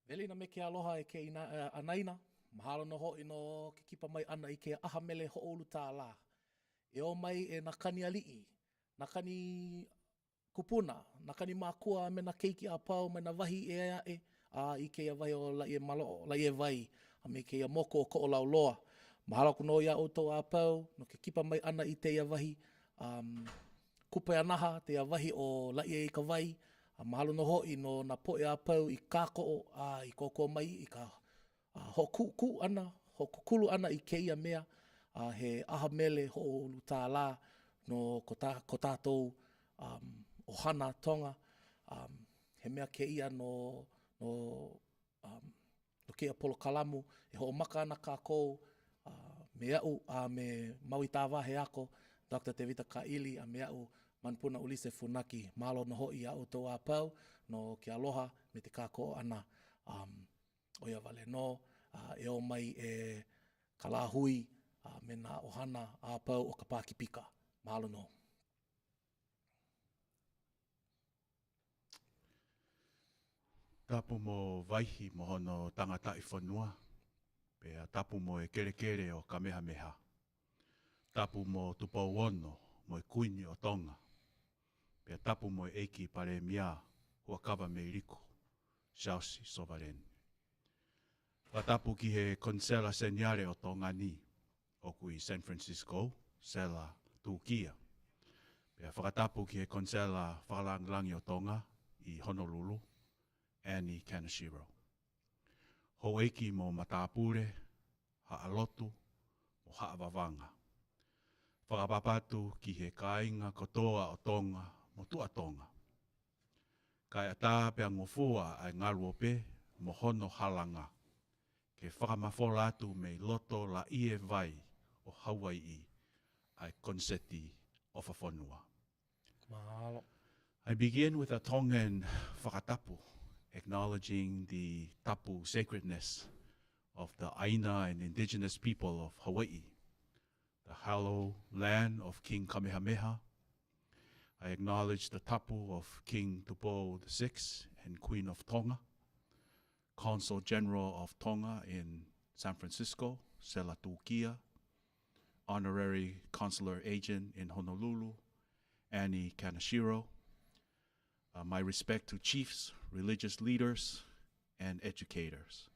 Veli na me ke aloha e ke anaina, mahalo no ho'i no ke kipa mai ana i ke aha mele ho'olu tā la. E o mai e na kani ali'i, na kani kupuna, na kani mākua me na keiki a pau me na wahi e ea e, a i ke wahi o lai e malo, lai e vai, a me ke moko o ko o lau loa. Mahalo kuno ia o tō a pau, no ke kipa mai ana i te ia wahi, kupe anaha, te ia wahi o lai e i ka vai, a mahalo no ho'i no na po e a pau i kāko a i koko mai i ka hoku ana, hokukulu ana i ke ia mea, he aha mele ho olu tā la no ko tātou ohana tonga, he mea ke ia no ke Apollo Kalamu, e ho maka ana kākou, me au me maui tā wahe ako, Dr. Tevita Kaili, a me au manpuna Ulise Funaki, malo no ho'i au tō a pau, no ke aloha me te kākou ana, o ia wale no, e o mai e kalahui, me na ohana a pau o ka Pākipika, mahalo no. Tapu mo waihi mo hono tangata I whanua. Pea tapu mo e kere o Kamehameha. Tapu mo tupau ono mo e kuini o Tonga. Pea tapu mo e eiki pare mia hua kawa me riku. Shausi Sovaren. Watapu ki he Konsela Senyare o Tonga ni. Oku I San Francisco, Sela Tukia. Pea whakatapu ki he Konsela Whakalanglangi o Tonga I Honolulu. Annie Kaneshiro. Ho eiki mo matapure, haalotu, mo haawawanga. Whakapapatu ki he kāinga kotoa o Tonga, mo Tuatonga. Kai ata pea ngofua ai ngaruope, mo hono halanga. Ke whakamafola atu me loto la ie vai o Hawaii ai konseti o Whawhanua. Mahalo. I begin with a Tongan whakatapu, acknowledging the tapu sacredness of the Aina and indigenous people of Hawaii, the hallowed land of King Kamehameha. I acknowledge the tapu of King Tupou VI and Queen of Tonga, Consul General of Tonga in San Francisco, Sela Tukia, Honorary Consular Agent in Honolulu, Annie Kaneshiro. My respect to chiefs, religious leaders, and educators,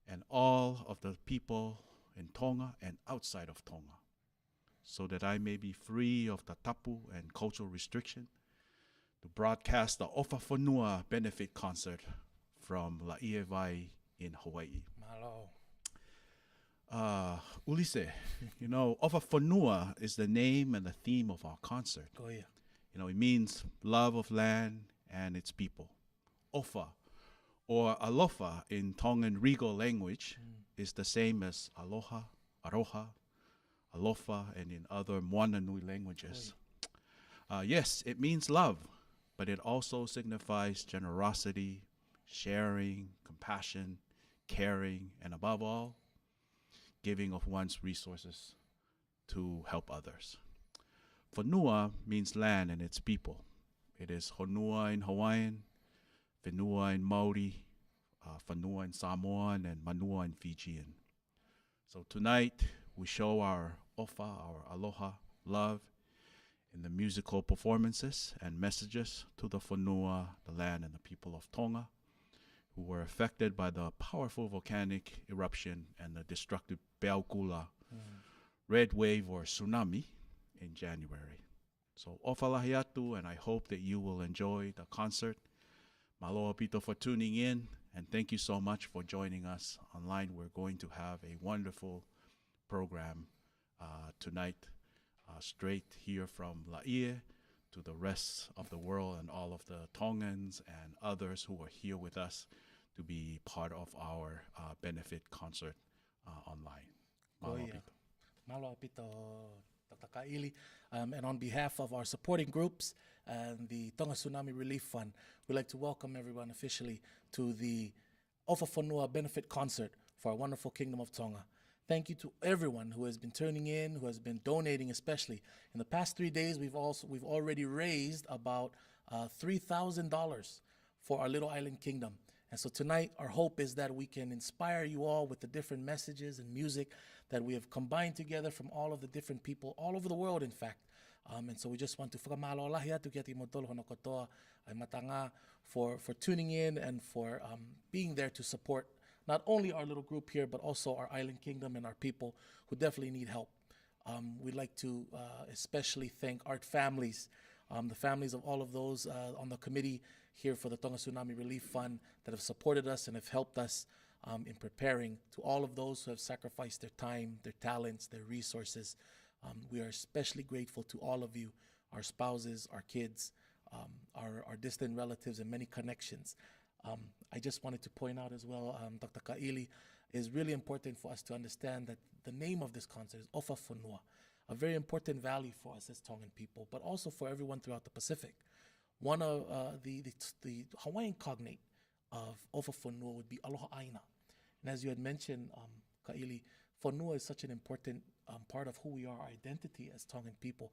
and all of the people in Tonga and outside of Tonga, so that I may be free of the tapu and cultural restriction to broadcast the Ofafonua benefit concert from La'iewai in Hawaii. Mahalo. Ulise, you know, Ofafonua is the name and the theme of our concert. Go here. You know, it means love of land and its people. Ofa, or alofa in Tongan regal language, is the same as aloha, aroha, alofa, and in other Moana Nui languages. Yes, it means love, but it also signifies generosity, sharing, compassion, caring, and above all, giving of one's resources to help others. Whanua means land and its people. It is Honua in Hawaiian, Whenua in Maori, Whanua in Samoan, and Manua in Fijian. So tonight, we show our ofa, our aloha, love, in the musical performances and messages to the Whanua, the land and the people of Tonga, who were affected by the powerful volcanic eruption and the destructive Peaukula red wave or tsunami in January. So ofalahi atu, and I hope that you will enjoy the concert. Maloha pito for tuning in, and thank you so much for joining us online. We're going to have a wonderful program tonight, straight here from Laie to the rest of the world and all of the Tongans and others who are here with us to be part of our benefit concert online. Maloha pito. Maloha pito, Dr. Kaili. And on behalf of our supporting groups and the Tonga Tsunami Relief Fund, we'd like to welcome everyone officially to the Ofafonua Benefit Concert for our wonderful Kingdom of Tonga. Thank you to everyone who has been tuning in, who has been donating, especially. In the past 3 days, we've already raised about $3,000 for our Little Island Kingdom. And so tonight, our hope is that we can inspire you all with the different messages and music that we have combined together from all of the different people all over the world, in fact. And so we just want to for tuning in and for being there to support not only our little group here, but also our island kingdom and our people who definitely need help. We'd like to especially thank Art Families, the families of all of those on the committee here for the Tonga Tsunami Relief Fund that have supported us and have helped us in preparing, to all of those who have sacrificed their time, their talents, their resources. We are especially grateful to all of you, our spouses, our kids, our distant relatives, and many connections. I just wanted to point out as well, Dr. Ka'ili, is really important for us to understand that the name of this concert is Ofa Fonua, a very important value for us as Tongan people, but also for everyone throughout the Pacific. One of the Hawaiian cognate of Ofa Fonua would be Aloha Aina. And as you had mentioned, Ka'ili, Fonua is such an important part of who we are, our identity as Tongan people.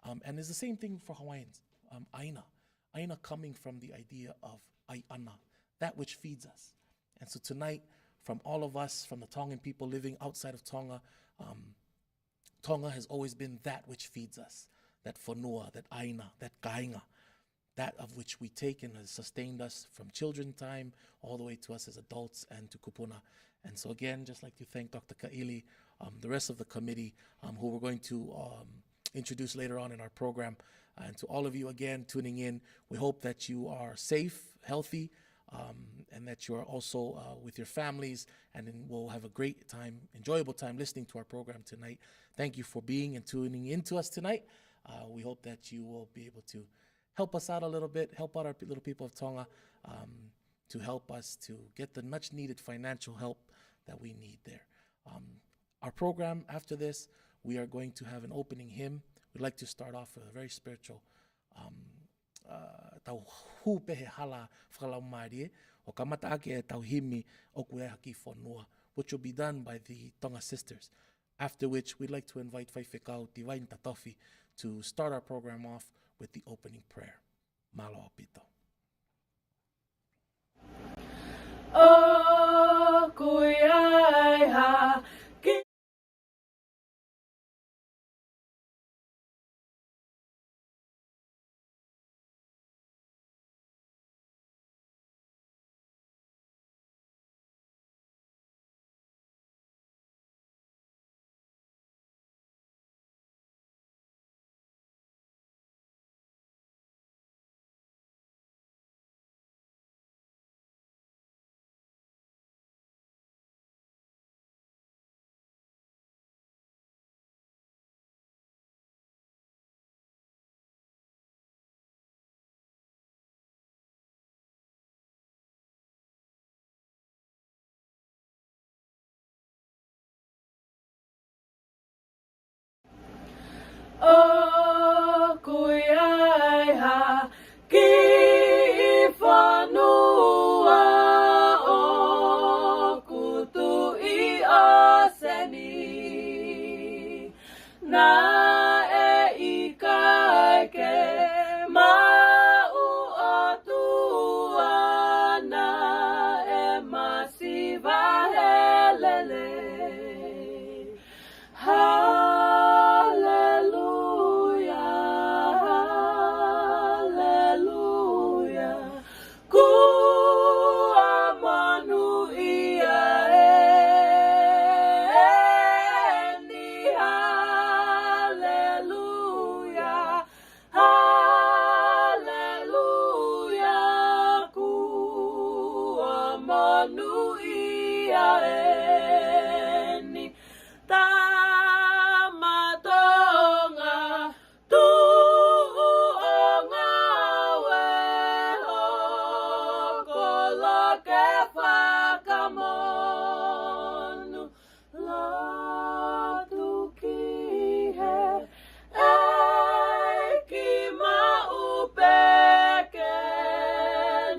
And it's the same thing for Hawaiians, Aina. Aina coming from the idea of Ai'ana, that which feeds us. And so tonight, from all of us, from the Tongan people living outside of Tonga, Tonga has always been that which feeds us, that Fonua, that Aina, that Kainga, that of which we take and has sustained us from children time all the way to us as adults and to kupuna. And so again, just like to thank Dr. Ka'ili, the rest of the committee who we're going to introduce later on in our program, and to all of you again tuning in, we hope that you are safe, healthy, and that you are also with your families, and then we'll have a great time, enjoyable time listening to our program tonight. Thank you for being and tuning into us tonight. We hope that you will be able to help us out a little bit, help out our little people of Tonga, to help us to get the much needed financial help that we need there. Our program after this, we are going to have an opening hymn. We'd like to start off with a very spiritual tau hupehe hala whakalaumarie o kamata ake e tau himi o kueha ki Fonua, which will be done by the Tonga sisters. After which, we'd like to invite Whaifekau Divine Tatofi to start our program off with the opening prayer. Malo apito. O kuiaiha ki o kuiaiha ki Fonua o kutu I o seni na e ika ke mau o tua na e masiva helele. Hallelujah, ku amanu ia ni hallelujah, hallelujah, ku amanu ia ni Tamatonga tu onga weho koloke whakamonu lotu kihe ki maupeke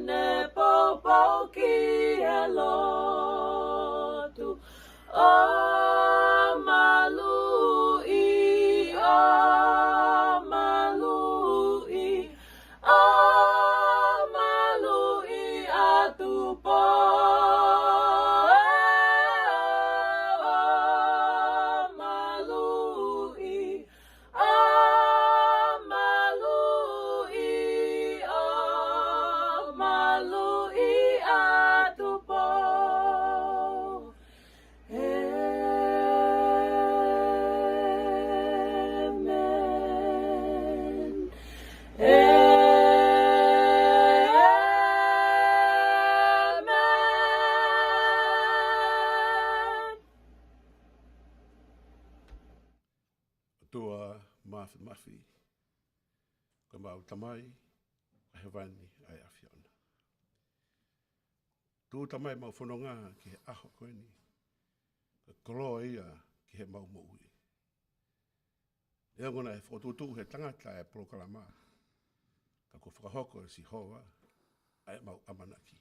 ne popo ki lotu o ma tua mafi. Ko mau tamai, a hewani ai awhiona. Tu tamai mau whanonga ki he aho koe ni. Ka koloa ia ki he mau moui. Ea ngona he whotutu he tangata e proklama. Ka ko whakahoko e si hoa, ai mau amanaki.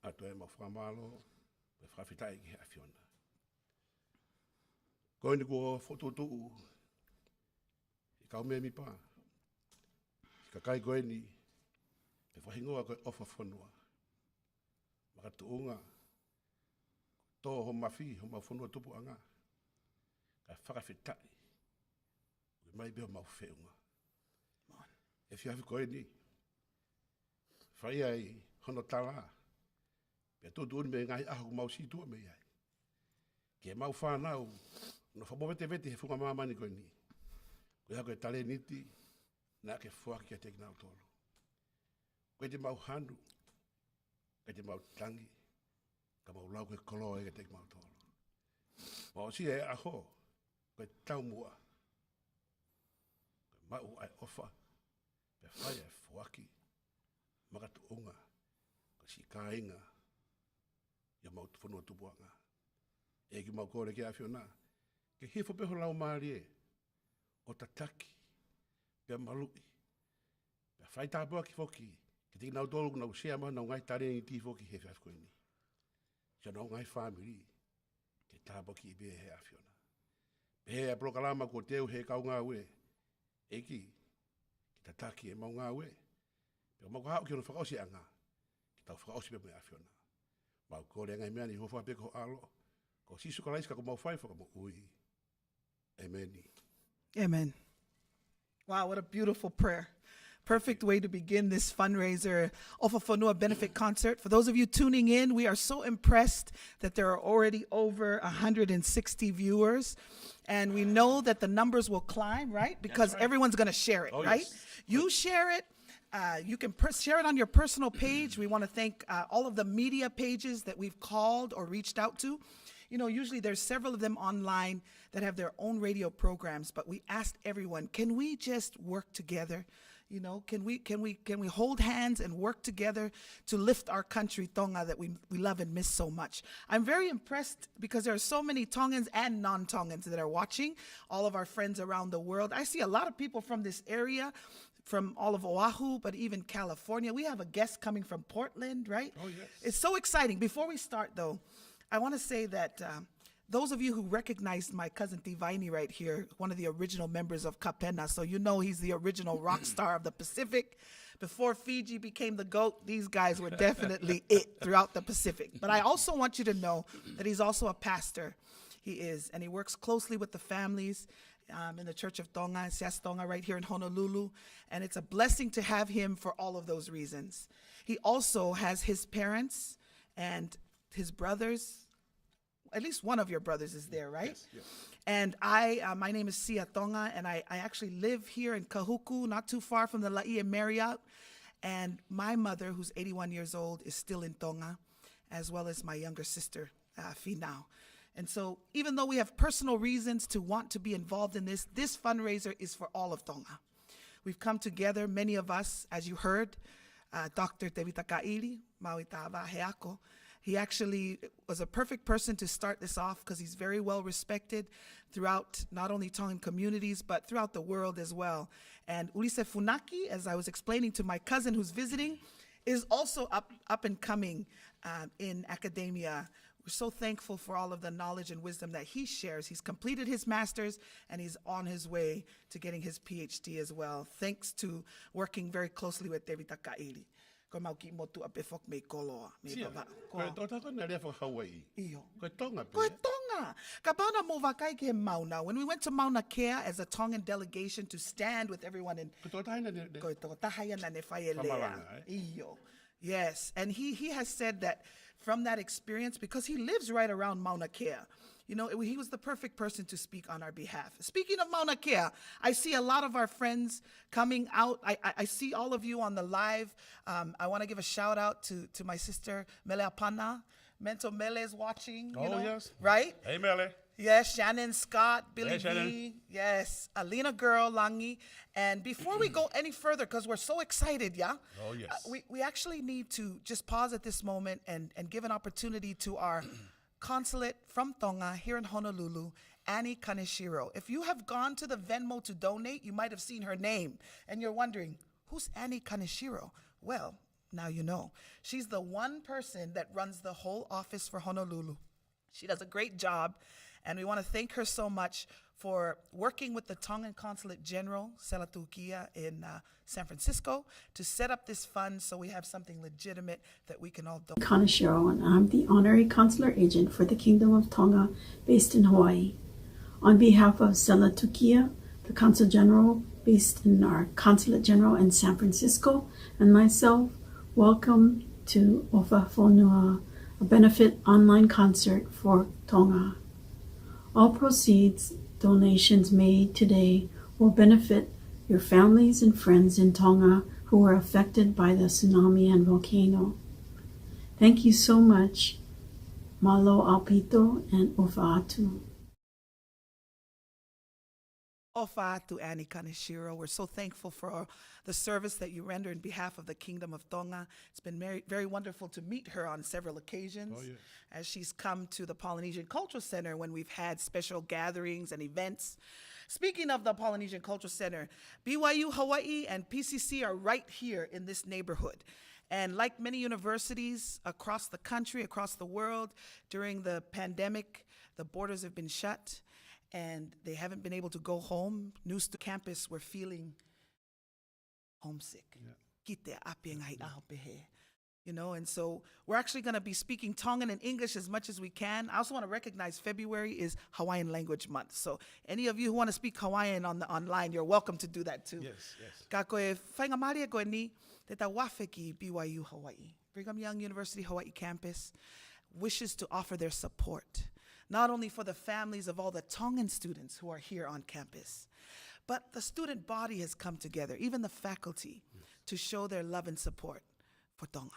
Ato e mau whakamalo, me whawhitai ki he awhiona. Koe ni ko whotutu, i kau mea mi pā. Ka kai koe ni, e whahingoa koe ofa whanua. Maka tuunga, tō ho mawhi, ho mau whanua tupu anga. Ka whakawhitai, ui mai beho mau whiunga. E whiawhi koe ni, whai ai hono tala, pia tūtu uni me ngai aho mau situa me ai. Ke mau whanau, no whabowete vete he whunga mamani koe ni. Koe hako e tale niti, nā ke whuaki a teki nao tolu. Koe te mau hanu, koe te mau tangi, ka mau lau koe koloa e teki nao tolu. Ma o si e aho, koe tau mua. Koe mau ai ofa, pe whai e whuaki, makatu unga, koe si kāinga, ia mau whanua tupuanga. E ki mau kore ki a whiona, ke hifo peho lau maari e, o tataki, pia malui, pia whai tāpua ki whoki, ke tiki nau tolu nau sea maha nau ngai tare ni ti whoki he whiaf koe ni. Sia nau ngai whamiri, ke tāpua ki ibe he a whiona. Pe he a prokalama ko teu he kau ngā ue, eki, ki tataki e mau ngā ue, pia mau kahau ki ono whakaosi anga, ki tau whakaosi pe me a whiona. Mau kore ngai mea ni hofua pe ko alo, ko sisu kalaisi ka ko mau whai whakamo ui. Amen. Amen. Wow, what a beautiful prayer. Perfect way to begin this fundraiser, Ofa Whanua Benefit Concert. For those of you tuning in, we are so impressed that there are already over 160 viewers. And we know that the numbers will climb, right? Because everyone's going to share it, right? Yes. You share it. You can share it on your personal page. We want to thank all of the media pages that we've called or reached out to. You know, usually there's several of them online that have their own radio programs, but we asked everyone, can we just work together? You know, can we hold hands and work together to lift our country, Tonga, that we love and miss so much? I'm very impressed because there are so many Tongans and non-Tongans that are watching, all of our friends around the world. I see a lot of people from this area, from all of Oahu, but even California. We have a guest coming from Portland, right? Oh, yes. It's so exciting. Before we start, though, I want to say that those of you who recognized my cousin Tivaini right here, one of the original members of Kapena, so you know he's the original rock star of the Pacific. Before Fiji became the GOAT, these guys were definitely it throughout the Pacific. But I also want you to know that he's also a pastor. He is, and he works closely with the families in the Church of Tonga, Sias Tonga, right here in Honolulu. And it's a blessing to have him for all of those reasons. He also has his parents and his brothers. At least one of your brothers is there, right? Yes, yes. And my name is Sia Tonga, and I actually live here in Kahuku, not too far from the Laie Marriott. And my mother, who's 81 years old, is still in Tonga, as well as my younger sister, Finau. And so even though we have personal reasons to want to be involved in this fundraiser is for all of Tonga. We've come together, many of us, as you heard, Dr. Tevita Ka'ili, Maui Tāwa Heako. He actually was a perfect person to start this off because he's very well respected throughout not only Tongan communities, but throughout the world as well. And Ulisse Funaki, as I was explaining to my cousin who's visiting, is also up and coming in academia. We're so thankful for all of the knowledge and wisdom that he shares. He's completed his master's and he's on his way to getting his PhD as well, thanks to working very closely with Tevita Ka'ili. Ko mau ki motu a pefok me koloa. Me Sia, baba. koe tōtaka na rea Hawaii. Iyo. Koe tonga pe. Koe Tonga. Ka pauna mo wakai ke Mauna. When we went to Mauna Kea as a Tongan delegation to stand with everyone in Koe tōtahi na ne. Koe tō tahaya na ne whae lea. Whamalanga, Iyo. Yes, and he has said that from that experience, because he lives right around Mauna Kea, you know, he was the perfect person to speak on our behalf. Speaking of Mauna Kea, I see a lot of our friends coming out. I see all of you on the live. I want to give a shout out to my sister Mele Apana. Mento Mele is watching. You Oh, know, yes. Right? Hey, Mele. Yes, Shannon Scott, Billy Yeah, Shannon. B. Yes, Alina Girl, Langi. And before we go any further, because we're so excited, yeah? Oh, yes. We actually need to just pause at this moment and give an opportunity to our consulate from Tonga here in Honolulu, Annie Kaneshiro. If you have gone to the Venmo to donate, you might have seen her name. And you're wondering, who's Annie Kaneshiro? Well, now you know. She's the one person that runs the whole office for Honolulu. She does a great job, and we want to thank her so much for working with the Tongan Consulate General, Selatukia, in San Francisco to set up this fund so we have something legitimate that we can all donate. Kaneshiro, and I'm the Honorary Consular Agent for the Kingdom of Tonga based in Hawaii. On behalf of Selatukia, the Consul General based in our Consulate General in San Francisco, and myself, welcome to Ofa Fonua, a benefit online concert for Tonga. All proceeds, donations made today will benefit your families and friends in Tonga who were affected by the tsunami and volcano. Thank you so much. Malo Alpito and Ofa Atu. Ofa to Annie Kaneshiro. We're so thankful for the service that you render in behalf of the Kingdom of Tonga. It's been very, very wonderful to meet her on several occasions as she's come to the Polynesian Cultural Center when we've had special gatherings and events. Speaking of the Polynesian Cultural Center, BYU Hawaii and PCC are right here in this neighborhood. And like many universities across the country, across the world, during the pandemic, the borders have been shut and they haven't been able to go home. New to campus were feeling homesick. Kite api ngai aopehe. You know, and so we're actually going to be speaking Tongan and English as much as we can. I also want to recognize February is Hawaiian Language Month. So any of you who want to speak Hawaiian online, you're welcome to do that too. Yes, yes. Ka koe whainga maria koe ni te ta wawheki BYU Hawaii. Brigham Young University Hawaii campus wishes to offer their support, not only for the families of all the Tongan students who are here on campus, but the student body has come together, even the faculty, to show their love and support for Tonga.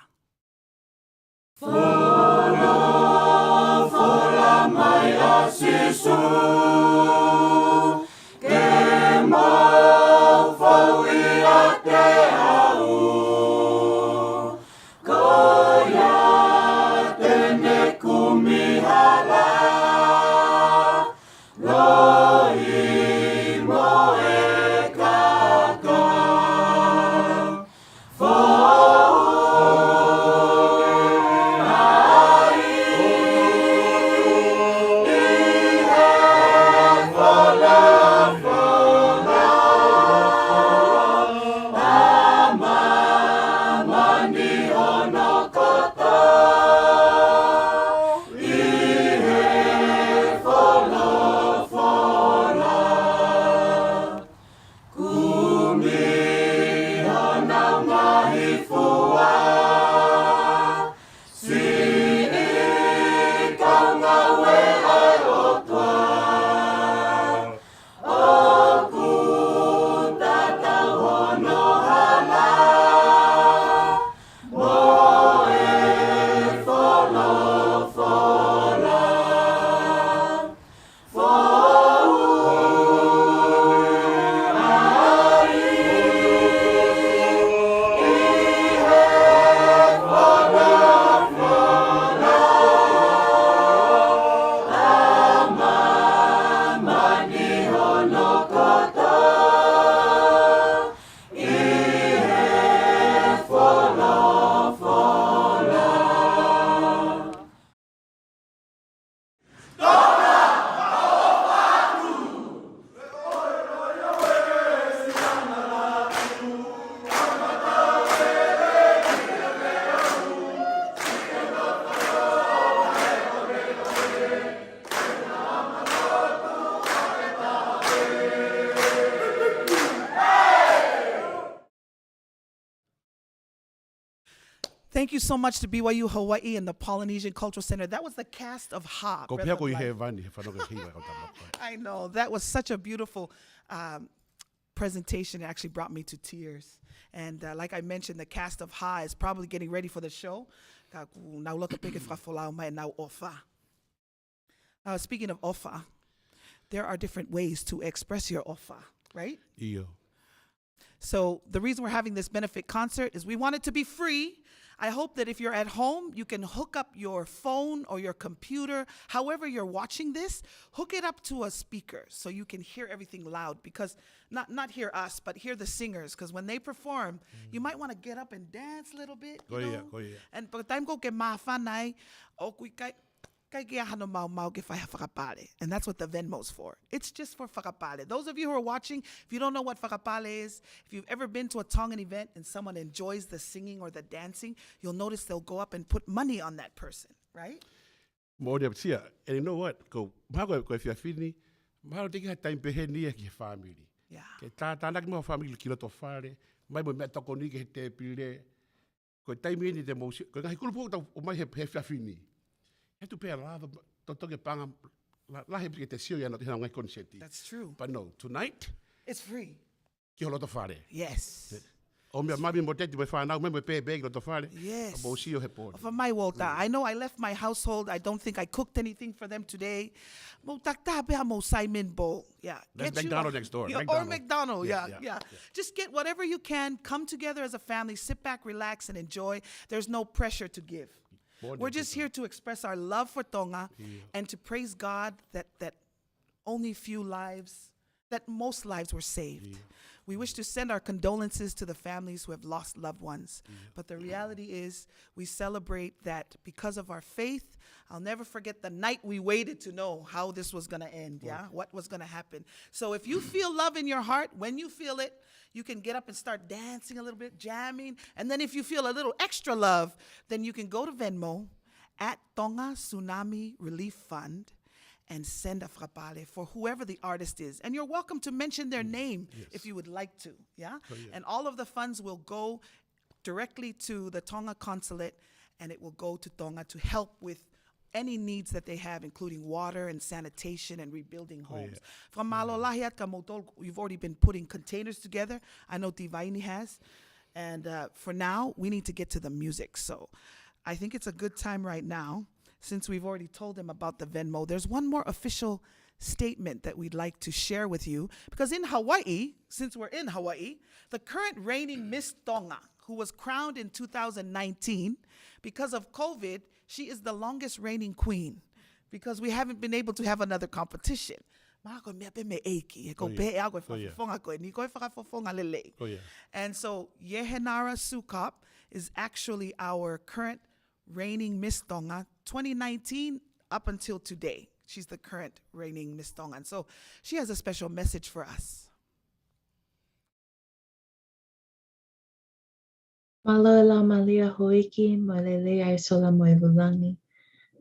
Thank you so much to BYU Hawaii and the Polynesian Cultural Center. That was the cast of Ha. Ko Breath pia of ko i Life. he vani he whanoka hiwa ko tamapa. I know. That was such a beautiful presentation. It actually brought me to tears. And like I mentioned, the cast of Ha is probably getting ready for the show. Speaking of ofa, there are different ways to express your ofa, right? Iyo. So the reason we're having this benefit concert is we want it to be free. I hope that if you're at home, you can hook up your phone or your computer, however you're watching this, hook it up to a speaker so you can hear everything loud, because not hear us, but hear the singers, because when they perform, you might want to get up and dance a little bit. You know? And pag time ko ke mafanay, o kui kai and that's what the Venmo's for. It's just for whakapale. Those of you who are watching, if you don't know what whakapale is, if you've ever been to a Tongan event and someone enjoys the singing or the dancing, you'll notice they'll go up and put money on that person, right? Mo sia, and you know what? Ko mago ko fia fini, mago tiki time pe ni ki family. Yeah. Ke ta nak mo family kilo to fare, mai mo meta ko ni ke te pile. Ko time ni te mo ko ngai kulu po o mai he fia fini. E tu pe la to ke panga la he te sio ya no te ngai concert. That's true. But no, tonight It's free. ki holo to fare. Yes. O me mabi mo te me fa na me pe beg lo to fare. Yes. Bo sio he po. For my Walter, I know I left my household. I don't think I cooked anything for them today. Mo takta be mo Simon Bowl. Yeah. That's Get you- McDonald's next door. Yeah, or McDonald's. McDonald's. Yeah, Yeah, yeah, yeah. Just get whatever you can. Come together as a family. Sit back, relax, and enjoy. There's no pressure to give. We're just here to express our love for Tonga and to praise God that only that most lives were saved. We wish to send our condolences to the families who have lost loved ones. But the reality is we celebrate that because of our faith. I'll never forget the night we waited to know how this was going to end, what was going to happen. So if you feel love in your heart, when you feel it, you can get up and start dancing a little bit, jamming. And then if you feel a little extra love, then you can go to Venmo at Tonga Tsunami Relief Fund and send a whakapale for whoever the artist is. And you're welcome to mention their name if you would like to, And all of the funds will go directly to the Tonga consulate, and it will go to Tonga to help with any needs that they have, including water and sanitation and rebuilding homes. From Malolahiat Kamotol, you've already been putting containers together. I know Tivaini has. And for now, we need to get to the music. So I think it's a good time right now, since we've already told them about the Venmo. There's one more official statement that we'd like to share with you. Because in Hawaii, since we're in Hawaii, the current reigning Miss Tonga, who was crowned in 2019, because of COVID, she is the longest reigning queen because we haven't been able to have another competition. And so Yehenara Sukop is actually our current reigning Miss Tonga, 2019 up until today. She's the current reigning Miss Tonga. And so she has a special message for us. Maloela malia hoiki, molele ai sola moi vulangi.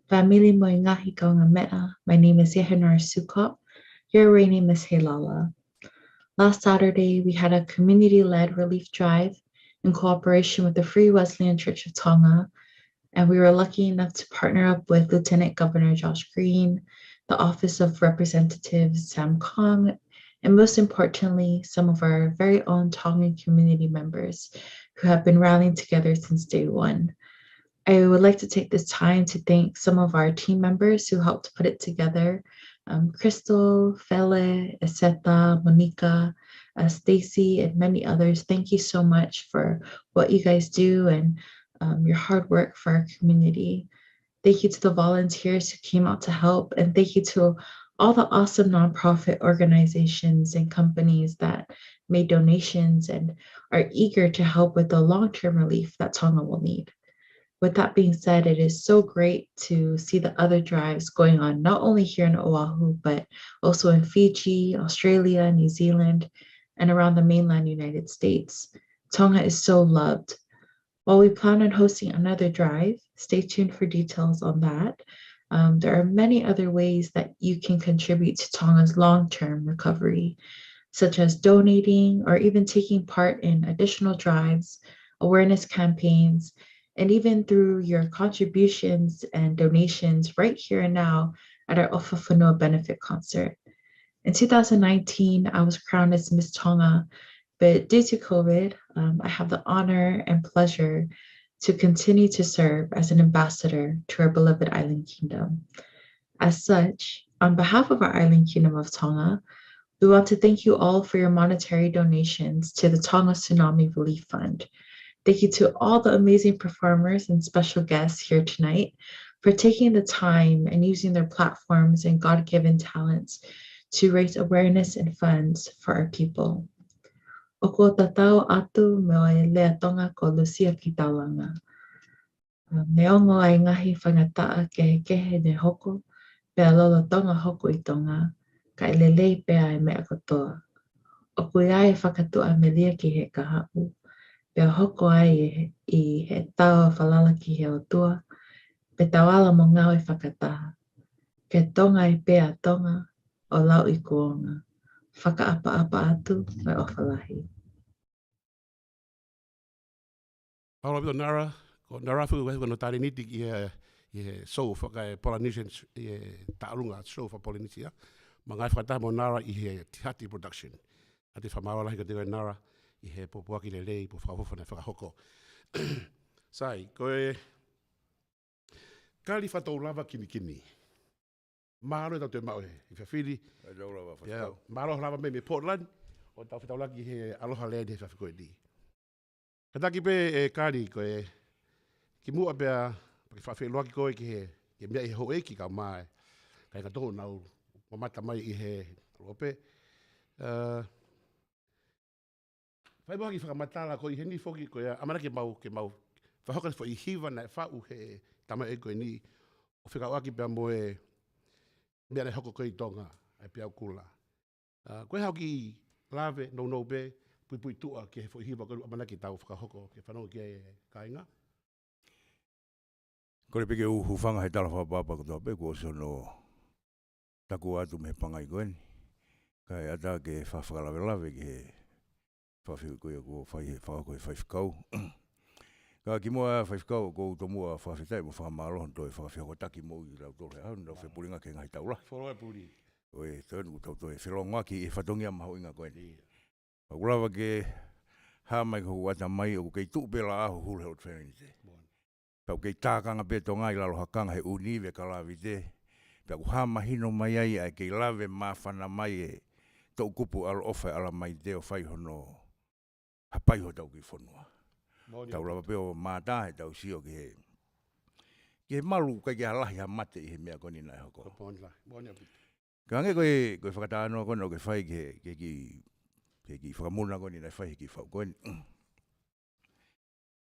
Family moi ngahi kaunga mea. My name is Yehanar Sukop. Your reigning Miss Helala. Last Saturday, we had a community-led relief drive in cooperation with the Free Wesleyan Church of Tonga, and we were lucky enough to partner up with Lieutenant Governor Josh Green, the Office of Representative Sam Kong, and most importantly, some of our very own Tongan community members who have been rallying together since day one. I would like to take this time to thank some of our team members who helped put it together. Crystal, Fele, Eseta, Monica, Stacy, and many others. Thank you so much for what you guys do and your hard work for our community. Thank you to the volunteers who came out to help, and thank you to all the awesome nonprofit organizations and companies that made donations and are eager to help with the long-term relief that Tonga will need. With that being said, it is so great to see the other drives going on, not only here in Oahu, but also in Fiji, Australia, New Zealand, and around the mainland United States. Tonga is so loved. While we plan on hosting another drive, stay tuned for details on that. There are many other ways that you can contribute to Tonga's long-term recovery, such as donating or even taking part in additional drives, awareness campaigns, and even through your contributions and donations right here and now at our Ofa Whenua benefit concert. In 2019, I was crowned as Miss Tonga, but due to COVID, I have the honor and pleasure to continue to serve as an ambassador to our beloved island kingdom. As such, on behalf of our island kingdom of Tonga, we want to thank you all for your monetary donations to the Tonga Tsunami Relief Fund. Thank you to all the amazing performers and special guests here tonight for taking the time and using their platforms and God-given talents to raise awareness and funds for our people. O ko tatau atu me o e lea tonga ko Lucia ki taulanga. Me ongo ai ngahi whangataa kehe ne hoko, pea lolo tonga hoko I tonga, ka elelei pea e mea kotoa. O kui ai whakatua me lia ki he kahau, pea hoko ai I he taua whalala ki he otua, pe tawala mo ngau e whakataha. Ke tonga I pea tonga, o lau I kuonga. Whakaapa-apa atu mai ofalahi. Aula pito Nara, ko Narafu wehe no tari niti I he show whaka Polynesian taarunga show for Polynesia. Ma ngai whakataha mo Nara I he Tihati production. Ati whamawala hika tewe Nara I he popoaki le lei po whakahofana whakahoko. Sai, koe kari whatou lava kini. Maro e tau te mau he, I whiawhiri. Maro lava me Portland, o tau whetau laki he aloha lea he whawhikoe ni. Kataki pe e kari koe, ki mua pia, ki whawhiloa ki koe ki he mea I he hoe ki ka mai. Kai ka toho nau, mamata mai I he rope. Whai moha ki whakamatala koe I he ni whoki koe, amana ke mau, whahoka fo I hiwa na whau he tama e koe ni, o whika ki pia moe, mea ne hoko koe I tonga, ai pia kula. Koe hau ki lave, no be, pui tua ke he hiwa koe amana ki tau whakahoko, ke whanau ki e kainga. Kore peke uwhanga he tala whapapa ko tau pe, ko sono taku atu me pangai koe ni. Kai ata ke whawhakalawelawe ke he whawhiu koe ko whakakoe whawhikau. Ka ki mua whawhikau ko utomua whawhitai mo whakamalon toi whawhiako taki mo I lau tore hau, nau whipuringa ke ngai taula. Whoroe puri. Oe, tonu tau toi whilonga ki e whatongia maho inga koe ni. Ulawa ke ha mai ko wata mai o kei tupela aho hule o training te. Pau kei tākanga pe tonga I lalo hakanga he unive ka lawi te. Pau ha mahino mai ai ai kei lawe mawhana mai e tau kupu alo ofa ala mai te o whai hono hapai ho tau ki whanua. Tau lawa pe o mātā he tau sio ki he. Ki he malu kai ki halahi ha mate I he mea koni nai hoko. Ka ange koe whakatānoa kona o ke whai ke ki whakamuna koni nai whai ki whau koni.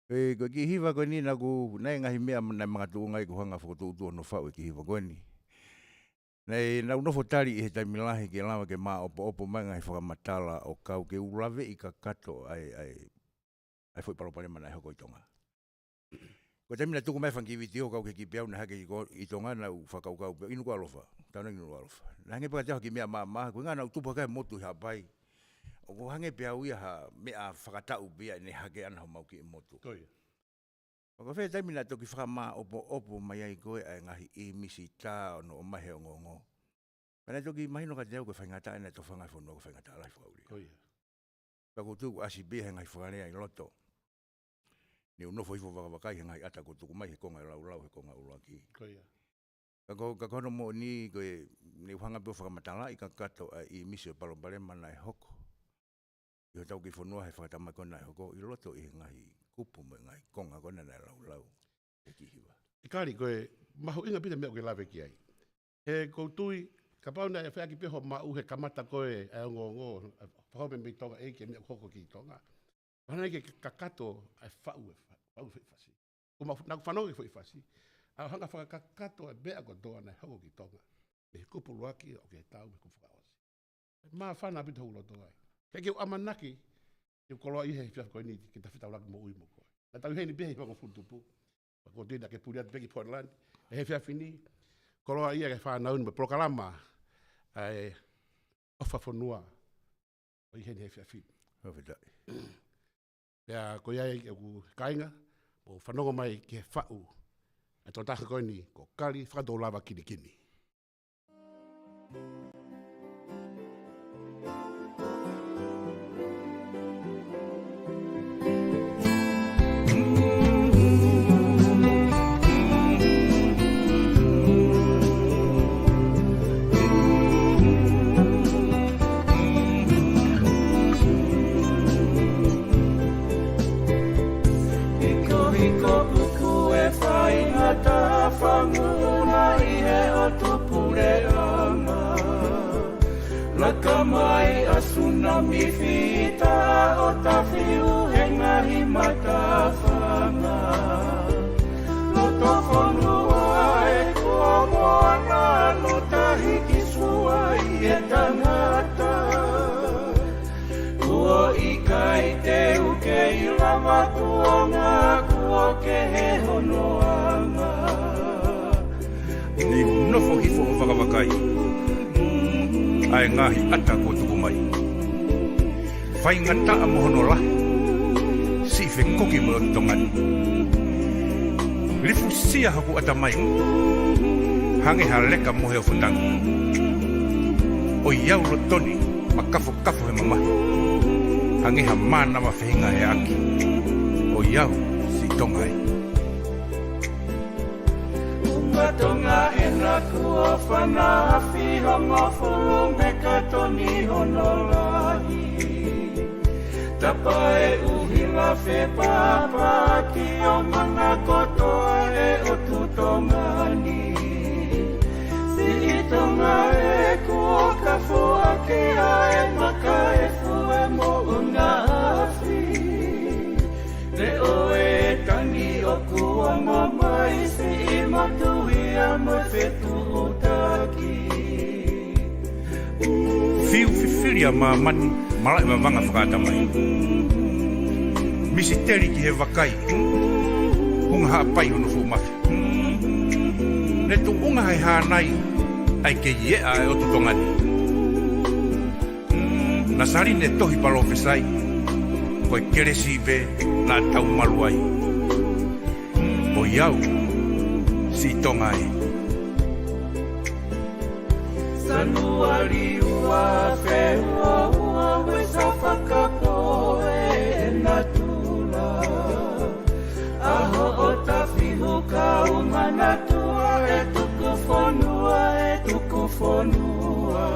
Koe ki hiwa koni na ku nei ngahi mea nai mga tuungai ku hanga whakatuutua no whau ki hiwa koni. Nei nau nofo tari I he taimilahi ke lawa ke maa opo mai ngahi whakamatala o kau ke ulawe I ka kato ai whai palopane mana I hoko I tonga. Ko taimina tuku mai whankiwiti o kau ke ki piau na hake I tonga na whakaukau piau. Inu ko alofa, taunang inu alofa. Na hange paka teho ki mea maa, koe ngā nau tupu kai motu I hapai. O ko hange piau ia ha mea whakatau bia ne hake ana ho mauki I motu. Koe. O ka whea taimina toki whakamaa opo mai ai koe ai ngahi I misi tā ono o mahe o ngongo. Mana toki mahino ka teo koe whaingata ena to whangai whanua ko whaingata alai whakauri. Koe. Pako tuku asi bia he ngai whakarea I loto. Ni unofo ifo wakawakai he ngai ata ko tuku mai he konga lau he konga ulaki. Koe. Ka kono mo ni koe ni whanga pio whakamatala I ka kato I misi o palopare mana e hoko. I tau ki whanua he whakatama kona e hoko I loto I ngahi kupu mo ngai konga kona nai lau e ki hiwa. I kari koe, maho inga pita mea koe lawe ki ai. He koutui, ka pauna e whaaki peho mau he kamata koe e ongo, whakome me tonga e ke mea koko ki tonga. Wana ke kakato ai whau whasi. Nau whanau e whasi. A hanga whakakato e bea ko toa nei hoko ki tonga. Me kupu luaki o ke tau me kupu kaosi. Maa whana pita hulo toa ai. Ke keu amanaki, keu koloa I he whiaf koe ni ki ta whitau laki mo ui mo koe. Na tau hei ni behe whango futupu. Ko tēnā ke puri atu peki Portland. E he whiawhini, koloa ia ke whanau ni me prokalama. Ai ofa whanua. O I hei whiawhini. Hawhitai. Pea ko iai e ku kainga, o whanongo mai ki he whau. E tō taka koe ni, ko kari whakatau lava kini. Laka mai a tsunami fita o ta whiu he ngahi matawhanga. Loto whanua e kua moana no tahi ki sua i e tangata. Kua i kai te uke i lama tuanga, kua ke he honoanga. Ni nofo hifo o whakawakai. Ai ngahi ata ko tuku mai. Whai ngata a mohono la. Si whe koki mo o tongani. Lifu sia haku ata mai. Hange ha leka mohe o whutangu. O iau lo toni, ma kafo he mama. Hange ha mana ma whenga he aki. O iau si tongai. Tonga e na kua whana whiho ngofuru me ka toni honolahi. Tapa e uhila whe papa ki o mana kotoa e o tutongani. Si i tonga e kua ka fua ki a e maka e fue mo unga awhi. Te oe tangi o kua mamai si i matui a mo fetu utaki. Fiu whiwhiria ma mani, malai ma wanga whakata mai. Misi teri ki he wakai, hunga haa pai hono fu mafi. Ne tu unga hai haa nai, ai ke iea e o tutongani. Nasari ne tohi palo whesai, koe keresi ve na tau maluai. O iau, si tongai. Sanuari ua whehua ua we sa whakapoe e na tula. Aho o ta whihu ka umana tua e tuku whonua.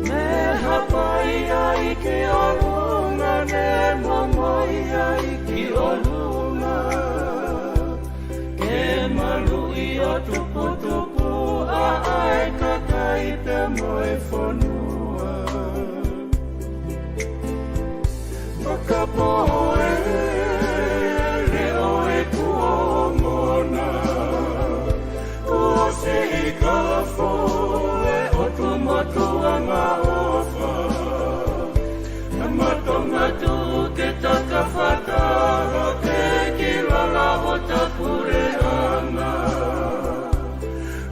Me hapai ai ki o lunga, ne momoi ai ki o lunga. Ke malui o tupu a ai ka kai pe moe whonua. Whakapoe leo e kua mona. Kua se i ka foe o tumotua ngā ofa. Na matonga tu ke taka whataha ke ki lala o ta pureanga.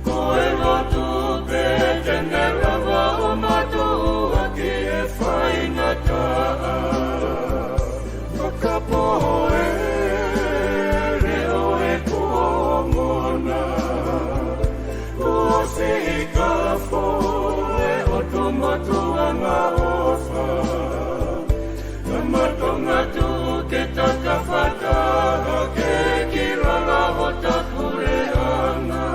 Koe lotu pe tene rawa o matua ki e whaingataa. Whakapoe leo e kua mona. Kua se i ka foe o tumotua ngā ofa. Na matonga tu ke taka whataha ke ki lala o ta pureanga.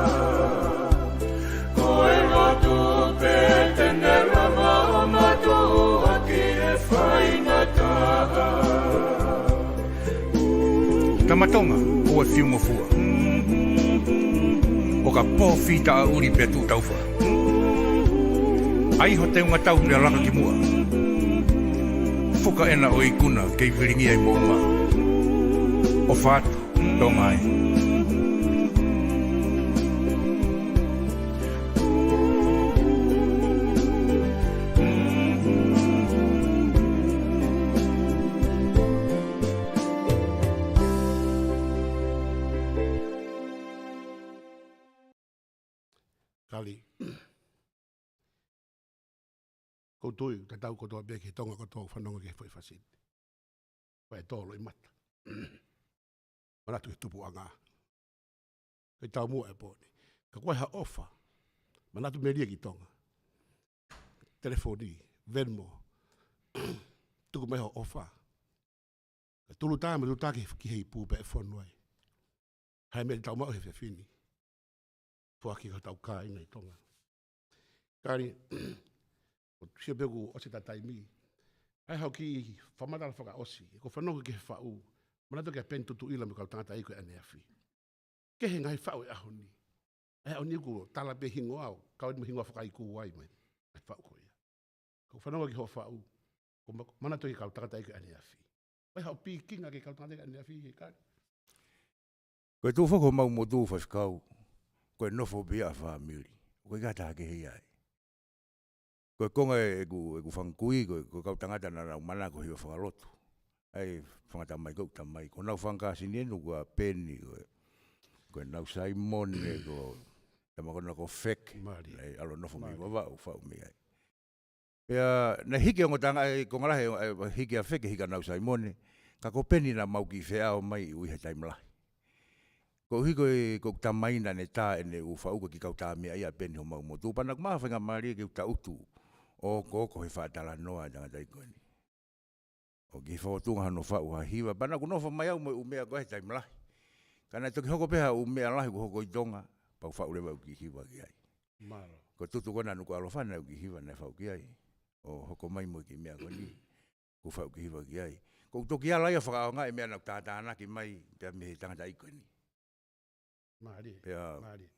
Koe lotu pe tene rawa o matua ki e whaingataa. Tamatonga, o e whiungo fua. O ka pōwhita a uri pe tū tauwha. Ai ho te unga tau pia laka ki mua. Fuka ena o i kuna kei whiringi ai mounga. O whātu, tongai. Kali. Koutui, te tau kotoa pia ki tonga kotoa whanonga ki whai whasin. Wai tōlo i mata. Manatu ki tupu a ngā. Kei tau mua e pōni. Ka koe ha ofa. Manatu me ria ki tonga. Telefoni, Venmo. Tuku mai ha ofa. Ka tulu tāma tu tā ki hei pūpe e whanuai. Hai me tau mau he whiwhini. Fuaki ka tau kā ina i tonga. Kari, o sia pegu o se tatai mi. Ai hau ki whamatala whaka osi. E ko whanonga ki he whau. Manatu ki a pen tutu ila me kau tangata i koe ane awhi. Ke he ngai whau e ahoni. E ahoni ku tala pe hingo au. Kau ni hingo whaka i ku wai mai. whau ko ia. Ko whanonga ki hoa whau. Ko mana toi kau tangata ike ane afi. Wai hau pi kinga ke kau tangata ike ane afi he kari. Koe tū whako mau mo tū whaskau. Koe nofo bia a whamiri. Koe gata ke hei ai. Koe konga e ku whankui, koe kau tangata na rau mana ko hiwa whakalotu. Ai whangata mai kau tamai. Ko nau whanka sinenu kua peni. Koe nau Saimone ko tamakona ko fek. Nei alo nofo mi wawa u whau mi ai. Pea na hike o ngotanga ko ngarahe hike a fek hika nau Saimone. Ka ko peni na mau ki whea o mai ui he taimlahi. Ko hiko e ko tamaina ne tā ene u whauka ki kau tā mea ia peni ho mau motu. Panak maa whenga maria ki uta utu o ko he whaatala noa janga taikoni. O ki whautunga hano whau ha hiwa. Panak unofa mai au u mea ko he taimlahi. Kana toki hoko peha u mea lahi ko hoko i tonga. Pau whau rewa u ki hiwa ki ai. Maro. Ko tutu kona nuku alofana u ki hiwa na whau ki ai. O hoko mai mo ki mea koni. Ku whau ki hiwa ki ai. Ko toki ala ia whakaonga e mea nau tātāna ki mai te me tangata ikoni. Mari. Mari.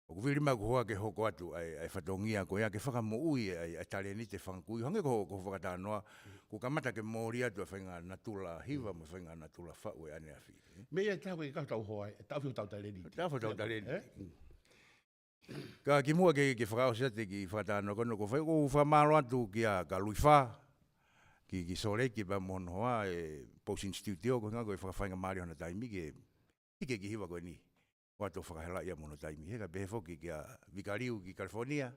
O kuviri ma ko ke hoko atu ai whatongia ko ia ke whakamo ui ai tale ni te whankui. Hange ko whakatanoa. Ko kamata ke mori atu a whainga natula hiwa mo whainga natula whau e ane a whi. Mea tau e kau tau hoa e tau whiu tau taleni. Tau whiu tau taleni. Ka ki mua ke whakao sete ki whakatanoa kono ko whaiko whamaro atu ki a ka luiwha. Ki sore ki pa mono hoa e Post Institute o ko nga ko e whakawhainga mari hana taimi ke hike ki hiwa koe ni. Wato whakahela ia mono taimi. Heka behefoki ki a Vicariu ki California.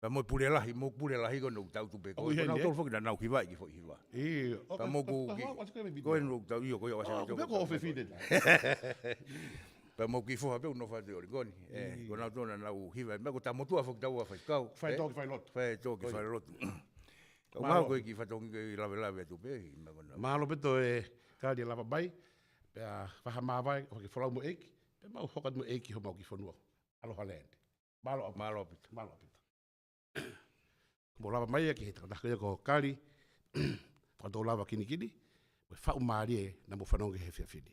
Pa mo pule lahi kono tau tupe koe. Ko nau tolu foki na nau hiwa i ki foki hiwa. Pa mo ku ki koe nu tau iyo koe wasa. Ko ofe fide. Pa mo ki foha pe uno whate ori koni. Ko nau tona nau hiwa. Mea ko ta motua foki tau a whaikau. Whai toki whai lotu. Whai toki whai lotu. Ka umau koe ki whatongi koe lawe tupe. Mahalo beto e kāri lava bai. Pea whahamawai o ki whalau mo eiki. Pea mau hokat mo eiki ho mau ki whanua. Aloha land. Malo apita. Mo lava mai ki he takataka ko kāri. Whato lava kini. Whau maari e na mo whanongi he whiawhini.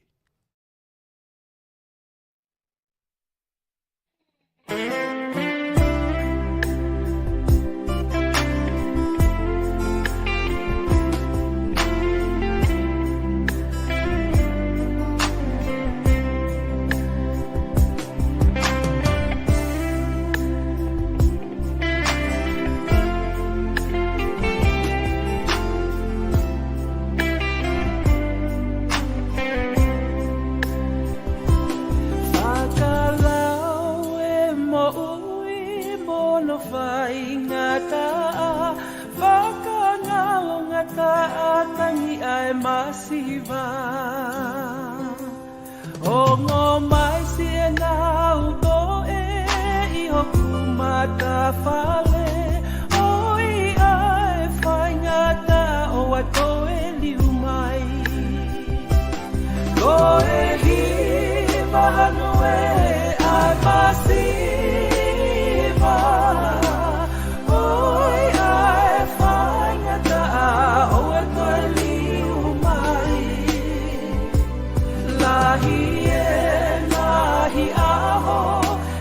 Masiva o ngō mai siena uto I hoku mata whale o I ai whaingata o ato liu mai ko hiwa hanu ai masiva o ai whaingata o ato liu Lahi aho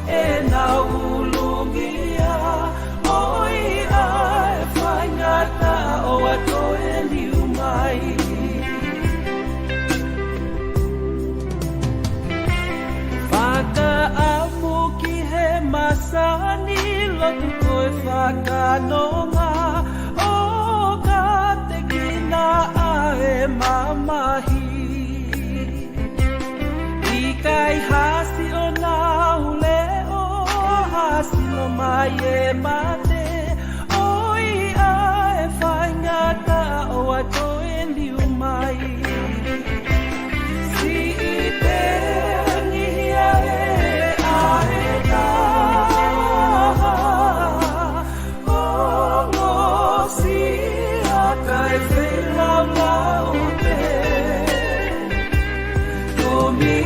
e na ulungia oi ai whaingata o ato liu mai Whaka amu ki he masani lotu koe whakanonga o ka te kina ae mamahi Kai hasi o naule o hasi no mai e mate oi ai whaingata o ato liu mai Si te nihia e ae taha o no si a kai whelau lau te Komi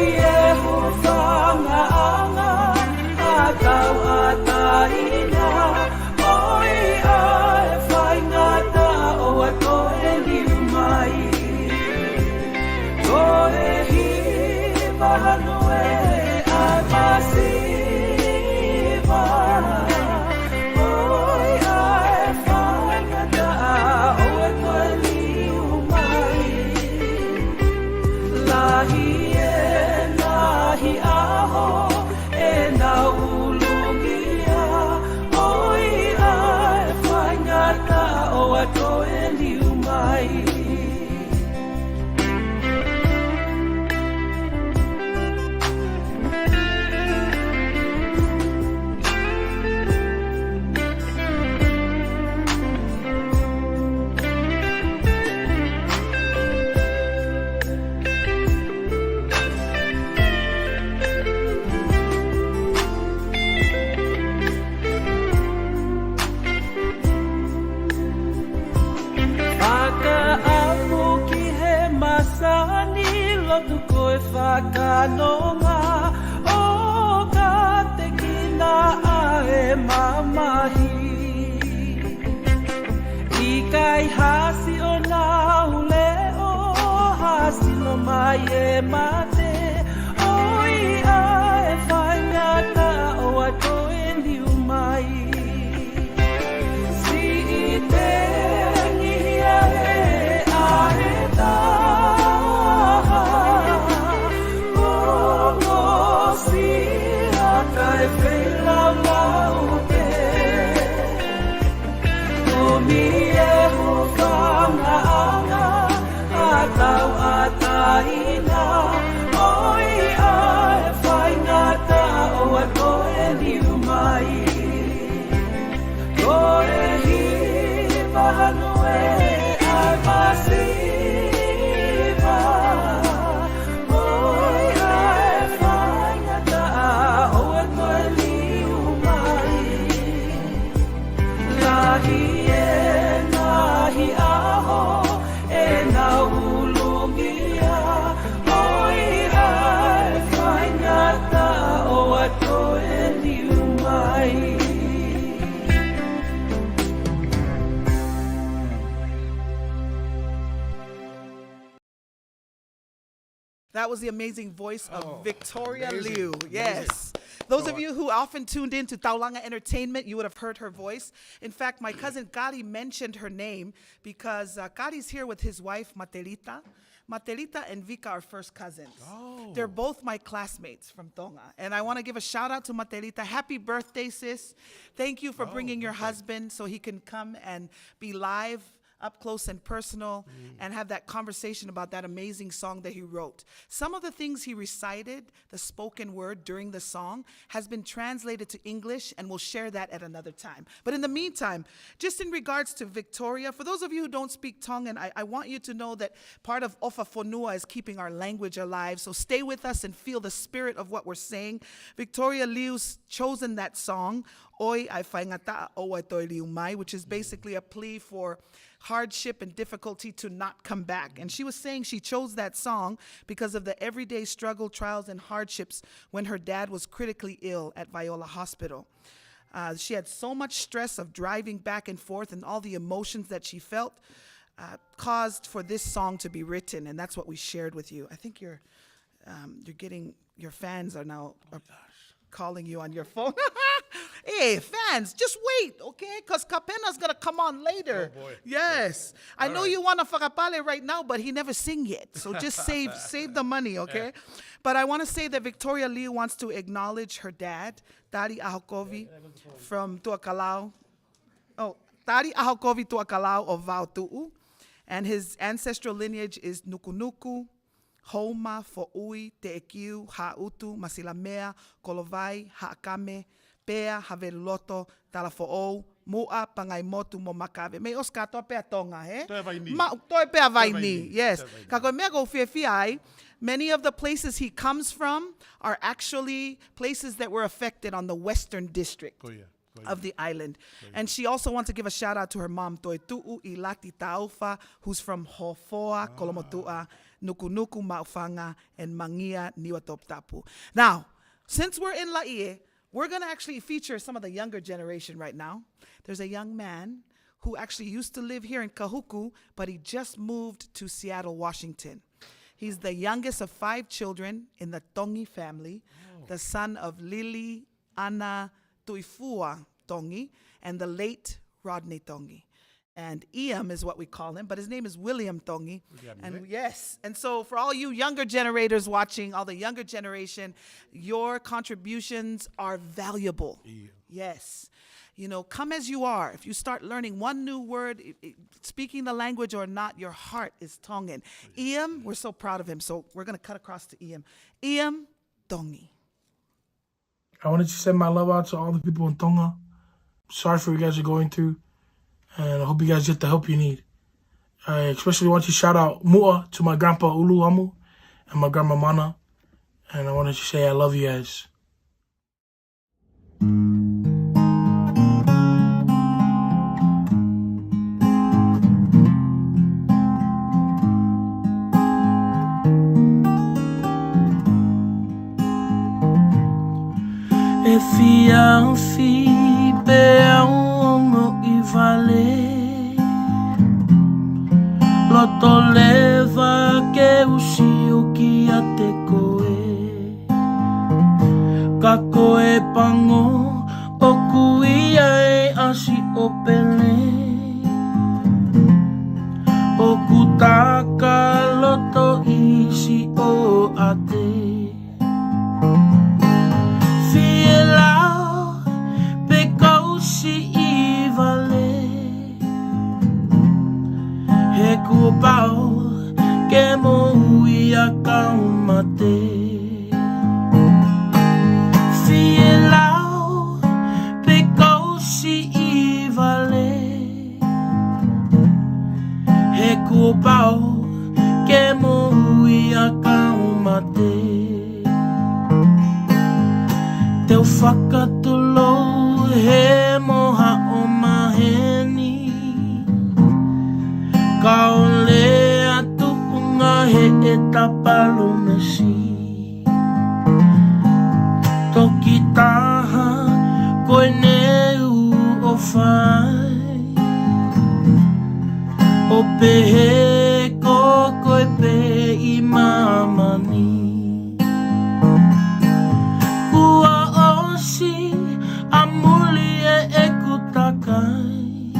Oi ai whaingata o ato liu lotu koe whakanonga o ka te kina ae mamahi. I kai hasi o nā hule o hasi no mai e mate oi ae whaingata o ato e liu mai. Si I te ngihia e ae taha o ngosi a kai whelau lau te o mi e ho whangaanga a tau a taina oi ae whaingata o ato e liu mai. Koe hi mahanu e ai masiva oi ae whaingata o ato e liu mai. Lahi e nahi aho e nā ulungia oi ae whaingata o ato e liu mai. That was the amazing voice of Victoria Liu. Yes. Those of you who often tuned in to Taulanga Entertainment, you would have heard her voice. In fact, my cousin Kari mentioned her name because Kari's here with his wife, Matelita. Matelita and Vika are first cousins. They're both my classmates from Tonga. And I want to give a shout out to Matelita. Happy birthday, sis. Thank you for bringing your husband so he can come and be live up close and personal and have that conversation about that amazing song that he wrote. Some of the things he recited, the spoken word during the song, has been translated to English, and we'll share that at another time. But in the meantime, just in regards to Victoria, for those of you who don't speak Tongan, I want you to know that part of Ofa Fonua is keeping our language alive, so stay with us and feel the spirit of what we're saying. Victoria Liu's chosen that song, Oi ai whaingata o ai toi liu mai, which is basically a plea for hardship and difficulty to not come back. And she was saying she chose that song because of the everyday struggle, trials, and hardships when her dad was critically ill at Viola Hospital. She had so much stress of driving back and forth, and all the emotions that she felt caused for this song to be written, and that's what we shared with you. I think you're getting, your fans are now calling you on your phone. Hey, fans, just wait, okay? Because Kapena's going to come on later. Oh, boy. Yes. I know you want a whakapale right now, but he never sing yet. So just save the money, okay? But I want to say that Victoria Liu wants to acknowledge her dad, Tari Ahokovi, from Tuakalau. Oh, Tari Ahokovi Tuakalau of Vautu'u. And his ancestral lineage is Nukunuku, Homa, Fo'ui, Te'ekiu, Ha'utu, Masilamea, Kolovai, Ha'akame, Pea, Haveloto, Talafo'ou, Mu'a, Pangaimotu, Momakave. Me oska toa pea tonga, he? Toi vaini. Toi pea vaini, yes. Kako mea go fiai, many of the places he comes from are actually places that were affected on the western district of the island. And she also wants to give a shout out to her mom, Toitu'u Ilati Taufa, who's from Hofoa, Kolomotua, Nukunuku, Maufanga, and Mangia, Niwatoptapu. Now, since we're in Laie, we're going to actually feature some of the younger generation right now. There's a young man who actually used to live here in Kahuku, but he just moved to Seattle, Washington. He's the youngest of 5 children in the Tongi family, the son of Lili Ana Tuifua Tongi and the late Rodney Tongi. And Iam is what we call him, but his name is William Tongi. And yes, and so for all you younger generators watching, all the younger generation, your contributions are valuable. Yes. You know, come as you are. If you start learning one new word, speaking the language or not, your heart is Tongan. Iam, we're so proud of him, so we're going to cut across to Iam. Iam Tongi. I wanted to send my love out to all the people in Tonga. Sorry for what you guys are going through. And I hope you guys get the help you need. I especially want to shout out Mu'a to my grandpa Uluamu and my grandma Mana. And I wanted to say I love you guys. Fianfi beongo I vale Loto leva ke usi o ki a te koe Ka koe pango o kuia e asi o pele O kutaka loto isi o ate Fielao pe kausi I vale He kupao ke mo ui a kaumate Fielao pe kausi I vale He kupao ke mo ui a kaumate Teu whakatolo he moha o maheni Ka ole atu unga he e tapalo mesi Toki taha koe neu o whai O pehe ko koe pe I mamani Ua osi amuli e kutakai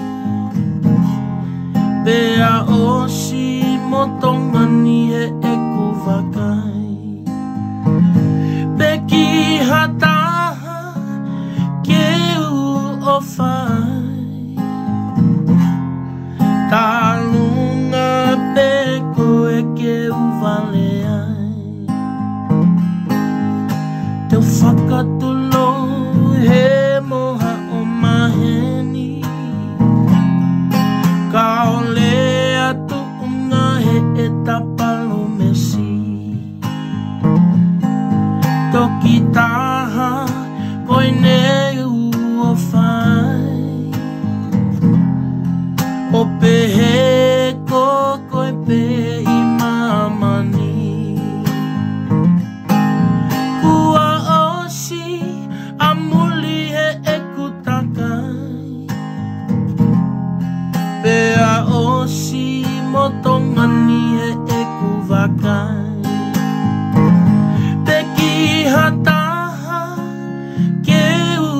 Pea osi motongani e kuvakai Peki hataha ke u o whai Talunga peko e ke u vale ai Teu whakatolo he moha o maheni Ka ole atu unga he e tapalo mesi Toki taha koe neu o whai O pehe ko koe pe I mamani Ua osi amuli he e kutakai Pea osi motongani he e kuvakai Peki hataha ke u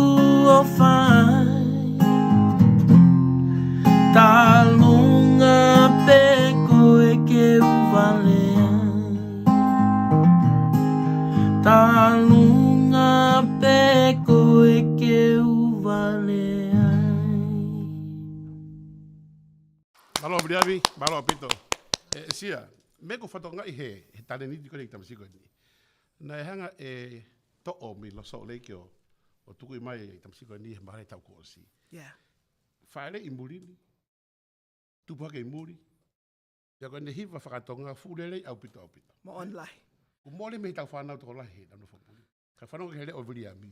o whai Talunga peko e ke u vale Talunga peko e ke u vale Malo briavi, malo pito. Sia, me ko fatonga I he tane ni ko ta masiko ni. Na hanga to o mi lo so le kyo. O tuku I mai ta masiko ni mare ta ko si. Yeah. Faile I muri ni. Tu pa ke muri. Ya ko ne hiva whakatonga fulele au pito au pito. Mo online. O mole me tau whanau toko lahi na no whapuri. Ka whanau ke hele o viri a mi.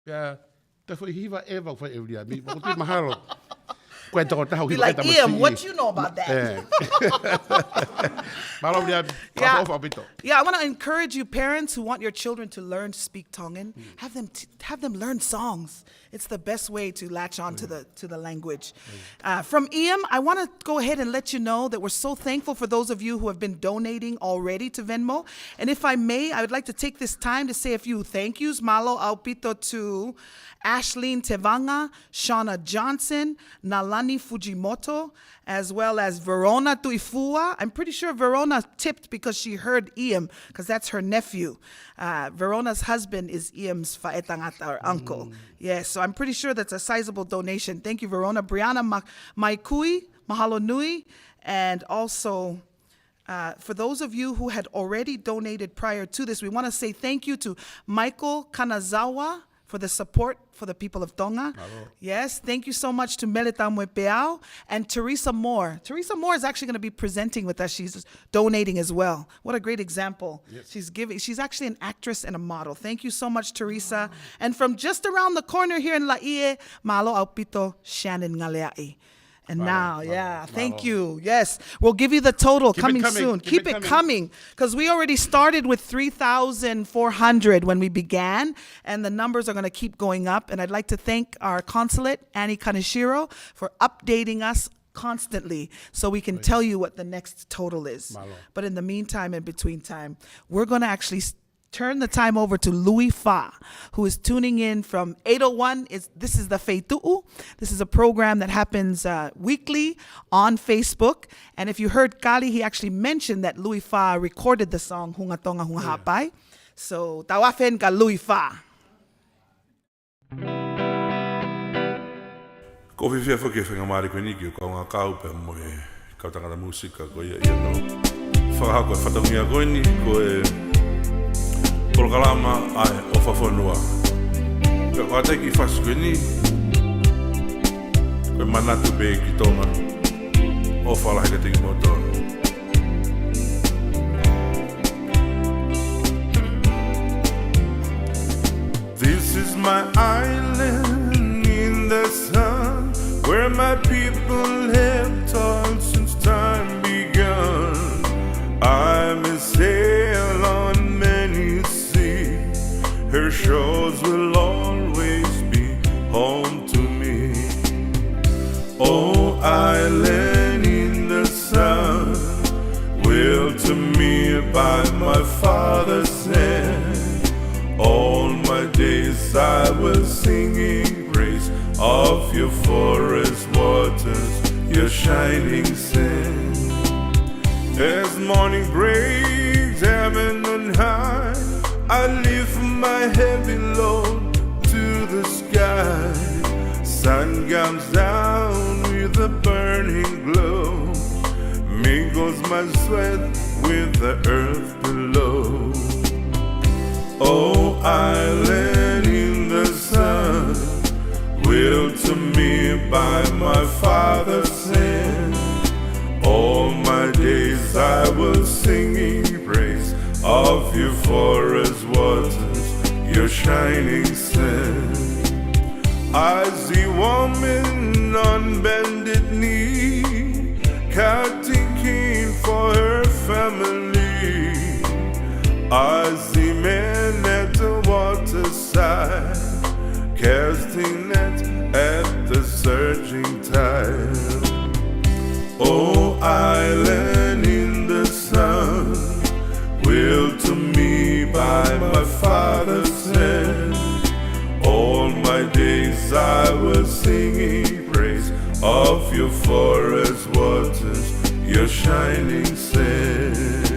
Pea, te whai hiva e wau whai e viri a mi. Mo tui mahalo. Koe toko tahu Be hiva like, Ian, what you know about that? Malo viri a mi. Yeah. Ka whau pito. Yeah, I want to encourage you, parents who want your children to learn to speak Tongan. Have them learn songs. It's the best way to latch on to the language. From Iam, I want to go ahead and let you know that we're so thankful for those of you who have been donating already to Venmo. And if I may, I would like to take this time to say a few thank yous. Malo aupito to Ashleen Tevanga, Shauna Johnson, Nalani Fujimoto, as well as Verona Tuifua. I'm pretty sure Verona tipped because she heard Iam, because that's her nephew. Verona's husband is Iam's faetangata, or uncle. Yes, so I'm pretty sure that's a sizable donation. Thank you, Verona. Brianna Maikui, mahalo nui. And also, for those of you who had already donated prior to this, we want to say thank you to Michael Kanazawa for the support for the people of Tonga. Hello. Yes, thank you so much to Melita Mwepeao and Teresa Moore. Teresa Moore is actually going to be presenting with us. She's donating as well. What a great example. Yes. She's actually an actress and a model. Thank you so much, Teresa. And from just around the corner here in Laie, Malo Aupito, Shannon Ngaleai. And Malo, now, malo, yeah, thank malo. you. Yes, we'll give you the total Keep it coming coming, soon. keep Keep it it coming, because we already started with 3,400 when we began, and the numbers are going to keep going up. And I'd like to thank our consulate, Annie Kaneshiro, for updating us constantly so we can tell you what the next total is. Malo. But in the meantime, in between time, we're going to actually turn the time over to Louis Fa, who is tuning in from 801. This is the Feitu'u. This is a program that happens weekly on Facebook. And if you heard Kali, he actually mentioned that Louis Fa recorded the song Hunga Tonga Hunga Hapai. So, tawafen ka Louis Fa. Ko whiwhia whake whenga maare koe niki o kaunga kaupe mo e kautangata musika ko ia no. Whakahako e whatangia koe ni ko e Polokalama ai o whawhanua. Pea wātai ki whasu koe ni koe manatu be ki tonga o whalahi ka tiki motoa. This is my island in the sun, where my people have toiled since time begun. I may sail on many seas, her shores will always be home to me. Oh, island in the sun, willed to me by my father's hand. All my days I will sing in praise of your forest waters, your shining sand. As morning breaks, heaven on high, I lift my heavy load to the sky. Sun comes down with a burning glow, mingles my sweat with the earth below. Oh, island in the sun, willed to me by my father's hand. All my days I will sing in praise of your forest waters, your shining sand. I see woman on bended knee, cutting cane for her family. I see men at the waterside, casting net at the surging tide. Oh, island in the sun, willed to me by my father's hand. All my days I will sing in praise of your forest waters, your shining sand.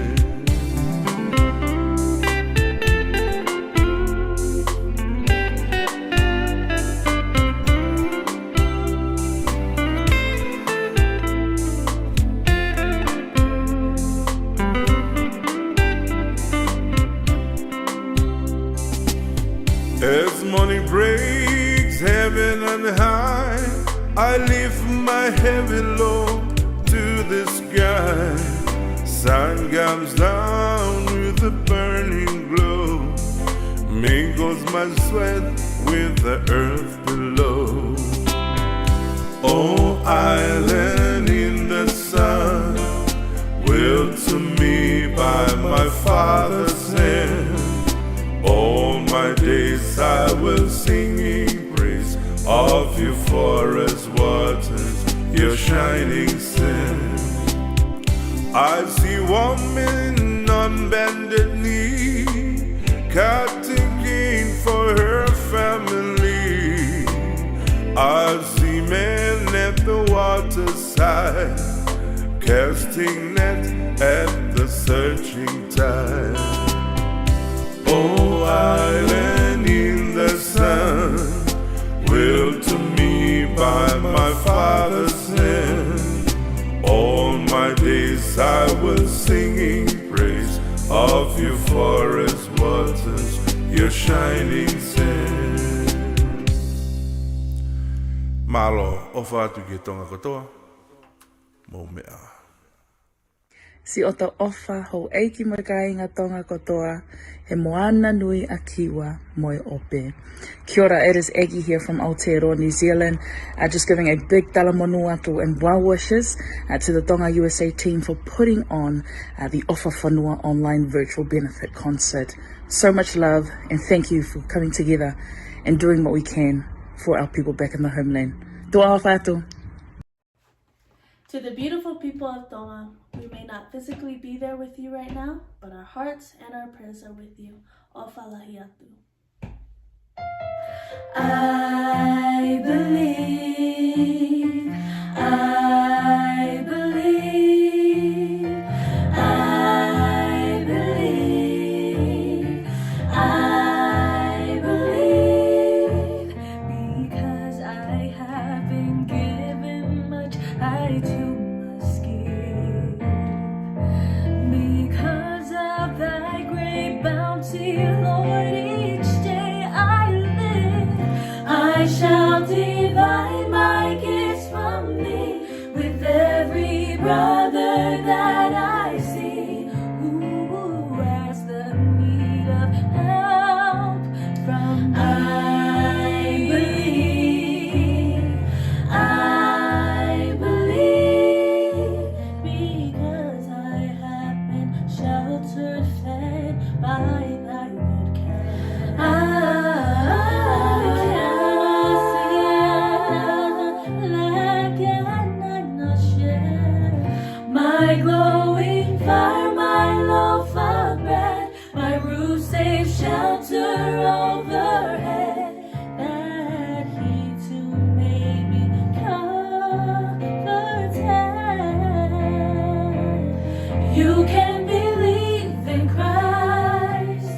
As morning breaks, heaven and high, I lift my heavy load to the sky. Sun comes down with a burning glow, mingles my sweat with the earth below. Oh, island in the sun, willed to me by my father's hand. All my days I will sing in praise of your forest waters, your shining sand. I see woman on bended knee, cutting cane for her family. I see men at the waterside, casting net at the searching tide. Oh, island in the sun, willed to me by my father's hand. All my days I will sing in praise of your forest waters, your shining sand. Malo, o whātu ki tonga katoa, mō mea. Si o ta ofa ho eiki mo ka inga tonga kotoa, he moana nui a kiwa moi ope. Kia ora, it is Eggie here from Aotearoa, New Zealand. Just giving a big talamonu atu and well wishes to the Tonga USA team for putting on the Ofa Whanua online virtual benefit concert. So much love and thank you for coming together and doing what we can for our people back in the homeland. Toa whātu. To the beautiful people of Tonga, we may not physically be there with you right now, but our hearts and our prayers are with you. Ofa lahi atu. I believe, I believe, I believe, I believe, because I have been given much, I too must give. Because of thy great bounty, Lord, each day I live, I shall divide my gifts from thee with every brother that I see who has the need of help from me. I believe, because I have been sheltered, fed by thy good care. My glowing fire, my loaf of bread, my roof safe shelter overhead, that he too may be comforted. You can believe in Christ,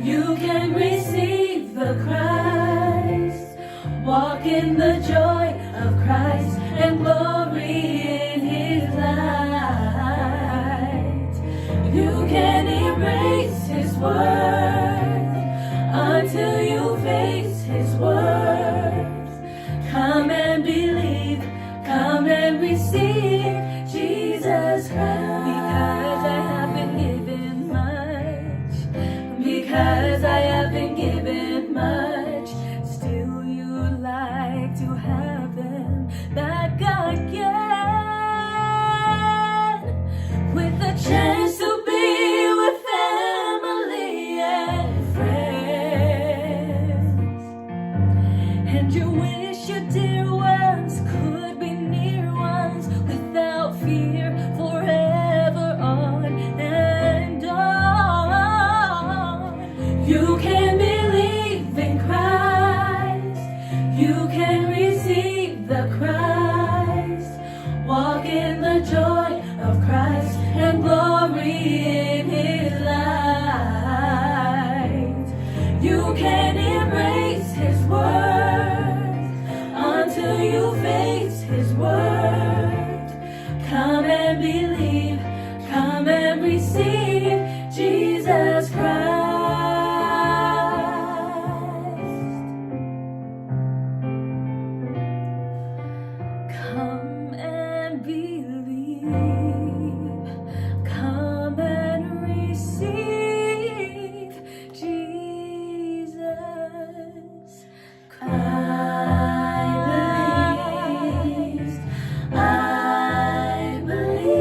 you can receive the Christ, walk in the joy of Christ and glory in his light. You can erase his words until you face his words. Come and believe, come and receive Jesus Christ. Because I have been given much, because I have been given much, still you'd like to have them back again, with the chance to be with family and friends, and you wish your dear ones could be near ones without fear forever on and on. You can believe in Christ, you can receive the Christ, walk in the joy of Christ and glory in his light. You can embrace his words until you face his word. Come and believe, come and receive Jesus Christ. Come and believe, come and receive Jesus Christ. I believe.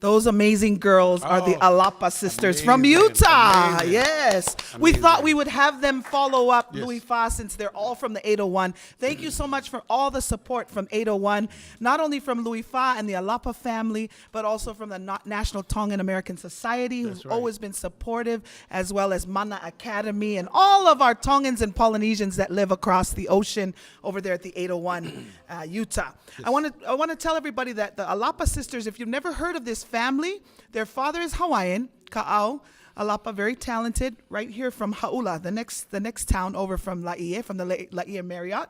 Those amazing girls are the Alapa sisters from Utah. Amazing. Yes. We Amazing. thought we would have them follow up Yes. Louis Fa, since they're all from the 801. Thank you so much for all the support from 801, not only from Louis Fa and the Alapa family, but also from the National Tongan American Society, who's always been supportive, as well as Mana Academy and all of our Tongans and Polynesians that live across the ocean over there at the 801 Utah. I want to tell everybody that the Alapa sisters, if you've never heard of this family, their father is Hawaiian, Ka'au Alapa, very talented, right here from Hauula, the next town over from Laie, from the Laie Marriott.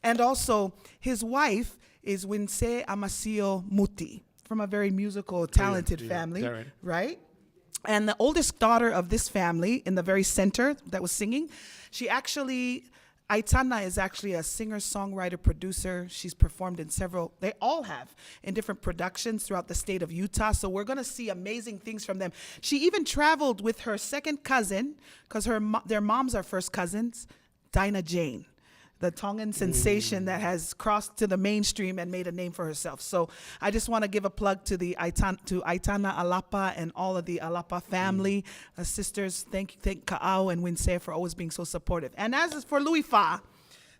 And also his wife is Winse Amasio Muti, from a very musical, talented family, right? And the oldest daughter of this family, in the very center that was singing, she actually Aitana is actually a singer, songwriter, producer. She's performed in several, they all have, in different productions throughout the state of Utah. So we're going to see amazing things from them. She even traveled with her second cousin, because their moms are first cousins, Dinah Jane, the Tongan sensation that has crossed to the mainstream and made a name for herself. So I just want to give a plug to Aitana Alapa and all of the Alapa family, sisters. Thank Ka'au and Winsea for always being so supportive. And as is for Louis Fa,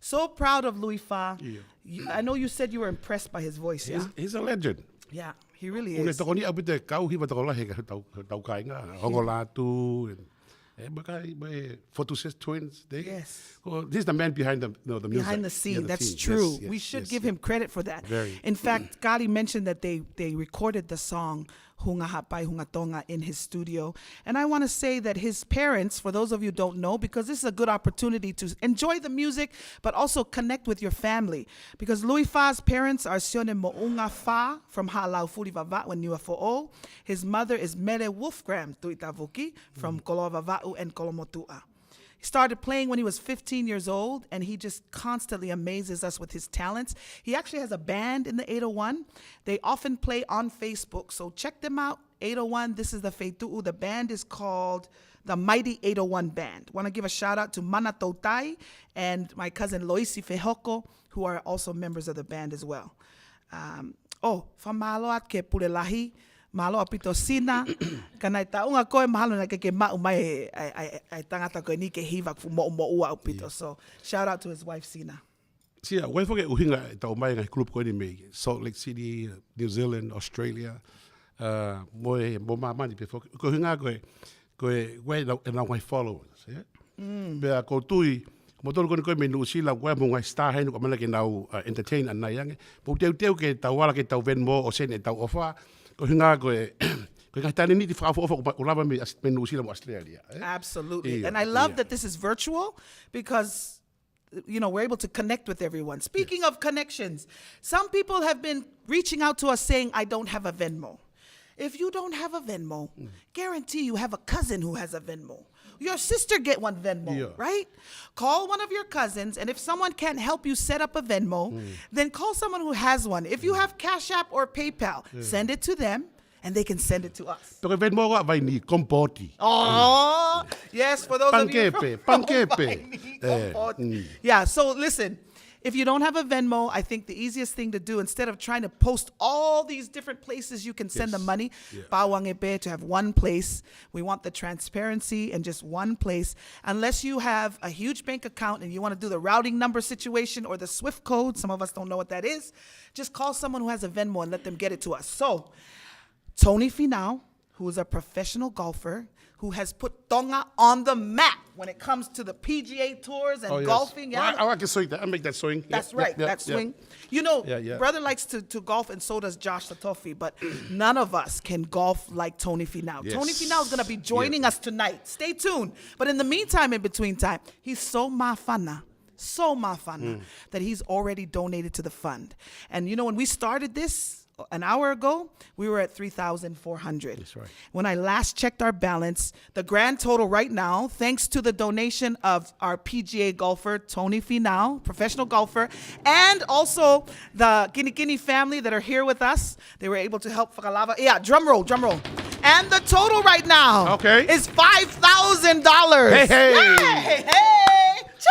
so proud of Louis Fa. Yeah. I know you said you were impressed by his voice. Yeah, He's a legend. yeah, he really Une is. toko ni abite kau hiwa toko lahe ka tau kai nga hongolatu and bakai my Photosis twins. Yes. Well, he's the man behind the music. Behind the scene, Yeah, that's team. true. Yes, We yes, should yes, give yes. him credit for that. Very. In fact, Kari mentioned that they recorded the song Hunga Hapai Hunga Tonga in his studio. And I want to say that his parents, for those of you who don't know, because this is a good opportunity to enjoy the music, but also connect with your family. Because Louis Fa's parents are Sione Mo'unga Fa from Ha'alau Furivavat when Niua Fo'o. His mother is Mere Wolfgram Tuitavuki from Kolovava'u and Kolomotua. He started playing when he was 15 years old, and he just constantly amazes us with his talents. He actually has a band in the 801. They often play on Facebook, so check them out. 801, this is the Feitu'u. The band is called the Mighty 801 Band. Want to give a shout out to Mana Tautai and my cousin Loisi Fehoko, who are also members of the band as well. Famalo at ke Pulelahi. Mahalo apito sina kanai taunga koe mahalo na ke mau mai ai tangata koe ni ke hiva fu mo ua apito. So shout out to his wife Sina. Sia, wai foke uhinga tau mai ngai club koe ni me Salt Lake City, New Zealand, Australia. Mo mama ni pe foke ko hinga koe wai na my followers, yeah. Be ko tui mo tolu koe me nu sila wai mo ngai star hainu ko mana ke nau entertain anai yange. Po teu ke tau wala ke tau Venmo o sen e tau ofa. Absolutely. And I love that this is virtual because, you know, we're able to connect with everyone. Speaking of connections, some people have been reaching out to us saying, I don't have a Venmo. If you don't have a Venmo, guarantee you have a cousin who has a Venmo. Your sister get one Venmo, right? Call one of your cousins, and if someone can't help you set up a Venmo, then call someone who has one. If you have Cash App or PayPal, send it to them, and they can send it to us. Pero Venmo vai ni compoti. Oh, yes, for those of you. Pankepe. Yeah, so listen. If you don't have a Venmo, I think the easiest thing to do, instead of trying to post all these different places you can send the money, to have one place. We want the transparency and just one place. Unless you have a huge bank account and you want to do the routing number situation or the SWIFT code, some of us don't know what that is, just call someone who has a Venmo and let them get it to us. So, Tony Finau, who is a professional golfer, who has put Tonga on the map when it comes to the PGA tours and golfing. Yeah, I can swing that. I make that swing. That's right, that swing. You know, brother likes to golf, and so does Josh Satofi, but none of us can golf like Tony Finau. Yes. Tony Finau is going to be joining us tonight. Stay tuned. But in the meantime, in between time, he's so mafana, that he's already donated to the fund. And you know, when we started this, an hour ago, we were at 3,400. That's right. When I last checked our balance, the grand total right now, thanks to the donation of our PGA golfer, Tony Finau, professional golfer, and also the Kinikini family that are here with us, they were able to help Whakalava. Yeah, drum roll. And the total right now is $5,000. Hey.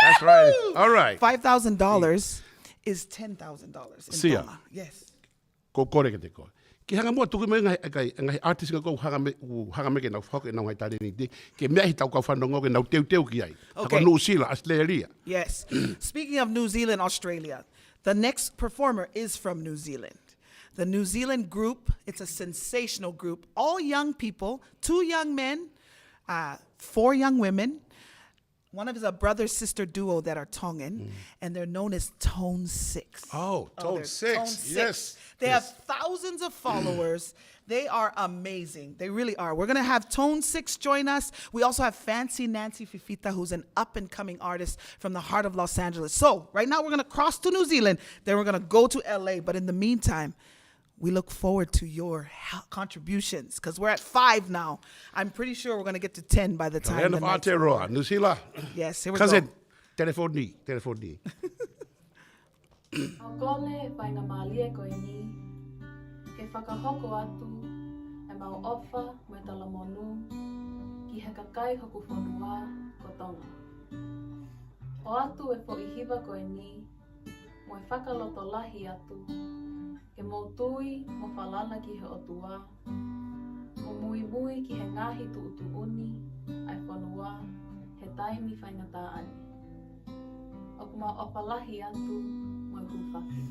That's right. All right. $5,000 is $10,000 in Tonga. Yes. Ko kore ke te ko. Ki hanga mo tuku me ngai artist ko hanga me ke na foke na ngai tani ni ke me hi tau ka whanongo ke na teu ki ai. Ko New Zealand, Australia. Yes. Speaking of New Zealand, Australia, the next performer is from New Zealand. The New Zealand group, it's a sensational group. All young people, 2 young men, 4 young women. One of is a brother-sister duo that are Tongan, and they're known as Tone 6. Oh, Tone 6. Yes. They have thousands of followers. They are amazing. They really are. We're going to have Tone 6 join us. We also have Fancy Nancy Fifita, who's an up-and-coming artist from the heart of Los Angeles. So right now we're going to cross to New Zealand. Then we're going to go to L.A. But in the meantime, we look forward to your contributions because we're at 5 now. I'm pretty sure we're going to get to 10 by the time. End of Aotearoa, New Zealand. Yes, here we go. telefoni. Au kole vai ngā mālia koe ni, ke whakahoko atu e mau ofa me tala monu ki he kakai hoku whanua ko tonga. O atu e po i hiwa koe ni, mo e whakaloto lahi atu, ke mo tui mo whalana ki he otua, mo mui ki he ngahi tu utu uni, ai whanua he taimi whaingata ani. O kuma opa lahi atu, mo e kuwhaki.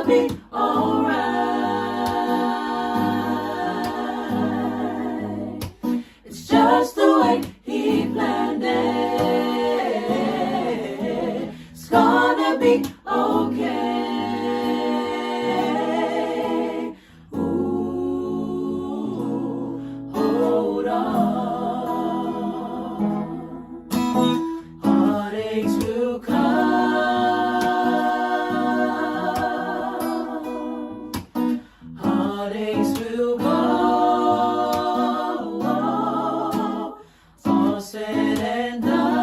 be alright. It's just the way He planned it. It's gonna be okay. Ooh, hold on. Heartaches will come. Heartaches will go. All said and done.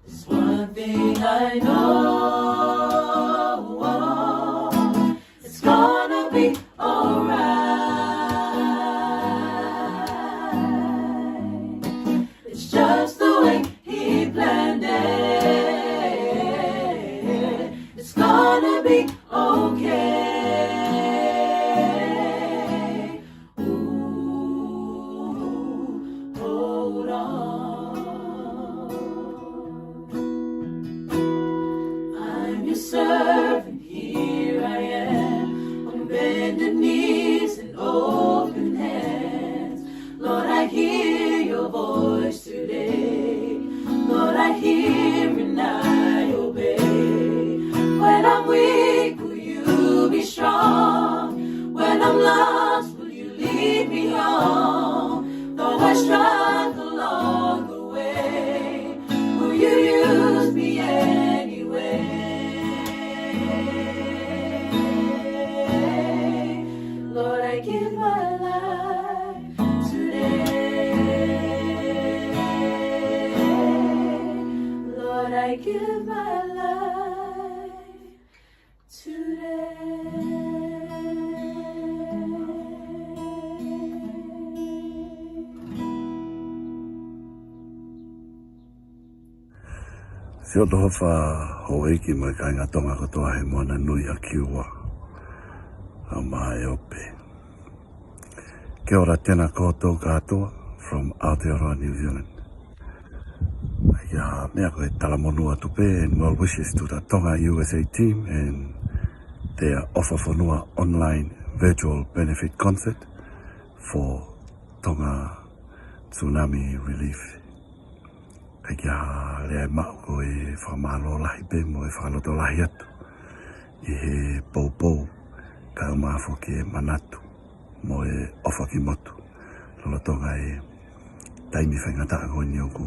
There's one thing I know. It's gonna be alright. It's just the way He planned it. It's gonna be okay. Ooh, hold on. I'm your servant, here I am, on bended knees and open hands. Lord, I hear your voice today. Lord, I hear and I obey. When I'm weak, will you be strong? When I'm lost, will you lead me home? Though I struggle along the way, will you use me anyway? Lord, I give my life today. Lord, I give my life Se o toho wha ho eiki mai ka inga tonga kotoa he moana nui a kiua. A mai ope. Kia ora tēnā koutou katoa from Aotearoa, New Zealand. Ia mea koe talamonua tupe and well wishes to the Tonga USA team and their offer for Noa online virtual benefit concert for Tonga tsunami relief. Kai kia lea mao ko e whamalo lahi pe mo e whakaloto lahi atu i he pou ka umafo ki e manatu mo e ofa ki motu lolo tonga e taimi whaingata a koe ni oku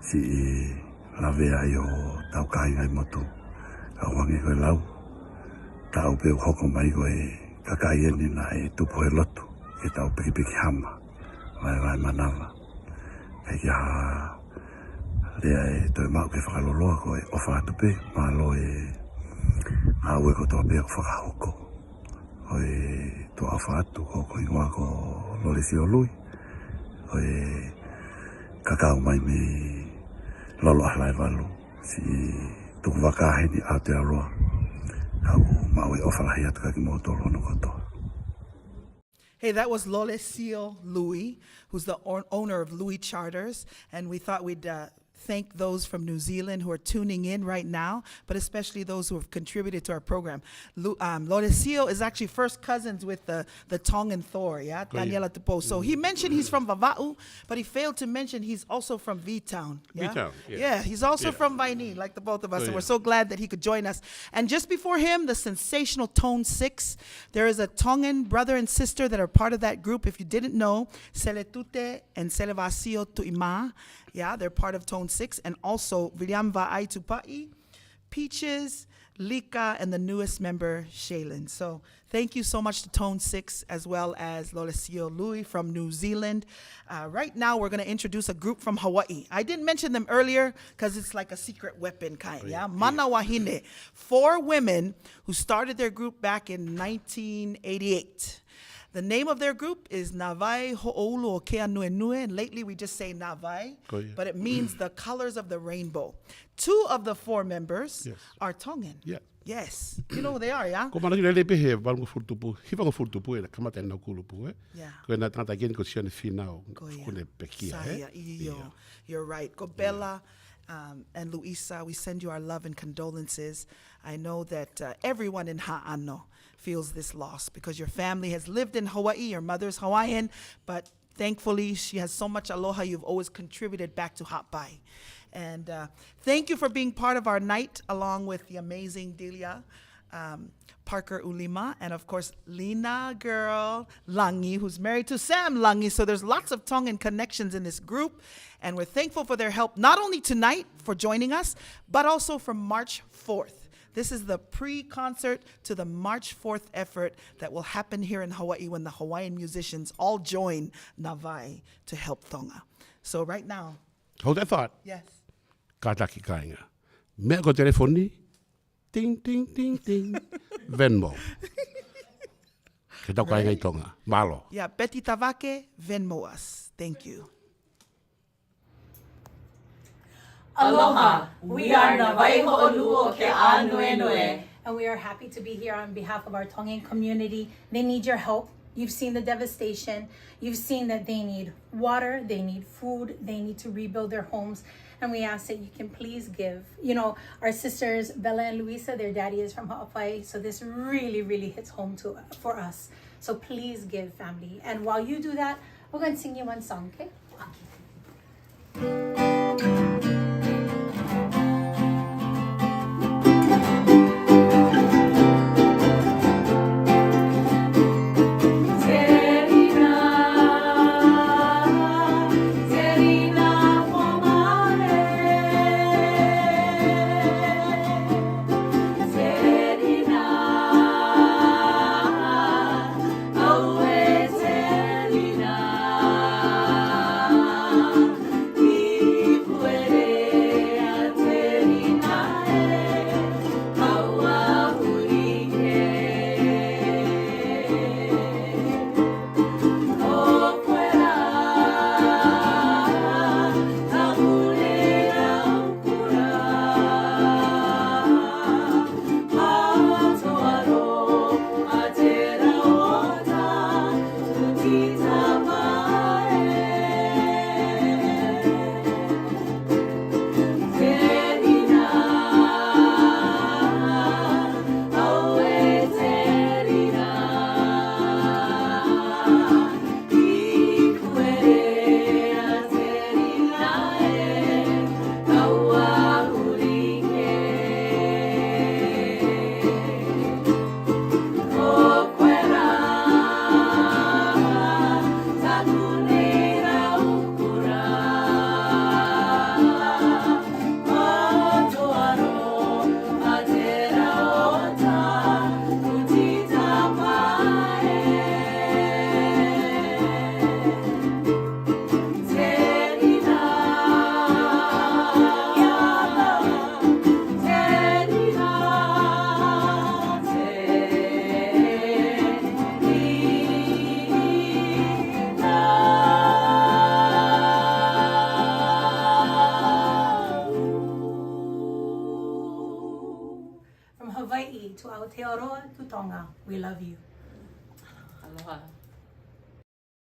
si i lavea i o tau kainga i motu ka wangi koe lau tau peo hoko mai koe kakai eni na e tupo he lotu e tau piki hama vai manawa kai kia lea e toi mau ke whakaloloa koe ofa atu pe malo e aue ko toa peo whakahoko koe toa ofa atu ko ingoa ko loresi o lui koe kakao mai me lolo ahlai walu si tuku wakaheni Aotearoa kau mau e ofa lahi atu kaki mo tolo no kotoa. Hey, that was Lolesio Louis, who's the owner of Louis Charters, and we thought we'd thank those from New Zealand who are tuning in right now, but especially those who have contributed to our program. Lolesio is actually first cousins with the Tongan Thor, yeah, Daniela Tupo. So he mentioned he's from Vava'u, but he failed to mention he's also from V-Town. Yeah? V-Town, yeah. Yeah, he's also from Vaini, like the both of us, and we're so glad that he could join us. And just before him, the sensational Tone 6. There is a Tongan brother and sister that are part of that group. If you didn't know, Seletute and Selevasio Tu'ima. Yeah, they're part of Tone 6. And also William Va'ai Tupa'i, Peaches, Lika, and the newest member, Shaylin. So thank you so much to Tone 6 as well as Lolesio Louis from New Zealand. Right now, we're going to introduce a group from Hawaii. I didn't mention them earlier because it's like a secret weapon kind, yeah? Mana Wahine. 4 women who started their group back in 1988. The name of their group is Navai Ho'olu o Kea Nue Nue, and lately we just say Navai, but it means the colors of the rainbow. 2 of the 4 members are Tongan. Yeah. Yes. You know who they are, yeah? Ko mana le pe he bangu furtupu. Hiva furtupu e kamata na kulupu e. Yeah. Ko na tanta gen ko sione finao. Ko ne pekia Saya, iyo. You're right. Ko Bella and Luisa, we send you our love and condolences. I know that everyone in Ha'ano feels this loss because your family has lived in Hawaii, your mother's Hawaiian, but thankfully she has so much aloha you've always contributed back to Hapai. And thank you for being part of our night along with the amazing Delia, Parker Ulima, and of course Lina girl Langi, who's married to Sam Langi. So there's lots of Tongan connections in this group, and we're thankful for their help, not only tonight for joining us, but also from March 4th. This is the pre-concert to the March 4th effort that will happen here in Hawaii when the Hawaiian musicians all join Navai to help Tonga. So right now. Hold that thought. Yes. Kataki kainga. Mea ko telefoni. Ting, ting, ting, ting. Venmo. Ke tau kainga I Tonga. Malo. Yeah, Betty Tavake, Venmo us. Thank you. Aloha, we are Navai Ho'olu'o ke Ānuenue. And we are happy to be here on behalf of our Tongan community. They need your help. You've seen the devastation. You've seen that they need water, they need food, they need to rebuild their homes. And we ask that you can please give. You know, our sisters, Bella and Luisa, their daddy is from Ha'apai. So this really, really hits home for us. So please give, family. And while you do that, we're going to sing you one song, okay? To Aotearoa, to Tonga, we love you. Aloha.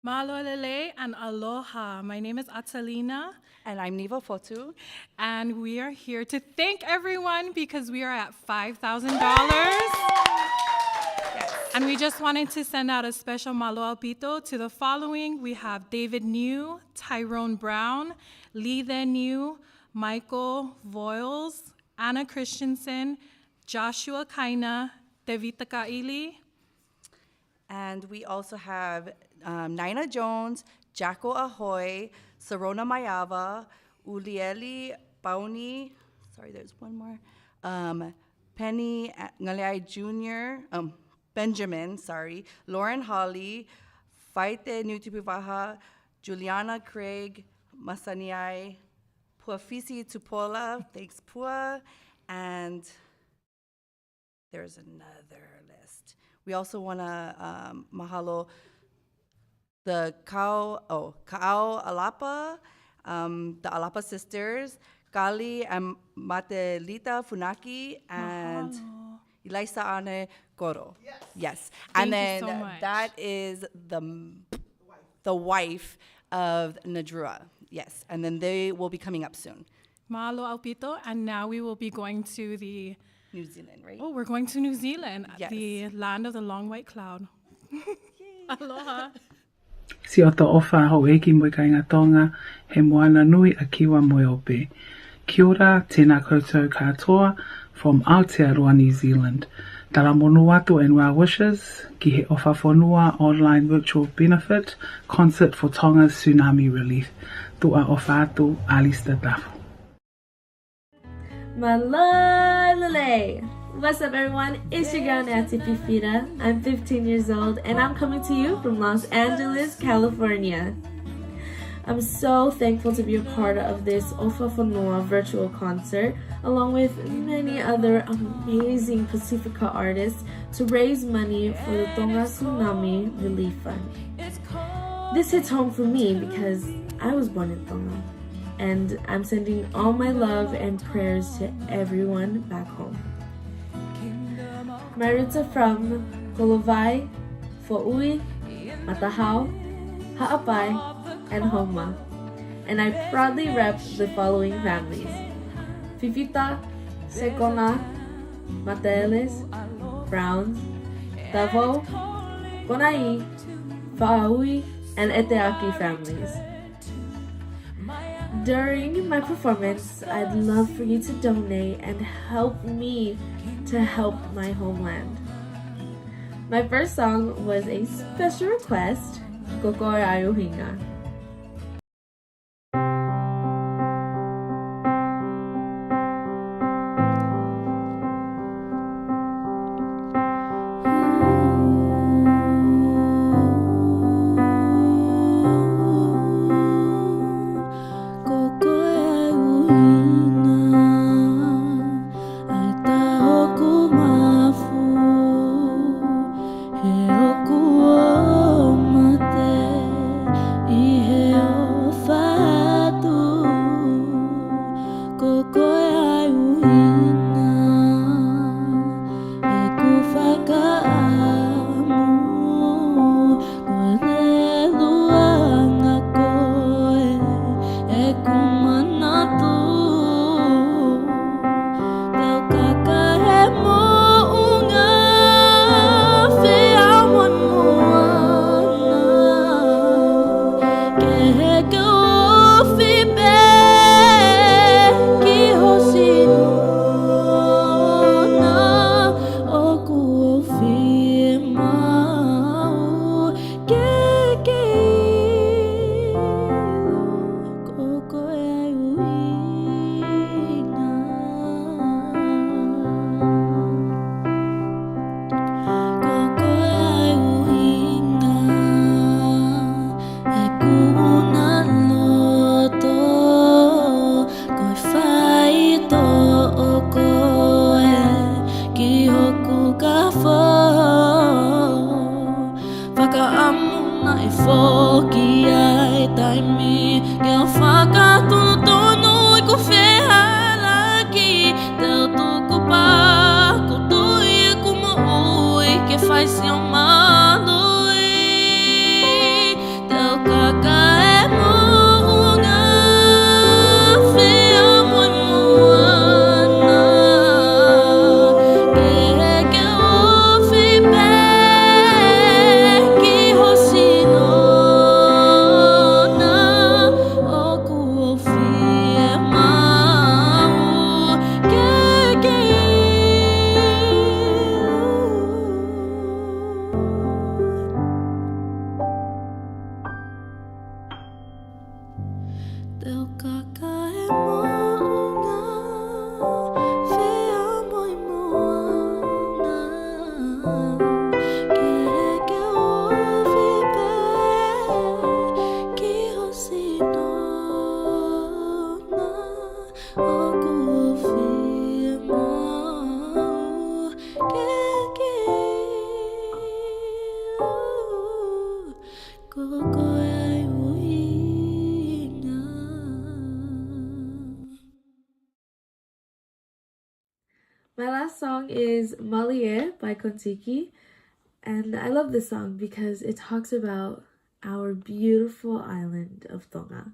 Malolele and aloha. My name is Atalina. And I'm Niva Fotu. And we are here to thank everyone because we are at $5,000. Yes. And we just wanted to send out a special malo alpito to the following. We have David New, Tyrone Brown, Lee Then New, Michael Voiles, Anna Christensen, Joshua Kaina, Devita Kaili. And we also have Nina Jones, Jacko Ahoy, Sarona Mayava, Ulieli Pauni, sorry, there's one more, Penny Ngaleai Jr., Benjamin, sorry, Lauren Holly, Faite Nutipivaha, Juliana Craig, Masaniai, Puafisi Tupola, thanks Pua, and there's another list. We also want to mahalo the Ka'au Alapa, the Alapa sisters, Kali and Matelita Funaki, and Ilaisa Ane Koro. Yes. And then that is the wife of Nadrua. Yes. And then they will be coming up soon. Mahalo Aupito. And now we will be going to the New Zealand, right? Oh, we're going to New Zealand, Yes. the land of the long white cloud. Aloha. Si o to ofa ho eki mo ka inga tonga, he moana nui a kiwa mo ope. Kia ora, tēnā koutou katoa from Aotearoa, New Zealand. Tara monu atu and well wishes ki he ofa whanua online virtual benefit concert for Tonga's tsunami relief. Tua ofa atu Alista Dafu. Malolele! What's up, everyone? It's your girl Nancy Fifita. I'm 15 years old and I'm coming to you from Los Angeles, California. I'm so thankful to be a part of this Ofa Whanua virtual concert, along with many other amazing Pacifica artists, to raise money for the Tonga Tsunami Relief Fund. This hits home for me because I was born in Tonga, and I'm sending all my love and prayers to everyone back home. My roots are from Kolovai, Fo'ui, Matahau, Ha'apai, and Homa, and I proudly rep the following families: Fifita, Sekona, Mateles, Browns, Tavo, Konai, Fa'aui, and Eteaki families. During my performance, I'd love for you to donate and help me to help my homeland. My first song was a special request, Kokoe Ayuhinga. My last song is Malie by Kontiki, and I love this song because it talks about our beautiful island of Tonga.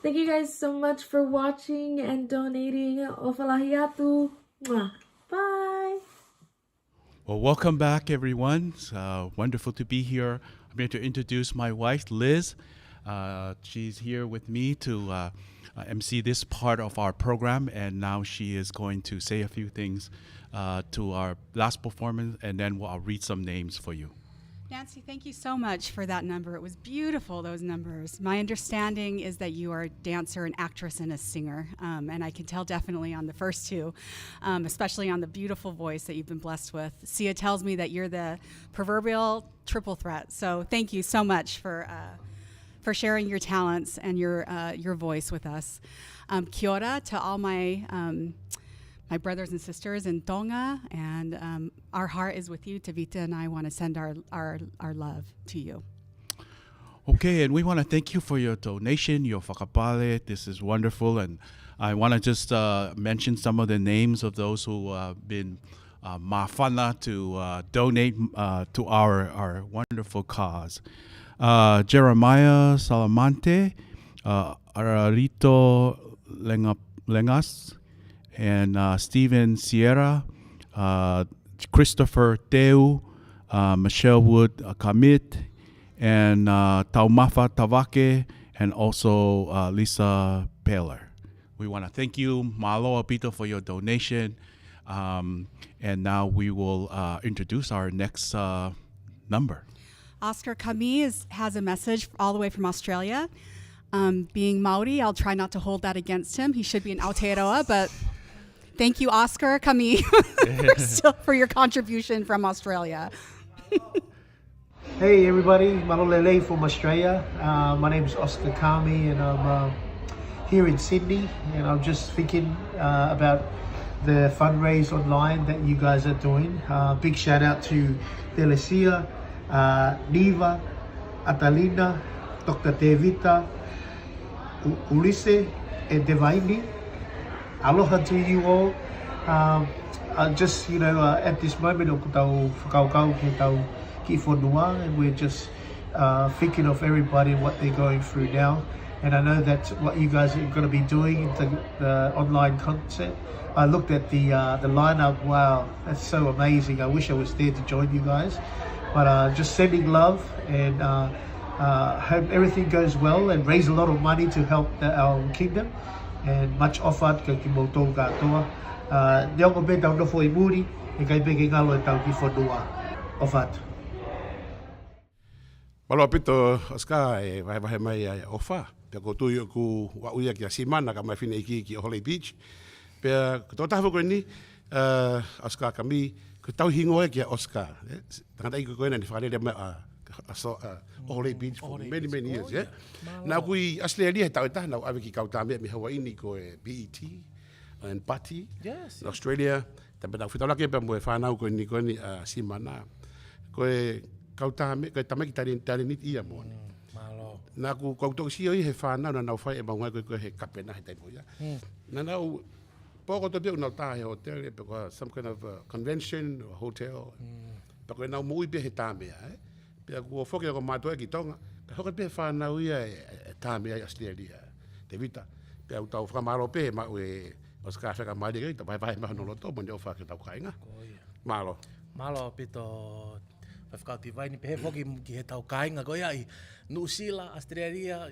Thank you guys so much for watching and donating. Ofalahiatu. Mwah. Bye. Well, welcome back, everyone. It's wonderful to be here. I'm going to introduce my wife, Liz. She's here with me to MC this part of our program, and now she is going to say a few things to our last performance, and then I'll read some names for you. Nancy, thank you so much for that number. It was beautiful, those numbers. My understanding is that you are a dancer, an actress, and a singer, and I can tell definitely on the first two, especially on the beautiful voice that you've been blessed with. Sia tells me that you're the proverbial triple threat, so thank you so much for sharing your talents and your voice with us. Kia ora to all my brothers and sisters in Tonga, and our heart is with you. Tavita and I want to send our love to you. Okay, and we want to thank you for your donation, your whakapale. This is wonderful, and I want to just mention some of the names of those who have been mafana to donate to our wonderful cause. Jeremiah Salamante, Ararito Lengas, and Stephen Sierra, Christopher Teu, Michelle Wood Kamit, and Taumafa Tavake, and also Lisa Paler. We want to thank you, Maloa Pito, for your donation. And now we will introduce our next number. Oscar Kami has a message all the way from Australia. Being Maori, I'll try not to hold that against him. He should be in Aotearoa, but thank you, Oscar Kami, for your contribution from Australia. Hey everybody, Malolele from Australia. My name is Oscar Kami, and I'm here in Sydney, and I'm just thinking about the fundraise online that you guys are doing. Big shout out to Delecia, Niva, Atalina, Dr. Devita, Ulisse, and Devaini. Aloha to you all. Just, at this moment, and we're just thinking of everybody and what they're going through now. And I know that's what you guys are going to be doing, the online content. I looked at the lineup. Wow, that's so amazing. I wish I was there to join you guys. But just sending love, and hope everything goes well, and raise a lot of money to help our kingdom. And much offered ka ki mo tō katoa. Neo ko be tau nofo I muri, e kai be ke ngalo e tau ki whanua. Offered. Malo pito Oscar e vai mai ofa. Pe ko tu ku wa uia ki simana ka mai fine ki Holly Beach. Pe ko ta ko ni Oscar Kami ko tau hingo ki Oscar. Tanga i ko ni whare me Holly Beach for many years, yeah. Now we Australia tau ta na ave ki kauta me Hawaii ni ko BET and party. Yes. Australia ta pe na fitola ke pe mo fa na ko ni simana. Ko kauta me ko tamaki tari ni ia mo. Malo. Na ku to si he fa na na fa e ba ngwa ko he kapena he tai mo ya. Na na poko to be na ta he hotel pe ko some kind of convention or hotel. Pa ko na mo I be he ta me ai. Pe ko foke ko mato ki Tonga. Pe ko be fa na ia ta me Australia. Te vita. Pe au tau fra malo pe ma we Oscar fa ka mai de ta vai ma no lo to mo de fa ka tau kainga. Malo. Malo pito whakauti vai ni pehe whoki ki he tau kāinga ko ia I New Zealand, Australia,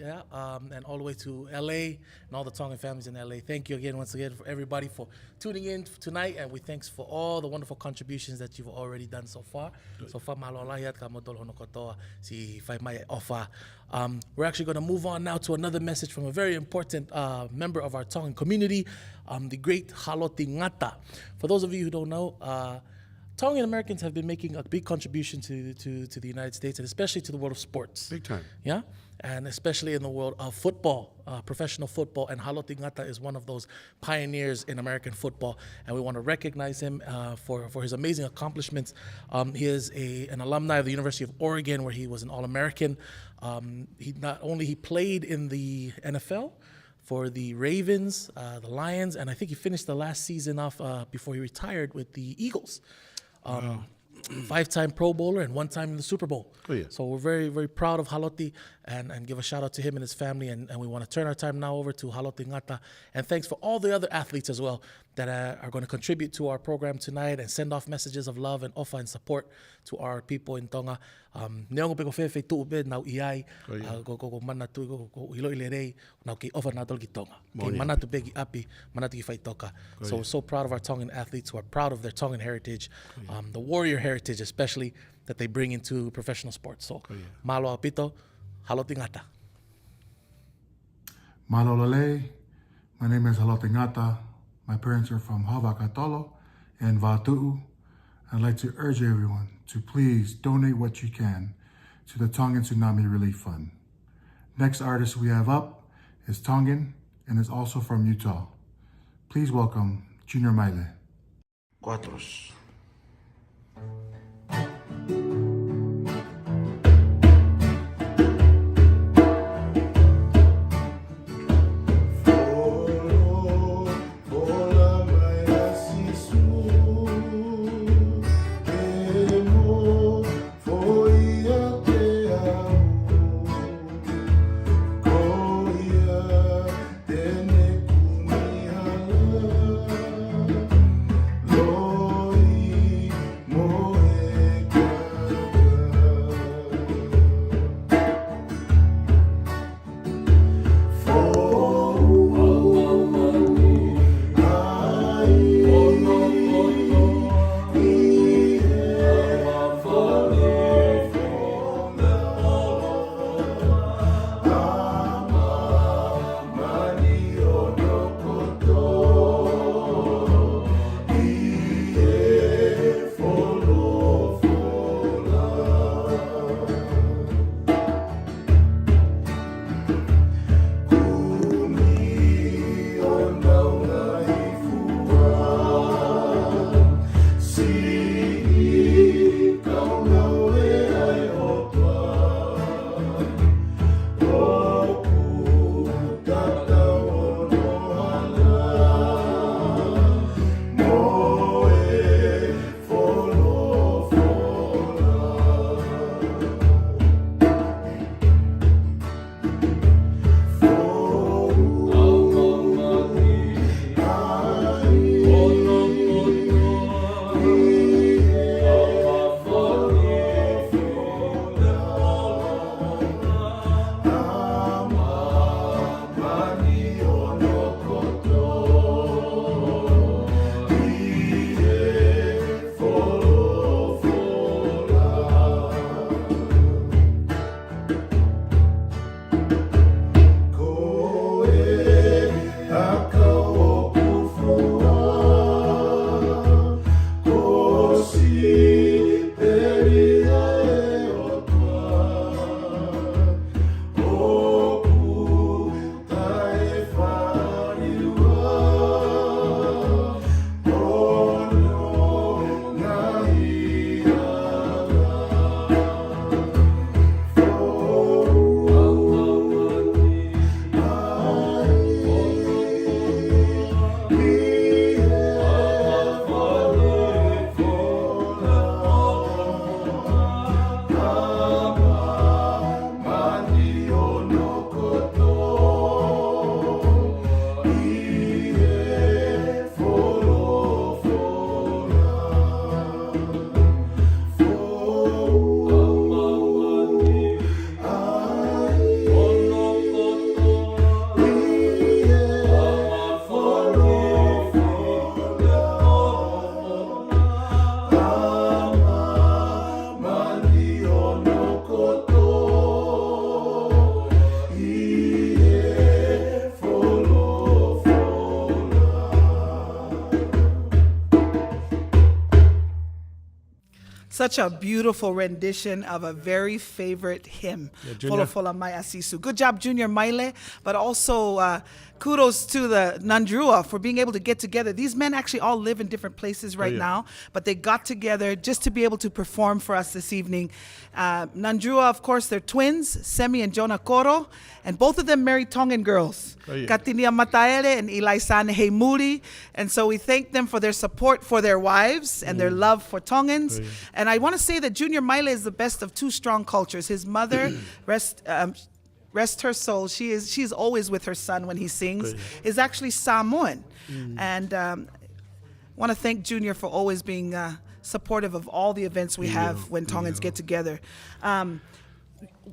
and all the way to LA and all the Tongan families in LA. Thank you again, once again, for everybody for tuning in tonight, and we thanks for all the wonderful contributions that you've already done so far. So far, malo lahiat ka modol hono katoa si whai mai ofa. We're actually going to move on now to another message from a very important member of our Tongan community, the great Haloti Ngata. For those of you who don't know, Tongan Americans have been making a big contribution to the United States, and especially to the world of sports. Big time. Yeah? And especially in the world of football, professional football. And Haloti Ngata is one of those pioneers in American football. And we want to recognize him for his amazing accomplishments. He is an alumni of the University of Oregon, where he was an All-American. He played in the NFL for the Ravens, the Lions, and I think he finished the last season off before he retired with the Eagles. 5-time Pro Bowler and 1 time in the Super Bowl. Oh, yeah. So we're very, very proud of Haloti and give a shout out to him and his family. And we want to turn our time now over to Haloti Ngata. And thanks for all the other athletes as well that are going to contribute to our program tonight and send off messages of love and ofa and support to our people in Tonga. Neongo pe ko fe tu be nau iai ko mana tu ko ilo ile rei nau ki ofa na tol ki Tonga. Ki mana tu begi api mana tu ki fai toka. So we're so proud of our Tongan athletes who are proud of their Tongan heritage, the warrior heritage especially that they bring into professional sports. So malo apito, Haloti Ngata. Malo lale, my name is Haloti Ngata. My parents are from Havakatolo and Vatu'u. I'd like to urge everyone to please donate what you can to the Tongan Tsunami Relief Fund. Next artist we have up is Tongan and is also from Utah. Please welcome Junior Maile. Cuatros. Such a beautiful rendition of a very favorite hymn, Yeah, Junior. Folo Fola Mai Asisu. Good job, Junior Maile, but also kudos to the Nandrua for being able to get together. These men actually all live in different places right now, but they got together just to be able to perform for us this evening. Nandrua, of course, they're twins, Semi and Jonah Koro, and both of them married Tongan girls, Katinia Mataele and Ilaisane Heimuri. And so we thank them for their support for their wives and their love for Tongans. And I want to say that Junior Maile is the best of two strong cultures. His mother, rest her soul, she's always with her son when he sings, is actually Samoan. And want to thank Junior for always being supportive of all the events we have when Tongans get together.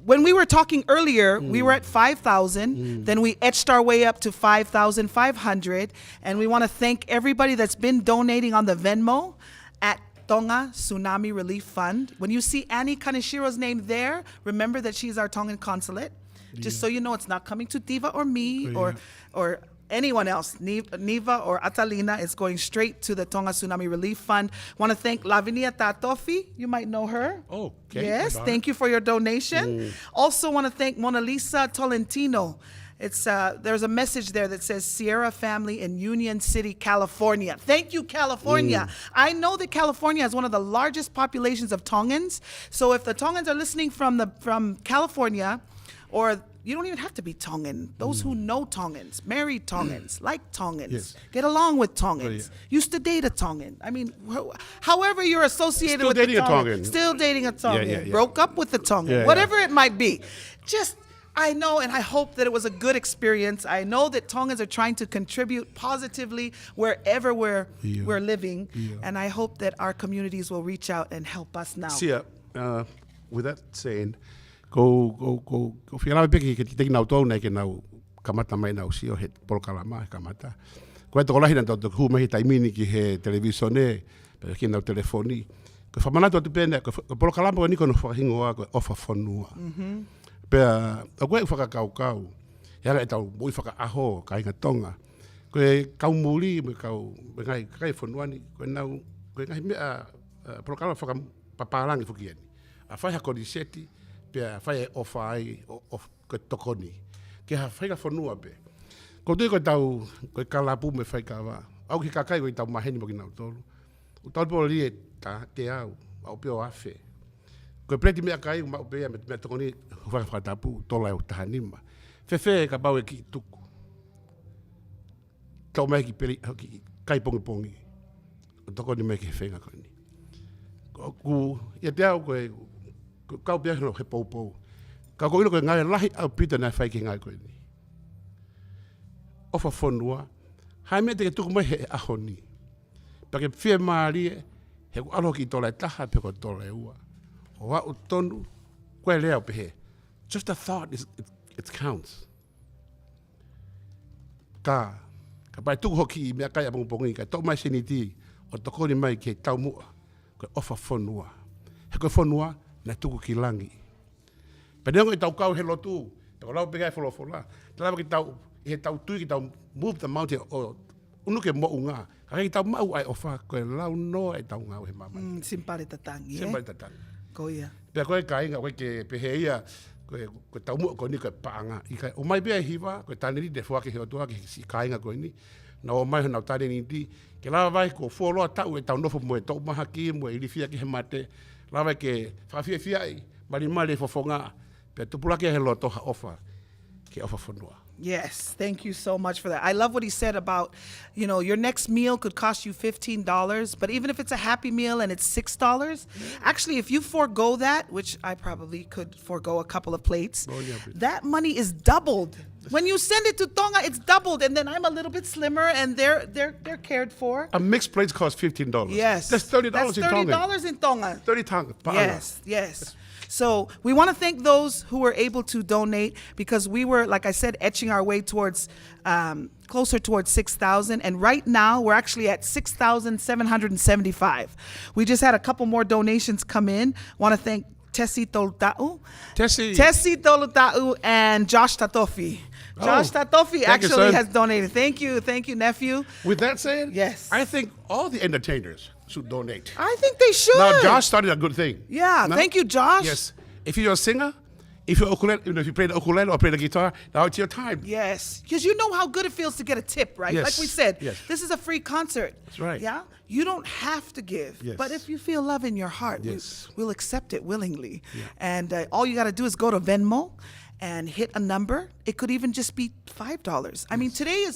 When we were talking earlier, we were at 5,000, then we etched our way up to 5,500, and we want to thank everybody that's been donating on the Venmo at Tonga Tsunami Relief Fund. When you see Annie Kaneshiro's name there, remember that she's our Tongan consulate. Just so you know, it's not coming to Diva or me or anyone else. Niva or Atalina is going straight to the Tonga Tsunami Relief Fund. Want to thank Lavinia Tatofi. You might know her. Oh, okay. Yes, thank you for your donation. Also want to thank Mona Lisa Tolentino. It's there's a message there that says Sierra family in Union City, California. Thank you, California. I know that California has one of the largest populations of Tongans. So if the Tongans are listening from California, or you don't even have to be Tongan. Those who know Tongans, married Tongans, like Tongans, get along with Tongans, used to date a Tongan. I mean, however you're associated with the Tongan, still dating a Tongan, broke up with the Tongan, whatever it might be. Just, I know and I hope that it was a good experience. I know that Tongans are trying to contribute positively wherever we're living, and I hope that our communities will reach out and help us now. Sia, with that saying, Go whiala peki ke tiki nau tau nei ke nau kamata mai nau sio he polkalama kamata. Ko e tokolahi na tau hu mai taimini ki he televisione pe ki nau telefoni. Ko whamana tu pene ko polkalama ko niko no whahingoa ko ofa fonua. Pe a koe whakakau. Yara e tau mui whakaaho ka inga tonga. Ko e kau muri me kau me ngai fonuani ko nau ko ngai mea polkalama whakapaparangi fukieni. A whai hakori seti pia fai ofa ai of ko tokoni ke ha fai ka fonua be ko tui ko tau ko kalapu me fai ka wa au ki ka kai ko tau maheni mo ki nau tolu u tau po li ta te au au pio afe ko preti me kai ma be me tokoni fa fa tapu tola u tahanima fe ka pau ki tuku tau mai ki peli ki kai pongi tokoni me ki fenga ko ni ko ku ia te au ko kau pia no he popo. Kau ko ilo ko ngai lahi au pita na fai ki ngai ko ni. Ofa fonua. Hai me te tuku mai he ahoni. Pake fie maari he ko alo ki tola taha pe ko tola ua. O wa utonu ko lea pe he. Just a thought it counts. Ka pai tuku hoki me kai abong pongi ka to mai siniti o tokoni mai ke tau mua ko ofa fonua. He ko fonua na tuku ki langi. Penengo i tau kau he lotu, te ko lau pegai wholofola. Te lau ki tau, he tau tui ki tau move the mountain o unuke mo unga. Ka ki tau mau ai ofa, koe lau no ai tau ngau he mama. Simpare tatangi, Simpare tatangi. Ko ia. Pea koe ka inga, koe ke pehe ia, koe tau mua koe ni koe paanga. O mai pia hiwa, koe taneri te fuake he otua ki si ka inga koe ni. Na o mai honau tare ni di, ke lawa vai ko fuoloa tau e tau nofo mo e tau maha ki mo e ilifia ki he mate. Lawa ke whawhia ai, mari mare fofonga, pe tupulaki he loto ha ofa, ke ofa fonua. Yes, thank you so much for that. I love what he said about, you know, your next meal could cost you $15, but even if it's a Happy Meal and it's $6, actually, if you forego that, which I probably could forego a couple of plates, that money is doubled. When you send it to Tonga, it's doubled, and then I'm a little bit slimmer, and they're cared for. A mixed plate costs $15. Yes, that's $30 that's in Tonga. $30 in Tonga. 30 Tonga. Yes. So we want to thank those who were able to donate because we were, like I said, etching our way towards closer towards 6,000. And right now we're actually at 6,775. We just had a couple more donations come in. Want to thank Tessie Toluta'u. Tessie Toluta'u and Josh Tatofi. Josh Tatofi actually has donated. Thank you, nephew. With that said, yes, I think all the entertainers should donate. I think they should. Now, Josh started a good thing. Yeah, thank you, Josh. Yes. If you're a singer, if you play the ukulele or play the guitar, now it's your time. Yes, because you know how good it feels to get a tip, right? Yes. Like we said, Yes. this is a free concert. That's right. Yeah, you don't have to give, Yes. but if you feel love in your heart, Yes. we'll accept it willingly. And all you got to do is go to Venmo and hit a number. It could even just be $5. I mean, today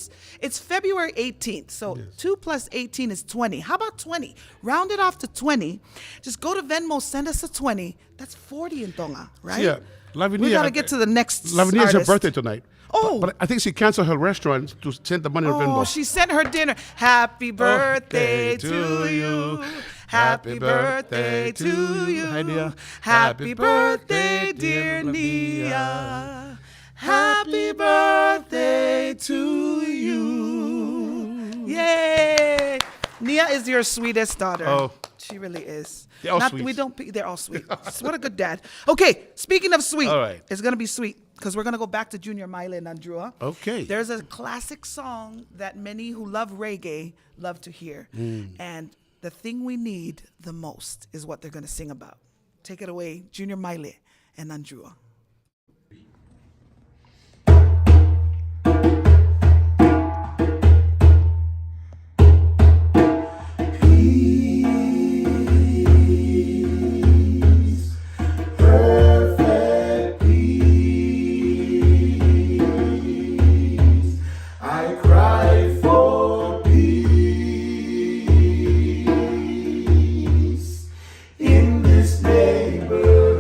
it's February 18th, so 2 plus 18 is 20. How about 20? Round it off to 20. Just go to Venmo, send us a 20. That's 40 in Tonga, right? Yeah. Lavinia, We got to get to the next Lavinia's her artist. birthday tonight. Oh. But I think she canceled her restaurant to send the money to Oh, Venmo. she sent her dinner. Happy birthday to you. Happy birthday to you. Hi, Nia. Happy birthday, dear Nia. Happy birthday to you. Yay. Nia is your sweetest daughter. Oh. She really is. They're all sweet. They're all sweet. What a good dad. Okay, speaking of sweet, All right. it's going to be sweet because we're going to go back to Junior Maile and Andrua. Okay. There's a classic song that many who love reggae love to hear. And the thing we need the most is what they're going to sing about. Take it away, Junior Maile and Andrua. Perfect peace. I cry for peace in this neighborhood.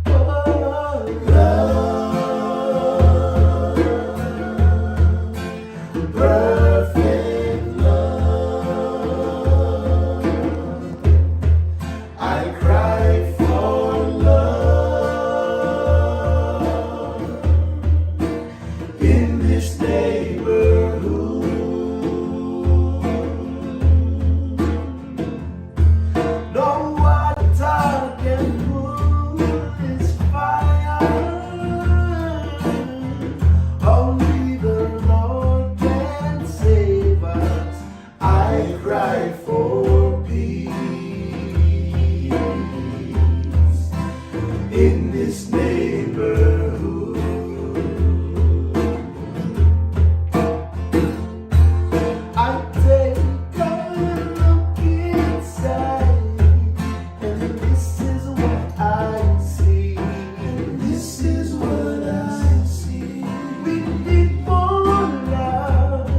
Oh, love, perfect love. I cry for love in this neighborhood. No water can cool this fire. Only the Lord can save us. I cry for peace in this neighborhood. I take a look inside, and this is what I see. This is what I see. We need more love.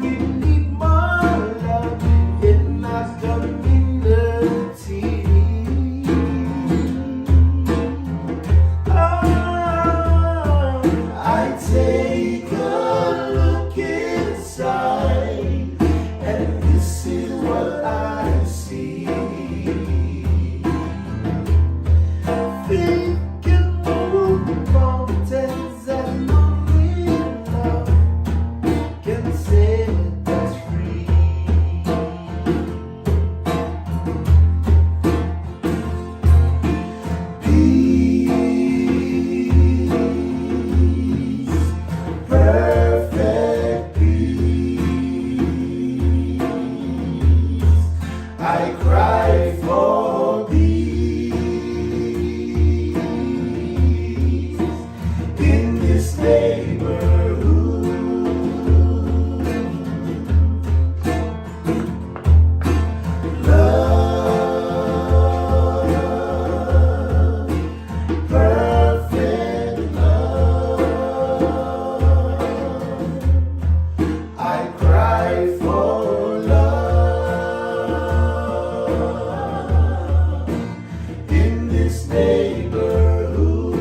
We need more love in our community. I take a look inside, and this is what I see. Faith can move mountains, and only love can set us free. Peace, perfect peace. I cry for peace in this neighborhood. Love, perfect love. I cry for love in this neighborhood.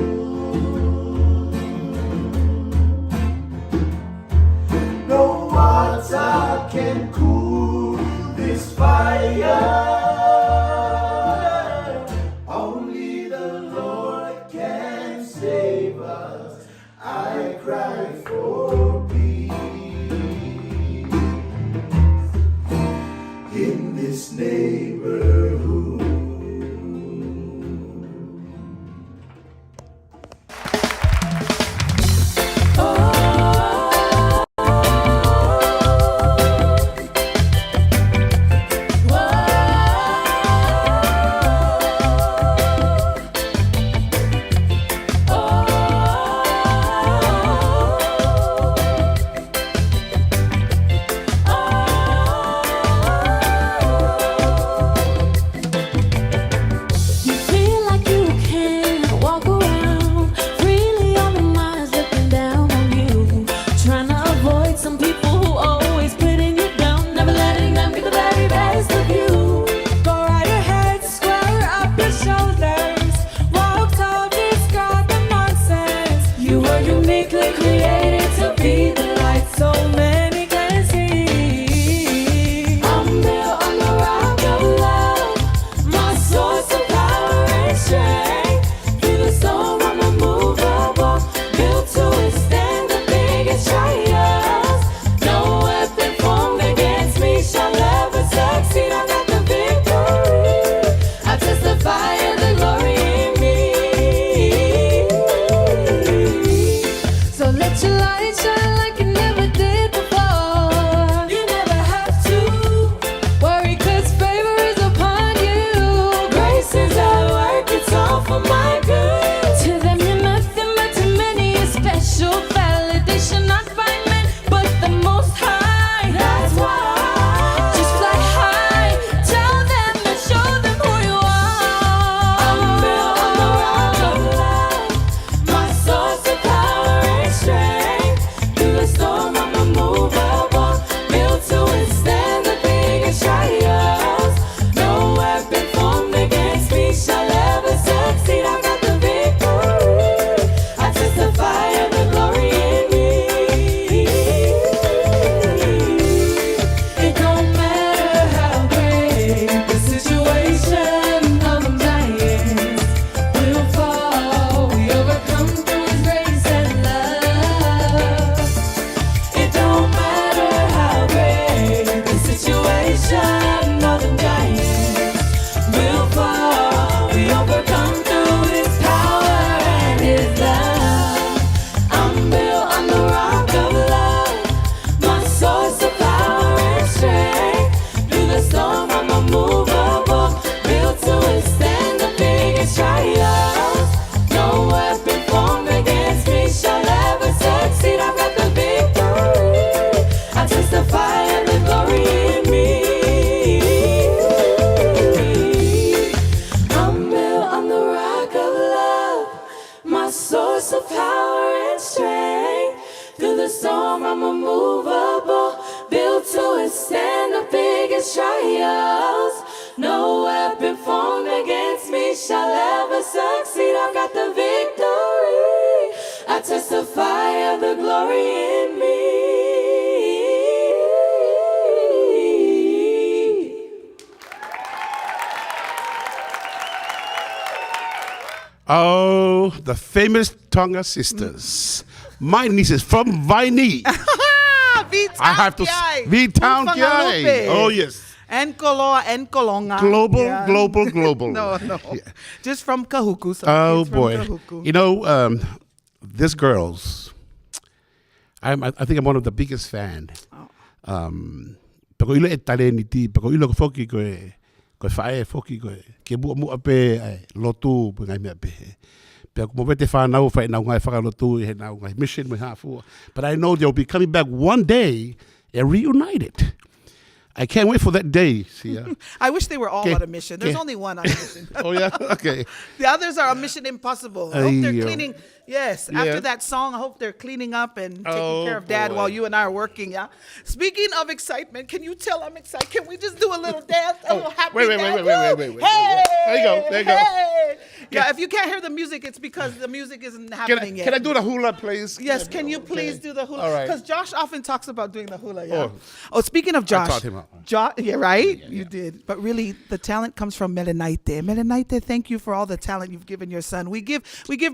No water can cool this fire. Only the Lord can save us. I cry for peace in this neighborhood. face trials. No weapon formed against me shall ever succeed. I've got the victory. I testify of the glory in me. Oh, the famous Tonga sisters. My nieces from Vaini. I have to V-Town Kiai. Oh, yes. And Koloa and Kolonga. Global. No. Yeah. Just from Kahuku. Oh, boy. Kahuku. You know, these girls, I think I'm one of the biggest fans. Pako ilo e tale ni ti, pako ilo ko foki ko fae foki ko ke mu ape lotu ngai me ape. But I know they'll be coming back one day and reunited. I can't wait for that day. Sia. I wish they were all on a mission. There's only one on a mission. Oh, yeah? Okay. The others are a mission impossible. I hope they're cleaning. Yes, after that song, I hope they're cleaning up and taking care of Dad while you and I are working, yeah? Speaking of excitement, can you tell I'm excited? Can we just do a little dance? A little happy dance? Wait. Hey! There you go. Hey! Yeah, if you can't hear the music, it's because the music isn't happening yet. Can I do the hula, please? Yes, can you please do the hula? All right. Because Josh often talks about doing the hula, yeah? Oh, speaking of Josh. I taught him how. Yeah, right? You did. But really, the talent comes from Melenaite. Melenaite, thank you for all the talent you've given your son. We give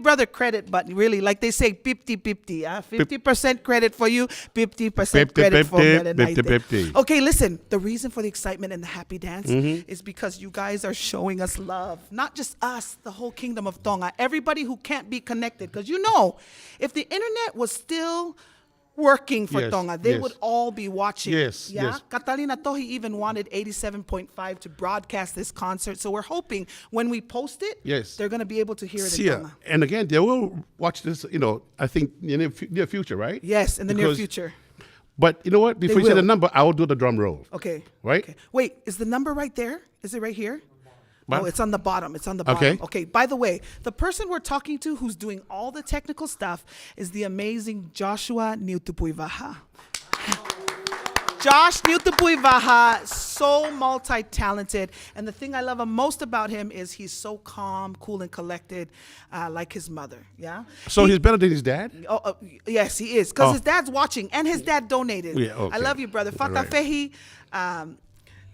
brother credit, but really, like they say, 50-50. 50% credit for you, 50% credit for Melenaite. 50-50. Okay, listen. The reason for the excitement and the happy dance is because you guys are showing us love. Not just us, the whole kingdom of Tonga. Everybody who can't be connected. Because you know, if the internet was still working for Tonga, they would all be watching. Yes. Catalina Tohi even wanted 87.5 to broadcast this concert. So we're hoping when we post it, they're going to be able to hear it in Tonga. And again, they will watch this, I think in the near future, right? Yes, in the near future. But you know what? Before you say the number, I will do the drum roll. Okay. Right? Okay. Wait, is the number right there? Is it right here? What? Oh, it's on the bottom. It's on the bottom. Okay. By the way, the person we're talking to who's doing all the technical stuff is the amazing Joshua Niutupuivaha. Josh Niutupuivaha, so multi-talented. And the thing I love most about him is he's so calm, cool, and collected, like his mother. Yeah. So he's better than his dad? Yes, he is. Because his dad's watching, and his dad donated. Yeah, okay. I love you, brother. Fatafehi.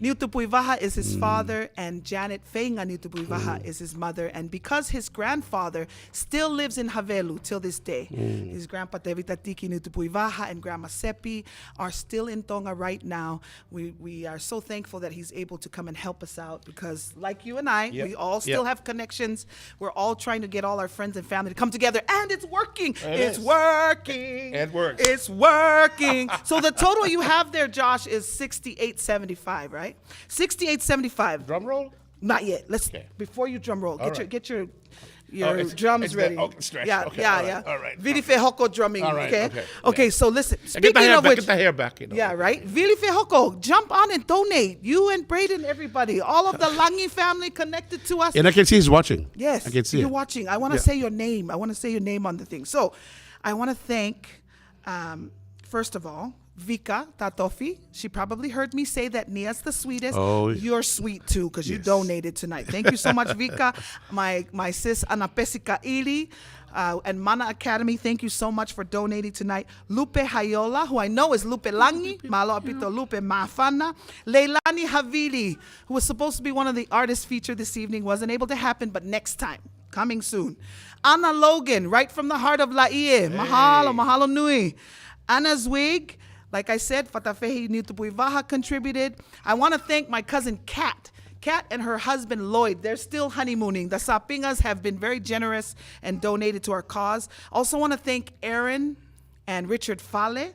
Niutupuivaha is his father, and Janet Feinga Niutupuivaha is his mother. And because his grandfather still lives in Havelu till this day, his grandpa Tevita Tiki Niutupuivaha and Grandma Sepi are still in Tonga right now. We are so thankful that he's able to come and help us out because, like you and I, we all still have connections. We're all trying to get all our friends and family to come together, and it's working. It's working. It works. It's working. So the total you have there, Josh, is 6875, right? 6875. Drum roll? Not yet. Let's before you drum roll. Get your drums ready. Stretch. Yeah. All right. Vili Fehoko drumming. All right, Okay. So listen. Get Speaking the hair back. Yeah, right. Vili Fehoko, jump on and donate. You and Braden, everybody, all of the Langi family connected to us. And I can see he's watching. Yes, I can see you're watching. I want to say your name. I want to say your name on the thing. So, I want to thank, first of all, Vika Tatofi. She probably heard me say that Nia's the sweetest. Oh, you're sweet too because you donated tonight. Thank you so much, Vika. My sis Anapesika Ili and Mana Academy, thank you so much for donating tonight. Lupe Hayola, who I know is Lupe Langi, Malo Apito Lupe Mafana. Leilani Havili, who was supposed to be one of the artists featured this evening, wasn't able to happen, but next time. Coming soon. Anna Logan, right from the heart of Laie. Mahalo nui. Anna Zwig, like I said, Fatafehi Niutupuivaha contributed. I want to thank my cousin Kat. Kat and her husband Lloyd, they're still honeymooning. The Sapingas have been very generous and donated to our cause. Also want to thank Aaron and Richard Fale,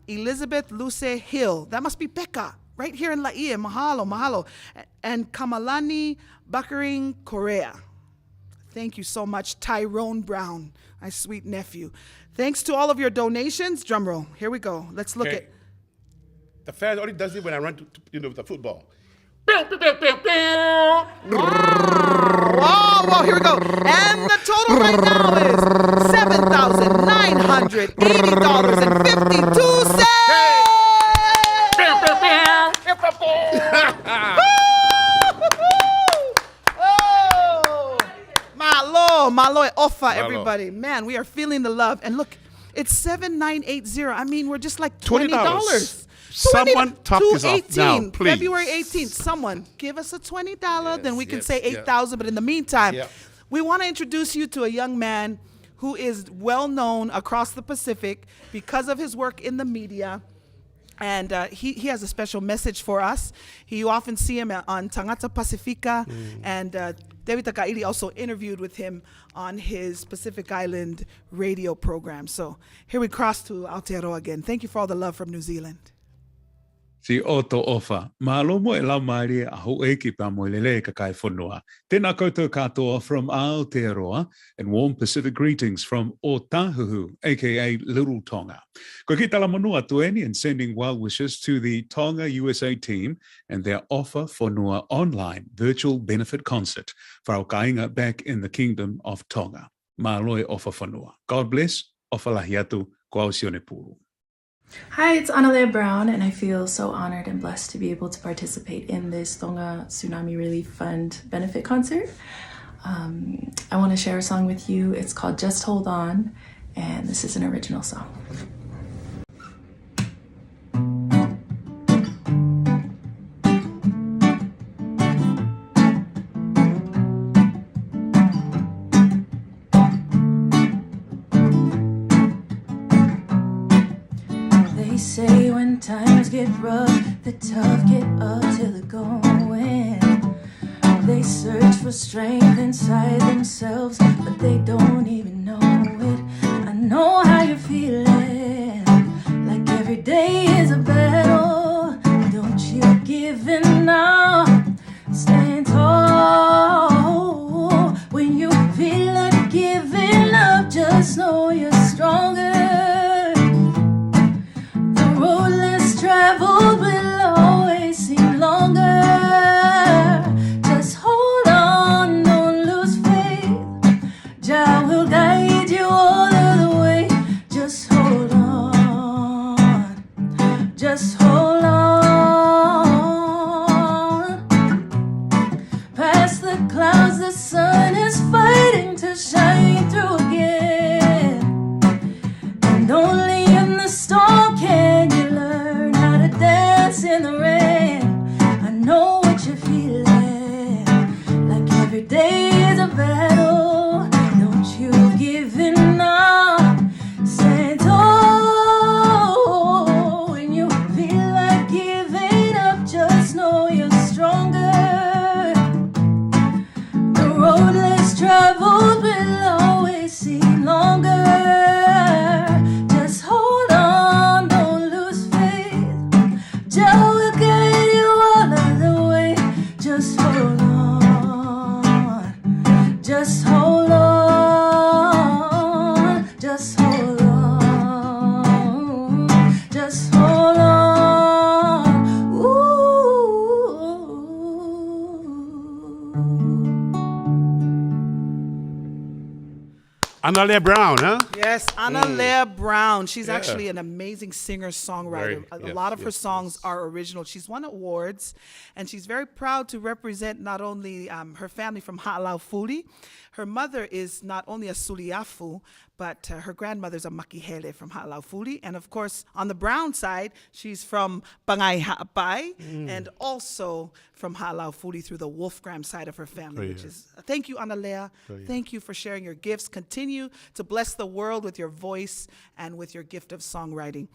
Elizabeth Luce Hill. That must be Becca, right here in Laie. Mahalo. And Kamalani Bakering Correa. Thank you so much, Tyrone Brown, my sweet nephew. Thanks to all of your donations. Drum roll. Here we go. Let's look at. The fan only does it when I run to the football. Whoa, here we go. And the total right now is $7,980.52. Maloe Ofa, Malo. everybody. Man, we are feeling the love. And look, it's 7980. I mean, we're just like $20. Someone top this off now, please. February 18th. Someone give us a $20. Then we can yes, say yeah. 8,000. But in the meantime, Yeah. we want to introduce you to a young man who is well known across the Pacific because of his work in the media. And he has a special message for us. You often see him on Tangata Pacifica. And David Takaili also interviewed with him on his Pacific Island radio program. So here we cross to Aotearoa again. Thank you for all the love from New Zealand. Si oto ofa, malo mo e lau maari a ho e ki pa mo lele ka kai whanua. Tēnā koutou katoa from Aotearoa and warm Pacific greetings from Otahuhu, aka Little Tonga. Ko ki tala manua tueni and sending well wishes to the Tonga USA team and their Ofa Whanua online virtual benefit concert for our kainga back in the Kingdom of Tonga. Māloi Ofa Whanua. God bless, Ofa lahi atu, ko Sione Puru. Hi, it's Annalea Brown, and I feel so honored and blessed to be able to participate in this Tonga Tsunami Relief Fund benefit concert. I want to share a song with you. It's called Just Hold On, and this is an original song. They say when times get rough, the tough get up to the going. They search for strength inside themselves, but they don't even know it. I know how you're feeling, like every day is a battle. Don't you give in now, stand tall. When you feel like giving up, just know you're stronger. Road less traveled will always seem longer. Just hold on, don't lose faith. Jah will guide you all of the way. Just hold on, just hold on. Past the clouds, the sun is fighting to shine through again. And only in the storm can you learn how to dance in the rain. I know what you're feeling, like every day is a battle. Don't you give in now, stand tall. When you feel like giving up, just know you're stronger. The road less traveled will always seem longer. Just hold on, just hold on, just hold on. Annalea Brown, huh? Yes, Annalea Brown. She's actually an amazing singer-songwriter. A lot of her songs are original. She's won awards, and she's very proud to represent not only her family from Ha'alaufuli. Her mother is not only a Suliafu, but her grandmother's a Makihele from Ha'alaufuli. And of course, on the Brown side, she's from Pangai Ha'apai, and also from Ha'alaufuli through the Wolfgram side of her family, which is... Thank you, Annalea. Thank you for sharing your gifts. Continue to bless the world with your voice and with your gift of songwriting.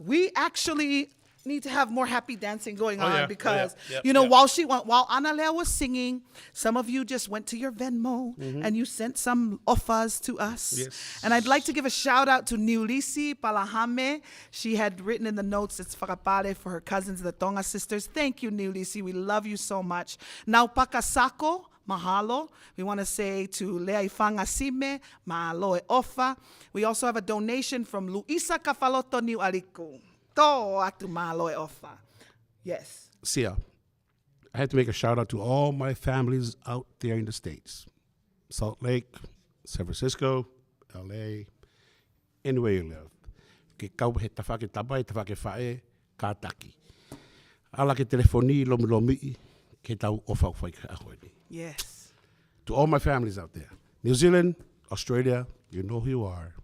We actually need to have more happy dancing going on because, while Annalea was singing, some of you just went to your Venmo and you sent some offers to us. Yes. And I'd like to give a shout out to Niulisi Palahame. She had written in the notes, it's whakapale for her cousins, the Tonga sisters. Thank you, Niulisi. We love you so much. Now, Pakasako, mahalo. We want to say to Leaifanga Sime, mahalo e ofa. We also have a donation from Luisa Kafaloto Niu Aliku. Yes. Sia, I had to make a shout out to all my families out there in the States. Salt Lake, San Francisco, LA, anywhere you live. Ke kau he tawhake tabai, tawhake whae, ka taki. Ala ke telefoni lomi ke tau ofa whai ka ahoini. Yes. To all my families out there, New Zealand, Australia, you know who you are.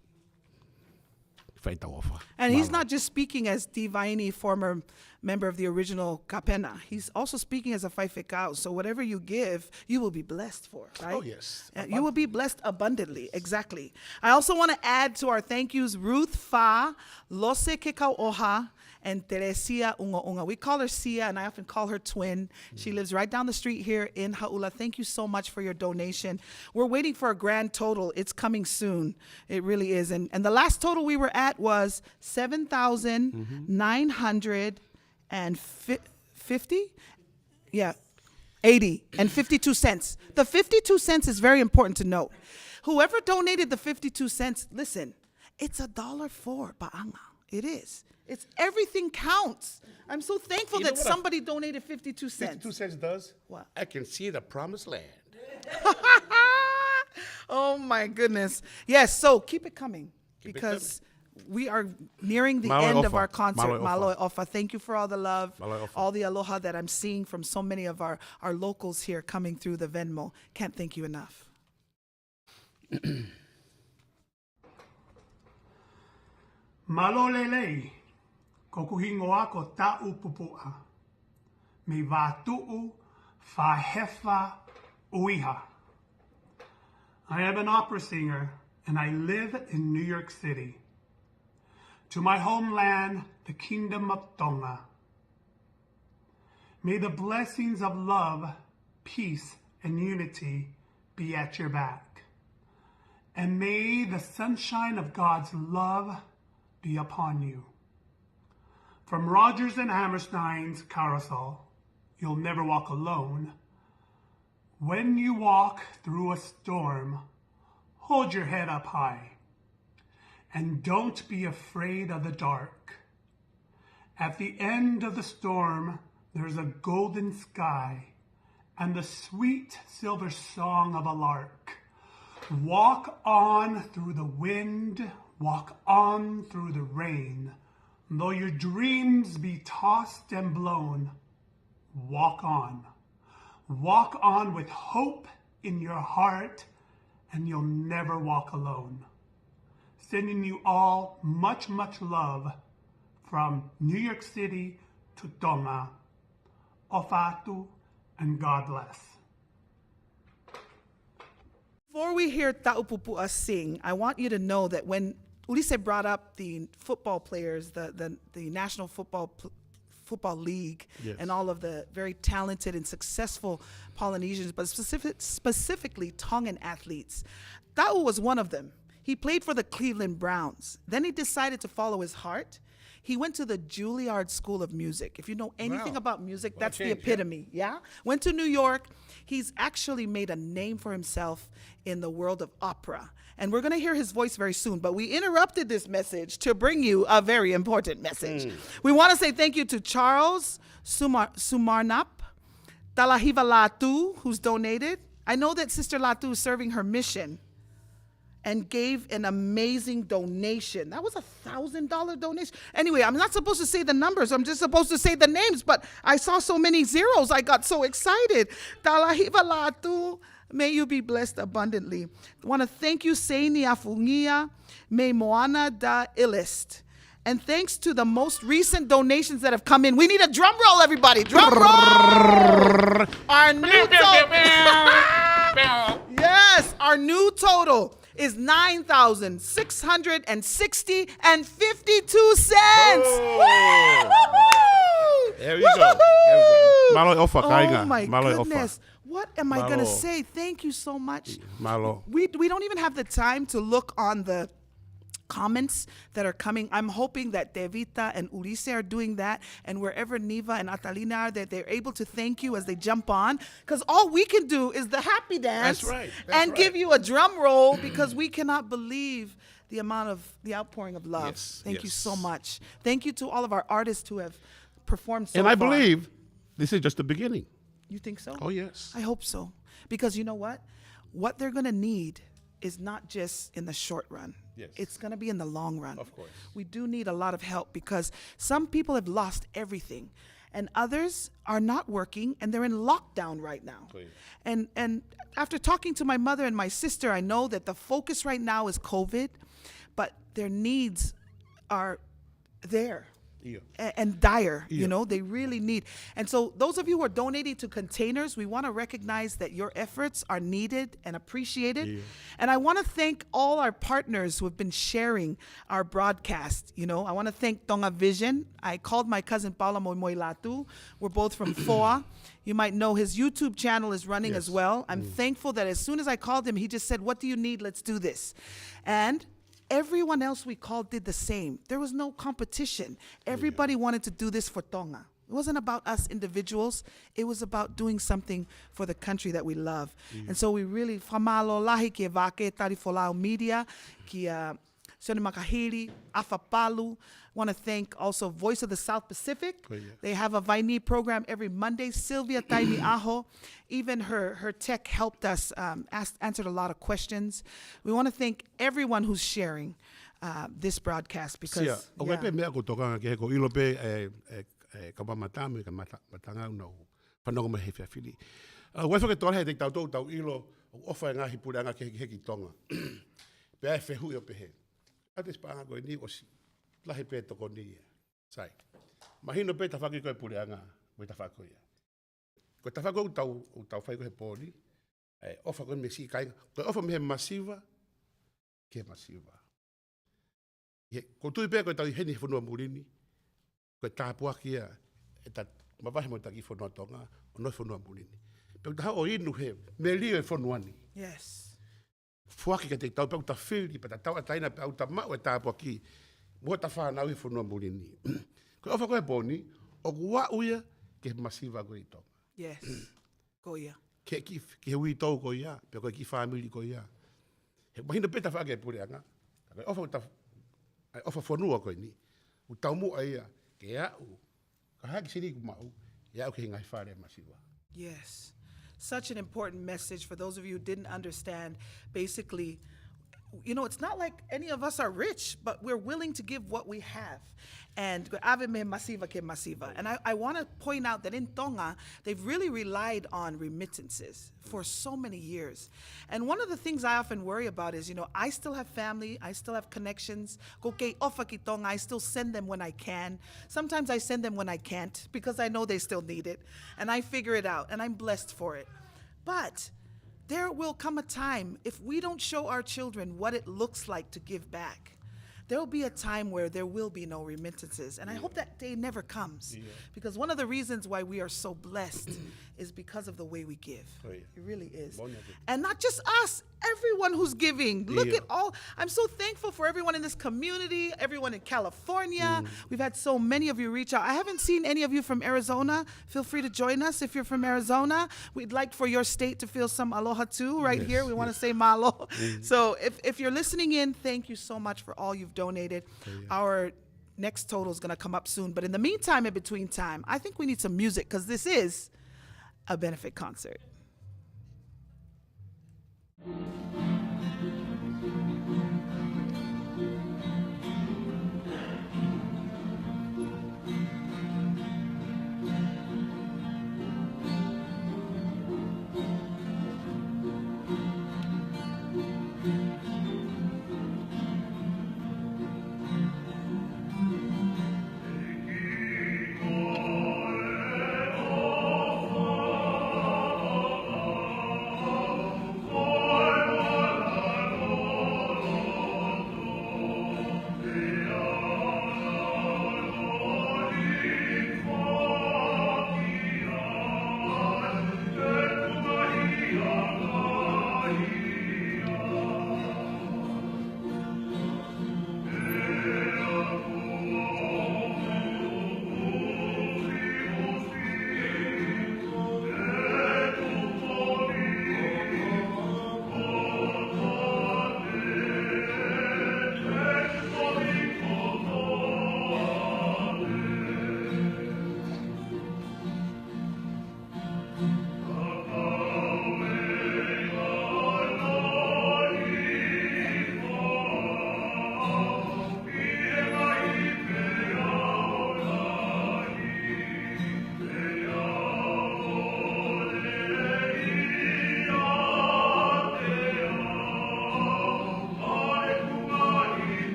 And he's not just speaking as Divaini, former member of the original Kapena. He's also speaking as a Faifekau. So whatever you give, you will be blessed for, right? Oh, yes. You will be blessed abundantly. Exactly. I also want to add to our thank yous Ruth Fa, Lose Kekau Oha, and Teresia Unga Unga. We call her Sia, and I often call her twin. She lives right down the street here in Hau'ula. Thank you so much for your donation. We're waiting for a grand total. It's coming soon. It really is. And the last total we were at was 7,950. Yeah, 80 and 52 cents. The 52 cents is very important to note. Whoever donated the 52 cents, listen, it's $1.04 Ba'anga. It is. It's everything counts. I'm so thankful You know that what somebody donated 52 cents. 52 cents does? What? I can see the promised land. Oh my goodness. Yes, so keep it coming because we are nearing the Malo end of Ofa. our concert. Malo Malo Ofa. Ofa. Thank you for all the love, Malo Ofa. all the aloha that I'm seeing from so many of our locals here coming through the Venmo. Can't thank you enough. Malolelei, ko kuhingoa ko ta'u pupua. Me vatu'u fahefa uiha. I am an opera singer and I live in New York City. To my homeland, the kingdom of Tonga. May the blessings of love, peace, and unity be at your back. And may the sunshine of God's love be upon you. From Rodgers and Hammerstein's Carousel, you'll never walk alone. When you walk through a storm, hold your head up high. And don't be afraid of the dark. At the end of the storm, there's a golden sky and the sweet silver song of a lark. Walk on through the wind, walk on through the rain. Though your dreams be tossed and blown, walk on. Walk on with hope in your heart, and you'll never walk alone. Sending you all much, much love from New York City to Tonga. Ofatu, and God bless. Before we hear Ta'upupua sing, I want you to know that when Ulisse brought up the football players, the National Football League, Yes. and all of the very talented and successful Polynesians, but specifically Tongan athletes, Ta'u was one of them. He played for the Cleveland Browns. Then he decided to follow his heart. He went to the Juilliard School of Music. If you know anything Wow. about music, What a that's the change, yeah. epitome, yeah? Went to New York. He's actually made a name for himself in the world of opera. And we're going to hear his voice very soon, but we interrupted this message to bring you a very important message. We want to say thank you to Charles Sumarnap, Talahiva Latu, who's donated. I know that Sister Latu is serving her mission and gave an amazing donation. That was $1,000 donation. Anyway, I'm not supposed to say the numbers. I'm just supposed to say the names, but I saw so many zeros. I got so excited. Talahiva Latu, may you be blessed abundantly. I want to thank you, Seini Afungia, me Moana da Ilist. And thanks to the most recent donations that have come in. We need a drum roll, everybody. Drum roll! Our new total. Yes, our new total is $9,660.52. There we go. Malo Ofa, Oh kainga. my Malo goodness. Ofa. What am I going to Malo. say? Thank you so much. Malo. We don't even have the time to look on the comments that are coming. I'm hoping that Devita and Ulisse are doing that, and wherever Niva and Atalina are, that they're able to thank you as they jump on, because all we can do is the happy dance. That's right. And give you a drum roll, because we cannot believe the amount of the outpouring of love. Yes, Thank you yes. so much. Thank you to all of our artists who have performed so And far. I believe this is just the beginning. You think so? Oh, yes. I hope so. Because you know what? What they're going to need is not just in the short run. Yes. It's going to be in the long run. Of course. We do need a lot of help because some people have lost everything. and others are not working, and they're in lockdown right now. And after talking to my mother and my sister, I know that the focus right now is COVID, but their needs are there. And dire, you know, they really need. And so those of you who are donating to containers, we want to recognize that your efforts are needed and appreciated. And I want to thank all our partners who have been sharing our broadcast. You know, I want to thank Tonga Vision. I called my cousin Paula Moimoilatu. We're both from FOA. You might know his YouTube channel is running as well. I'm thankful that as soon as I called him, he just said, "What do you need? Let's do this." And everyone else we called did the same. There was no competition. Everybody wanted to do this for Tonga. It wasn't about us individuals. It was about doing something for the country that we love. And so we really, whamalo lahi ki vake tari folau media, ki Sione Makahiri, Afapalu. Want to thank also Voice of the South Pacific. They have a Vaini program every Monday. Sylvia Taimi Aho, even her tech helped us, answered a lot of questions. We want to thank everyone who's sharing this broadcast because lahi pe toko ni sai mahino pe tafaki ko puleanga mo tafako ya ko tafako tau fai ko he poli ofa ko mexi kai ko ofa me masiva ke masiva ye ko tu pe ko tau heni fono mulini ko tapua kia eta mabahe mo taki fono tonga no fono mulini pe ta o inu he me li fono ani yes fuaki ke te tau pe ta fili pe ta tau ataina pe ta ma o tapua ki mo ta fa na wi fono mulini ko ofa ko e boni o wa uya ke masiva go ito yes ko ia ke wi to ko ia pe ko ki family ko ia he mahina peta fa ke pureanga ofa fono ko ni u tau mo ia ke a u ka ha ki siri ma u ia ke ngai fa le masiva yes such an important message for those of you who didn't understand. Basically, you know, it's not like any of us are rich, but we're willing to give what we have. And I want to point out that in Tonga, they've really relied on remittances for so many years. And one of the things I often worry about is, you know, I still have family, I still have connections. I still send them when I can. Sometimes I send them when I can't because I know they still need it. And I figure it out, and I'm blessed for it. But there will come a time, if we don't show our children what it looks like to give back, there will be a time where there will be no remittances. And I hope that day never comes. Because one of the reasons why we are so blessed is because of the way we give. It really is. And not just us, everyone who's giving. Look at all, I'm so thankful for everyone in this community, everyone in California. We've had so many of you reach out. I haven't seen any of you from Arizona. Feel free to join us if you're from Arizona. We'd like for your state to feel some aloha too right here. We want to say malo. So if you're listening in, thank you so much for all you've donated. Our next total is going to come up soon. But in the meantime, in between time, I think we need some music because this is a benefit concert. Oh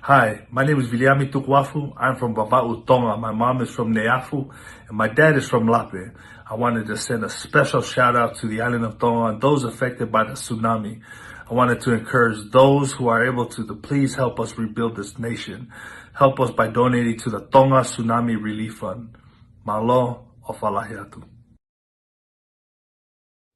Hi, my name is Viliami Tukwafu. I'm from Vava'u, Tonga. My mom is from Neafu, and my dad is from Lape. I wanted to send a special shout out to the island of Tonga and those affected by the tsunami. I wanted to encourage those who are able to please help us rebuild this nation. Help us by donating to the Tonga Tsunami Relief Fund. Malo o falahiatu.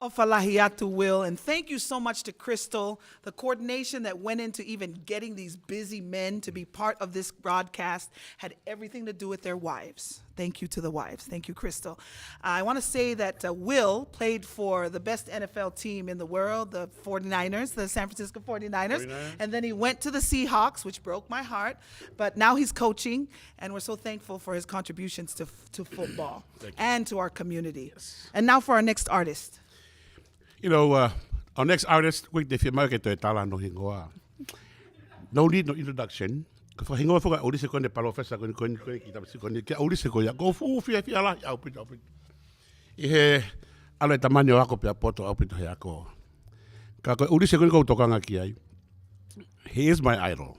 Ofalahiatu, Will, and thank you so much to Crystal. The coordination that went into even getting these busy men to be part of this broadcast had everything to do with their wives. Thank you to the wives. Thank you, Crystal. I want to say that Will played for the best NFL team in the world, the 49ers, the San Francisco 49ers. And then he went to the Seahawks, which broke my heart. But now he's coaching, and we're so thankful for his contributions to football and to our community. Yes. And now for our next artist. You know, our next artist, we if you make it to Tala no Hingoa. No need no introduction. For Hingoa for all this second the professor going to all this second go for la open. Ihe ala tamanho ako pe poto open to ako. Ka ko all this second go tokanga ki ai. He is my idol.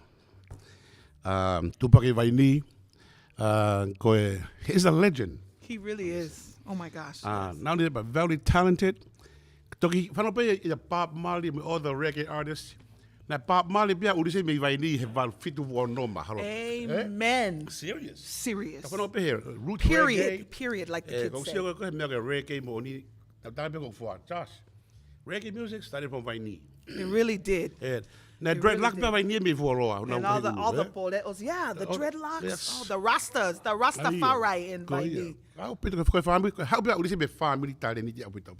Tupac Vaini he's a legend. He really is. Oh my gosh. Not only but very talented. Toki whanape i a Bob Marley me all the reggae artists. Na Bob Marley bia ulise me vai ni he val fitu wono mahalo. Amen. Serious. Serious. Whanape here root Period. reggae. Period, like the kids say. Go me reggae mo ni. Na tabe go for Josh. Reggae music started from Vaini. It really did. Na dreadlock be Vaini me for roa. And all the poletos, the dreadlocks, yes. The Rastas, the Rastafari in Vaini. How people go family how be ulise be family tale ni dia pito.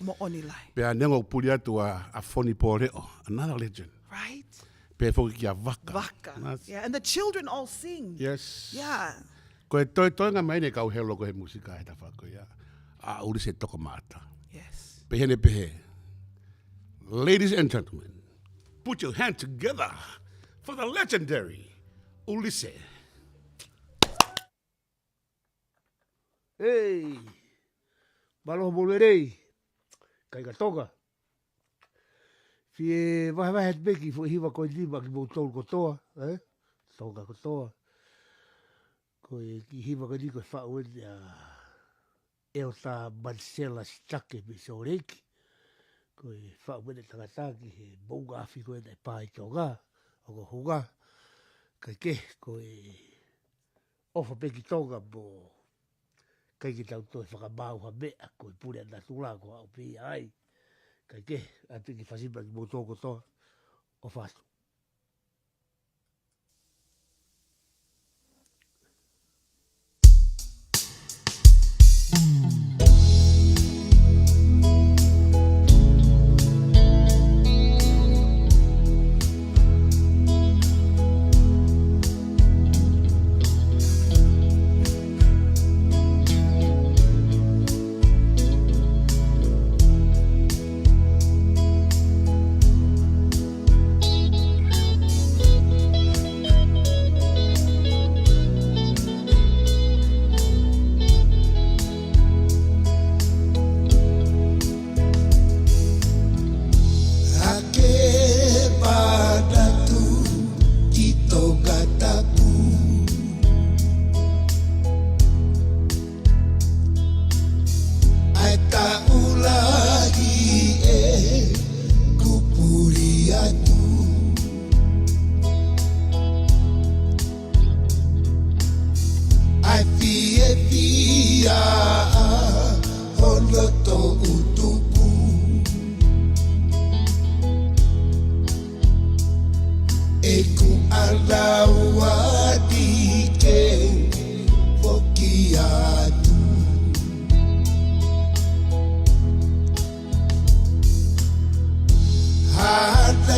Mo onilai. Pe anengo pulia to a phony poreo, another legend. Right? Pe fo ki a vaka. Vaka. Yeah, and the children all sing. Yes. Yeah. Ko toi nga mai ne kau helo ko he musika e tafa ko ya. A uri se toko mata. Yes. Pe hene pe he. Ladies and gentlemen, put your hand together for the legendary Ulisse. Hey. Balo bolere. Kai ka toga. Fie vai het beki fo hiwa ko liba ki botol ko toa, toga ko toa. Ko ki hiwa ko di ko fa o Elsa Marcela Stake be soreki. Ko fa o de tangata ki he bonga fi ko de pai toga, o ko huga. Kai ke ko ofa beki toga bo kai ki tau toi whakabau ha mea koe pure ana tūra ko au pi ai. Kai ke, atu ki whasipa ki mōtoko toa o whātu.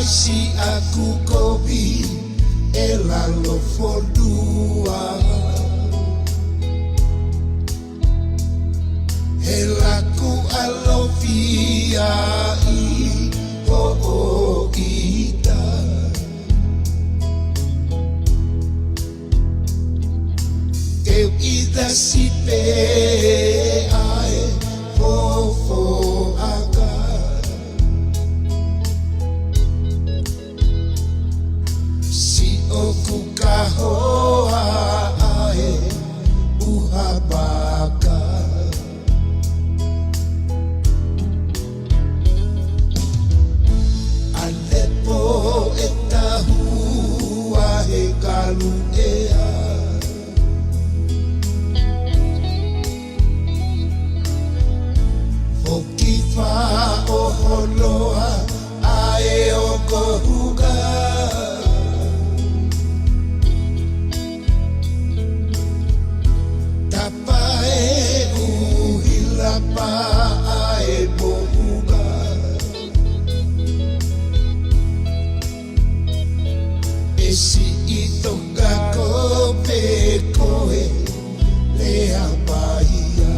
Si aku kopi elalo fondua elaku alofia I o ita eu ida si pe ai fo aga oku E si I tonga ko pe koe lea paia.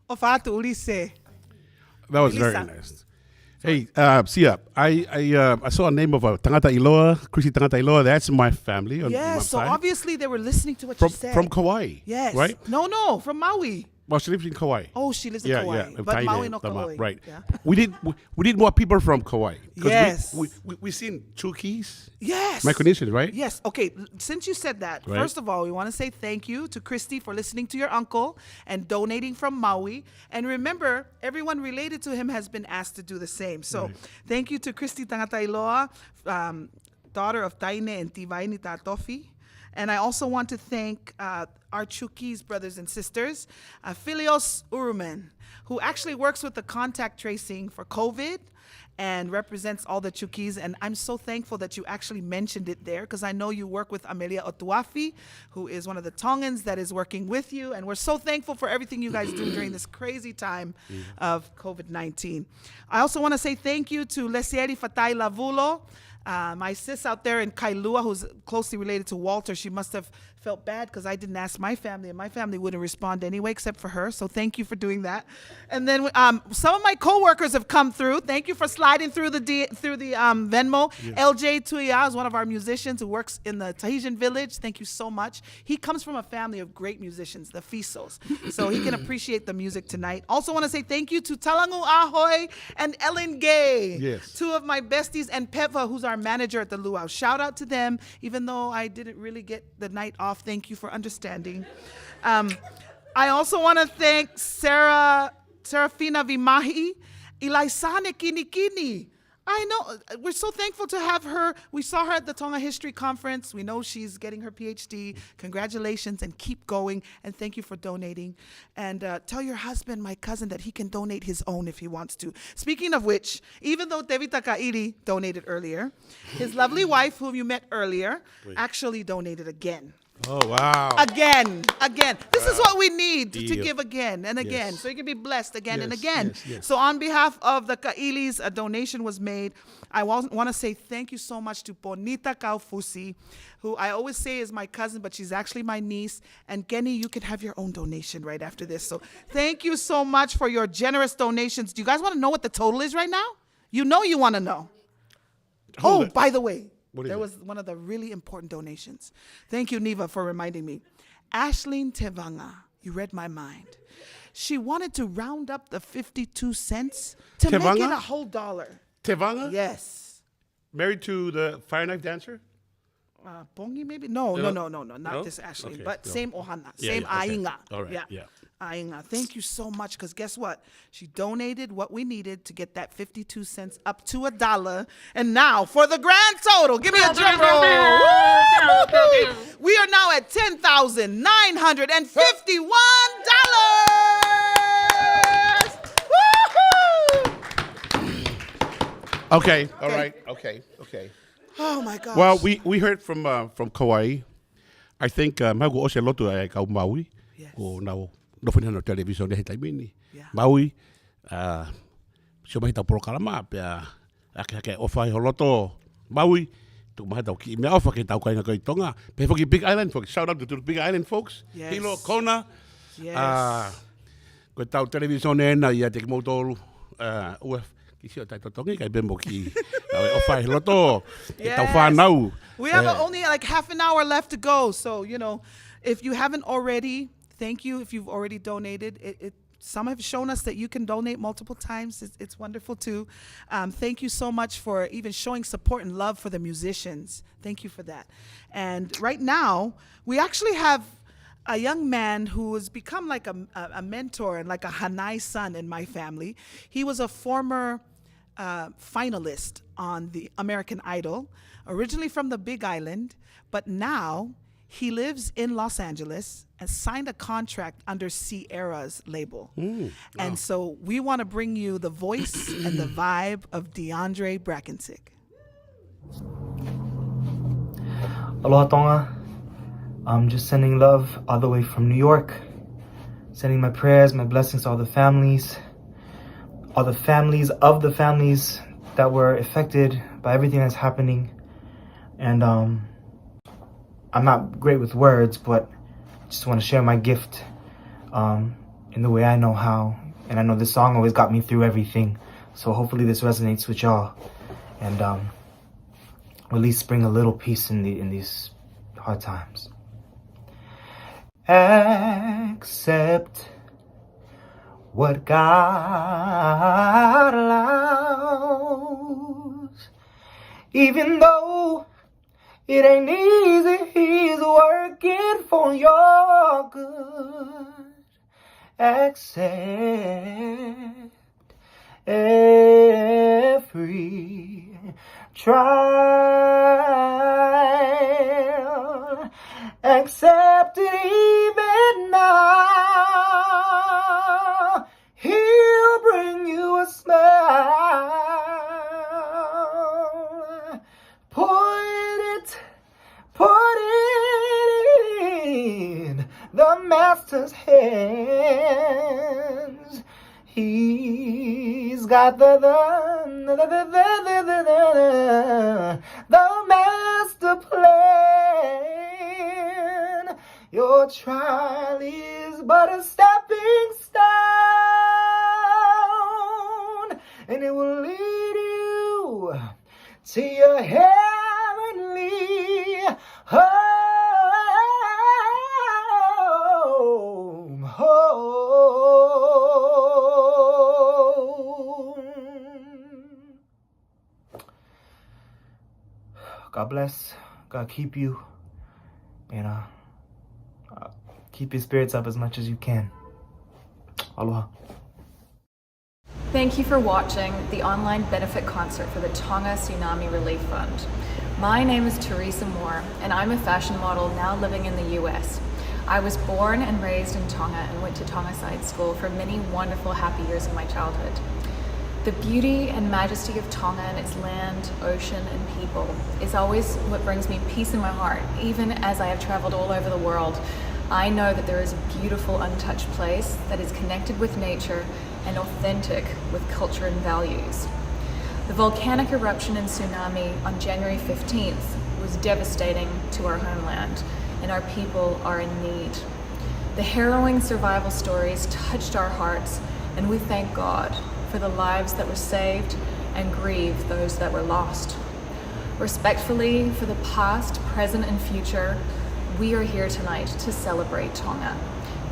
Ofatu Ulisse. That was very nice. Hey, Sia, I saw a name of Tangata Iloa, Chrissy Tangata Iloa. That's my family. On my Yes, so side. obviously they were listening to what you said. From Kauai. Yes. Right? No, from Maui. Well, she lives in Kauai. Oh, she lives in Kauai. Yeah, But Taine, Maui, no Tama, Kauai. Right. Yeah. We need more people from Kauai. 'Cause Yes. We seen Chukis. Yes. Micronesians, right? Yes. Okay. Since you said that, Right. first of all, we want to say thank you to Christy for listening to your uncle and donating from Maui. And remember, everyone related to him has been asked to do the same. So thank you to Christy Tangata Iloa, daughter of Taine and Tivaini Tatofi. And I also want to thank our Chukis brothers and sisters, Philios Urumen, who actually works with the contact tracing for COVID and represents all the Chukis. And I'm so thankful that you actually mentioned it there, because I know you work with Amelia Otuafi, who is one of the Tongans that is working with you. And we're so thankful for everything you guys do during this crazy time of COVID-19. I also want to say thank you to Lesieri Fatai Lavulo, my sis out there in Kailua, who's closely related to Walter. She must have felt bad because I didn't ask my family, and my family wouldn't respond anyway except for her. So thank you for doing that. And then some of my coworkers have come through. Thank you for sliding through the Venmo. Yes. LJ Tuya is one of our musicians who works in the Tahitian village. Thank you so much. He comes from a family of great musicians, the Fisos, so he can appreciate the music tonight. Also want to say thank you to Talangu Ahoy and Ellen Gay, yes, two of my besties, and Peva, who's our manager at the Luau. Shout out to them, even though I didn't really get the night off. Thank you for understanding. I also want to thank Serafina Vimahi, Ilaisane Kinikini. I know, we're so thankful to have her. We saw her at the Tonga History Conference. We know she's getting her PhD. Congratulations, and keep going, and thank you for donating. And tell your husband, my cousin, that he can donate his own if he wants to. Speaking of which, even though Tevita Kairi donated earlier, his lovely wife, whom you met earlier, actually donated again. Oh, wow. Again. This is what we need to give again and again, so you can be blessed again and again. So on behalf of the Ka'ilis, a donation was made. I want to say thank you so much to Bonita Kaufusi, who I always say is my cousin, but she's actually my niece. And Kenny, you can have your own donation right after this. So thank you so much for your generous donations. Do you guys want to know what the total is right now? You know you want to know. By the way, there was one of the really important donations. Thank you, Neva, for reminding me. Ashleen Tevanga, you read my mind. She wanted to round up the 52 cents to make it a whole dollar. Tevanga? Yes. Married to the Fire Knife dancer? Pongi, maybe? No, not this Ashleen, Okay, but no. same Ohana, Yeah, same yeah, okay. Ainga. All right, yeah. Ainga. Thank you so much, because guess what? She donated what we needed to get that 52 cents up to $1. And now for the grand total, give me a drum roll. We are now at $10,951. Okay, all right, okay. Oh my gosh. Well, we heard from Kauai. I think mago o se lotu e kau Maui. Ko nau no fina no television he taimini. Maui so mai ta programa pe ake ofa ho loto Maui tu mai ta ki me ofa ke tau kai na kai Tonga. Pe foki Big Island, shout out to the Big Island folks. Yes. Hilo Kona. Yes. Ko tau television e na ia te ki motoru uf ki sio tai Tonga kai bembo ki ofa ho loto tau fa nau. We have only like half an hour left to go. So, if you haven't already, thank you. If you've already donated, some have shown us that you can donate multiple times. It's wonderful too. Thank you so much for even showing support and love for the musicians. Thank you for that. And right now, we actually have a young man who has become like a mentor and like a Hanai son in my family. He was a former finalist on the American Idol, originally from the Big Island, but now he lives in Los Angeles and signed a contract under Sierra's label. And so we want to bring you the voice and the vibe of DeAndre Brackensick. Aloha Tonga. I'm just sending love all the way from New York. Sending my prayers, my blessings to all the families of the families that were affected by everything that's happening. And I'm not great with words, but just want to share my gift in the way I know how. And I know this song always got me through everything. So hopefully this resonates with y'all. And at least bring a little peace in these hard times. Accept what God allows. Even though it ain't easy, He's working for your good. Accept every trial accept it even now. He'll bring you a smile. Put it in the master's hands. He's got the master plan. Your trial is but a stepping stone, and it will lead you to your heavenly home. God bless. God keep you. And keep your spirits up as much as you can. Aloha. Thank you for watching the online benefit concert for the Tonga Tsunami Relief Fund. My name is Teresa Moore, and I'm a fashion model now living in the US. I was born and raised in Tonga and went to Tonga Side School for many wonderful, happy years of my childhood. The beauty and majesty of Tonga and its land, ocean, and people is always what brings me peace in my heart, even as I have traveled all over the world. I know that there is a beautiful, untouched place that is connected with nature and authentic with culture and values. The volcanic eruption and tsunami on January 15th was devastating to our homeland, and our people are in need. The harrowing survival stories touched our hearts, and we thank God for the lives that were saved and grieve those that were lost. Respectfully, for the past, present, and future, we are here tonight to celebrate Tonga,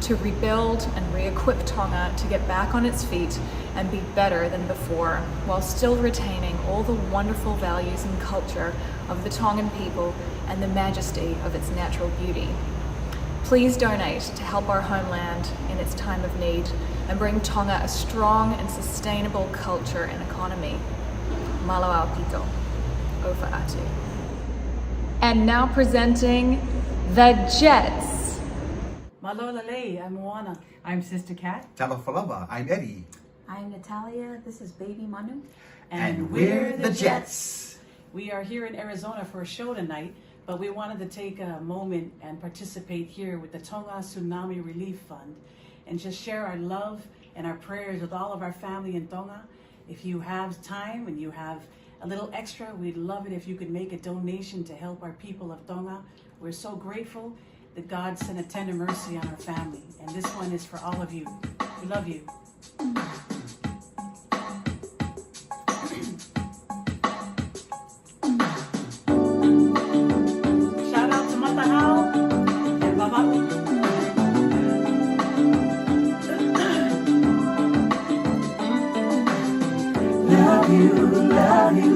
to rebuild and re-equip Tonga to get back on its feet and be better than before, while still retaining all the wonderful values and culture of the Tongan people and the majesty of its natural beauty. Please donate to help our homeland in its time of need and bring Tonga a strong and sustainable culture and economy. Malo Aupito, Ofa Atu. And now presenting the Jets. Malo Lele, I'm Moana. I'm Sister Kat. Talafalava, I'm Eddie. I'm Natalia. This is Baby Manu. And we're the Jets. We are here in Arizona for a show tonight, but we wanted to take a moment and participate here with the Tonga Tsunami Relief Fund and just share our love and our prayers with all of our family in Tonga. If you have time and you have a little extra, we'd love it if you could make a donation to help our people of Tonga. We're so grateful that God sent a tender mercy on our family. And this one is for all of you. We love you. Shout out to Matahao and Babau. Love you, love you.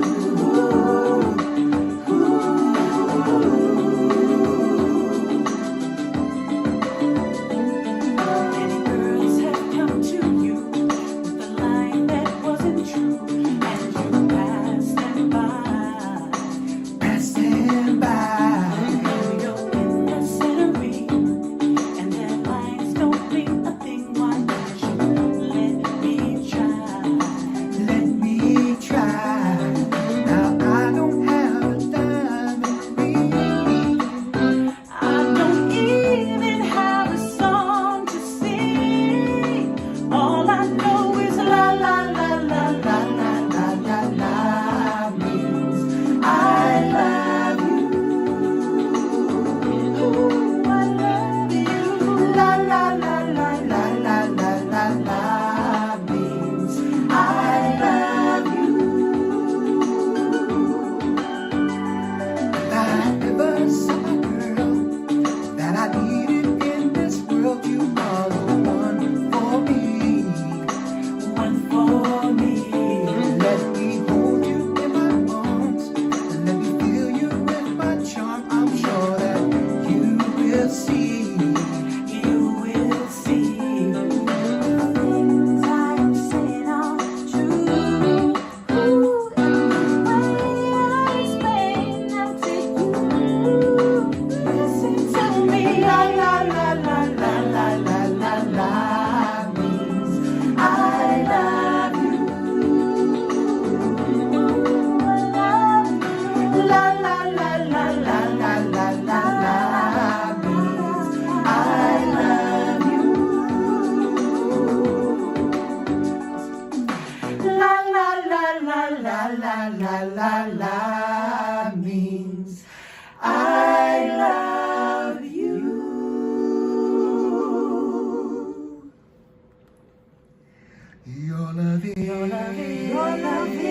Your love is. Your love is. Your love is.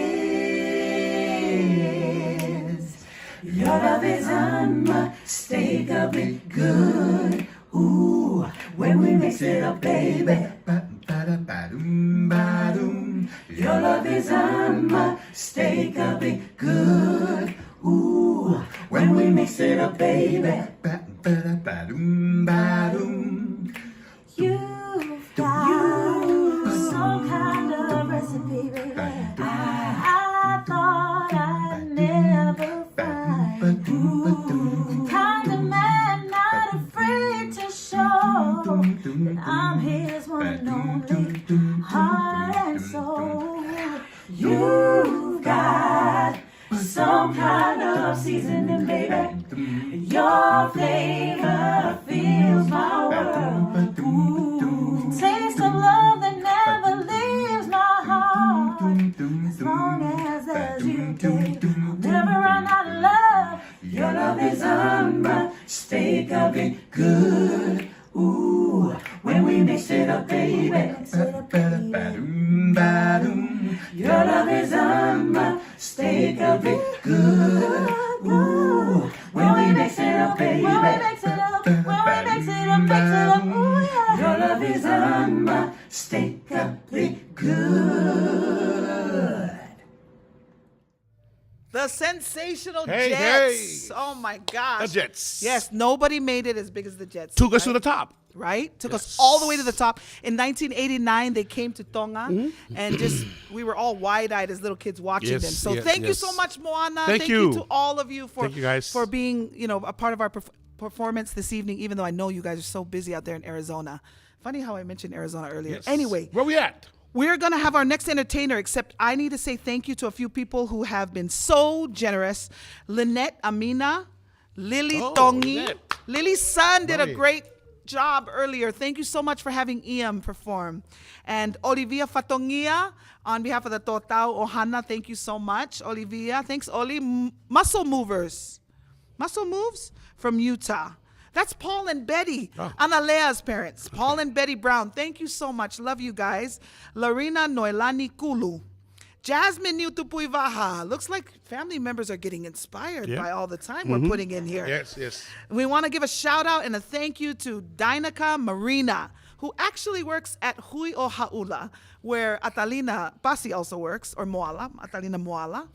Your love is unmistakably good. Ooh, when we mix it up, baby. Your love is unmistakably good. Ooh, when we mix it up, baby. You've got some kind of recipe, baby. I thought I'd never find. Kind of man, not afraid to show that I'm his one and only heart and soul. You've got some kind of seasoning, baby. Your flavor fills my world. Ooh, taste of love that never leaves my heart. As long as there's you, babe, I'll never run out of love. Your love is unmistakably good. Ooh, when we mix it up, baby. Your love is unmistakably good. Ooh, when we mix it up, baby. When we mix it up, when we mix it up, ooh, yeah. Your love is unmistakably good. The sensational Hey, Jets. hey. Oh my gosh. The Jets. Yes, nobody made it as big as the Jets. Took us to right? the top. Right? Took us all the way to the top. In 1989, they came to Tonga, Mm-hmm. and just we were all wide-eyed as little kids watching Yes, them. So yes, thank you yes. so much, Moana. Thank you. To all of you for Thank you, guys. for being, a part of our performance this evening. Even though I know you guys are so busy out there in Arizona. Funny how I mentioned Arizona earlier. Yes. Anyway, Where we at? we're going to have our next entertainer, except I need to say thank you to a few people who have been so generous. Lynette Amina, Lily Tongi. Lynette. Lily's son did a Right. great job earlier. Thank you so much for having Iam perform. And Olivia Fatongia, on behalf of the Totao Ohana, thank you so much, Olivia. Thanks, Oli. Muscle Movers. Muscle Moves from Utah. That's Paul and Betty, Analea's parents. Paul and Betty Brown. Thank you so much. Love you guys. Larina Noelani Kulu. Jasmine Nutupuivaha. Looks like family members are getting inspired by all the time we're putting in here. Yes, yes. We want to give a shout out and a thank you to Dainica Marina, who actually works at Hui o Ha'ula, where Atalina Pasi also works, or Moala, Atalina Moala.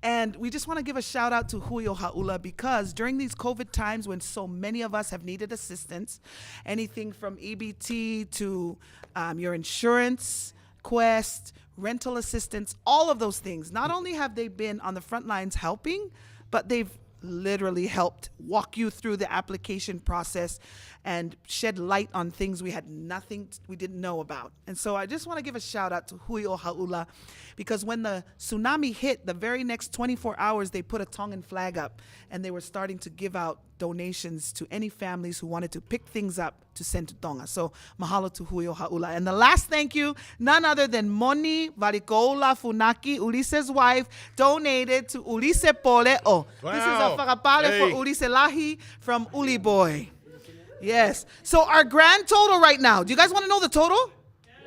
And we just want to give a shout out to Hui o Ha'ula because during these COVID times when so many of us have needed assistance, anything from EBT to your insurance, Quest, rental assistance, all of those things. Not only have they been on the front lines helping, but they've literally helped walk you through the application process and shed light on things we didn't know about. And so I just want to give a shout out to Hui o Ha'ula because when the tsunami hit, the very next 24 hours, they put a Tongan flag up and they were starting to give out donations to any families who wanted to pick things up to send to Tonga. So mahalo to Hui o Ha'ula. And the last thank you, none other than Moni Varikoula Funaki, Ulise's wife, donated to Ulise Pole'o. This is a whakapale for Ulise Lahi from Uli Boy. Yes. So our grand total right now, do you guys want to know the total?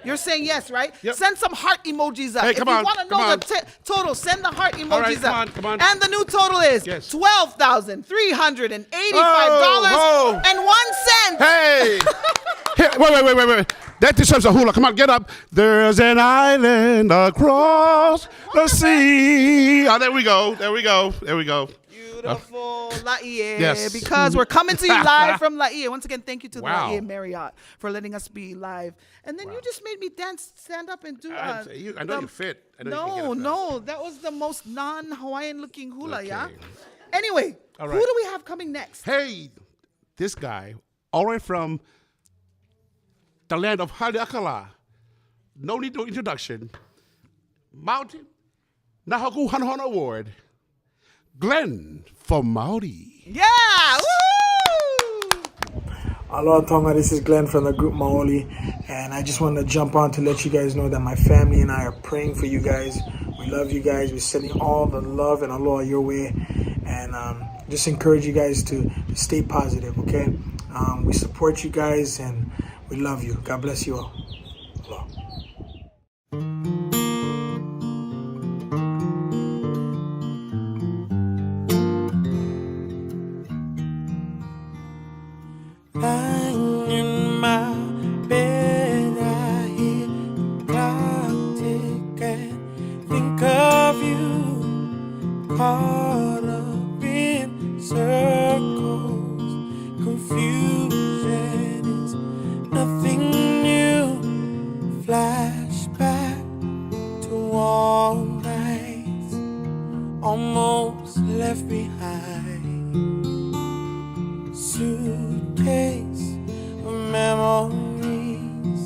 You're saying yes, right? Yep. Send some heart emojis up. Hey, if come you on, want to come know on. the total, send the heart emojis All right, up. come on. And the new total is $12,385.01. Hey! Here, wait. That deserves a hula. Come on, get up. There's an island across the sea. Oh, there we go. Beautiful Laie. Yes. Because we're coming to you live from Laie. Once again, thank you to Wow. the Laie Marriott for letting us be live. And then you just made me stand up and do. I know you're fit. I know you can get up No, that was the most non-Hawaiian looking hula, yeah? Okay. Anyway, All who right. do we have coming next? Hey, this guy, all the way from the land of Haleakala. No need no introduction. Mountain Nahaku Hanahona Award. Glenn from Maori. Yeah! Woo! Aloha Tonga, this is Glenn from the group Maoli, and I just wanted to jump on to let you guys know that my family and I are praying for you guys. We love you guys. We're sending all the love and aloha your way, and just encourage you guys to stay positive, okay? We support you guys, and we love you. God bless you all. Aloha. Flashback to warm nights almost left behind. Suitcase of memories.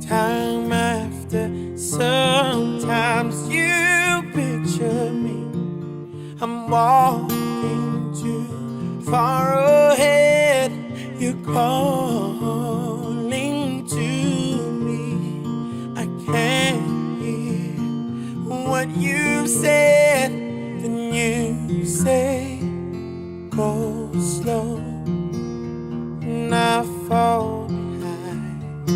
Time after, sometimes you picture me. I'm walking too far ahead. You're calling to me. I can't hear what you said. Then you say, go slow, and I fall behind.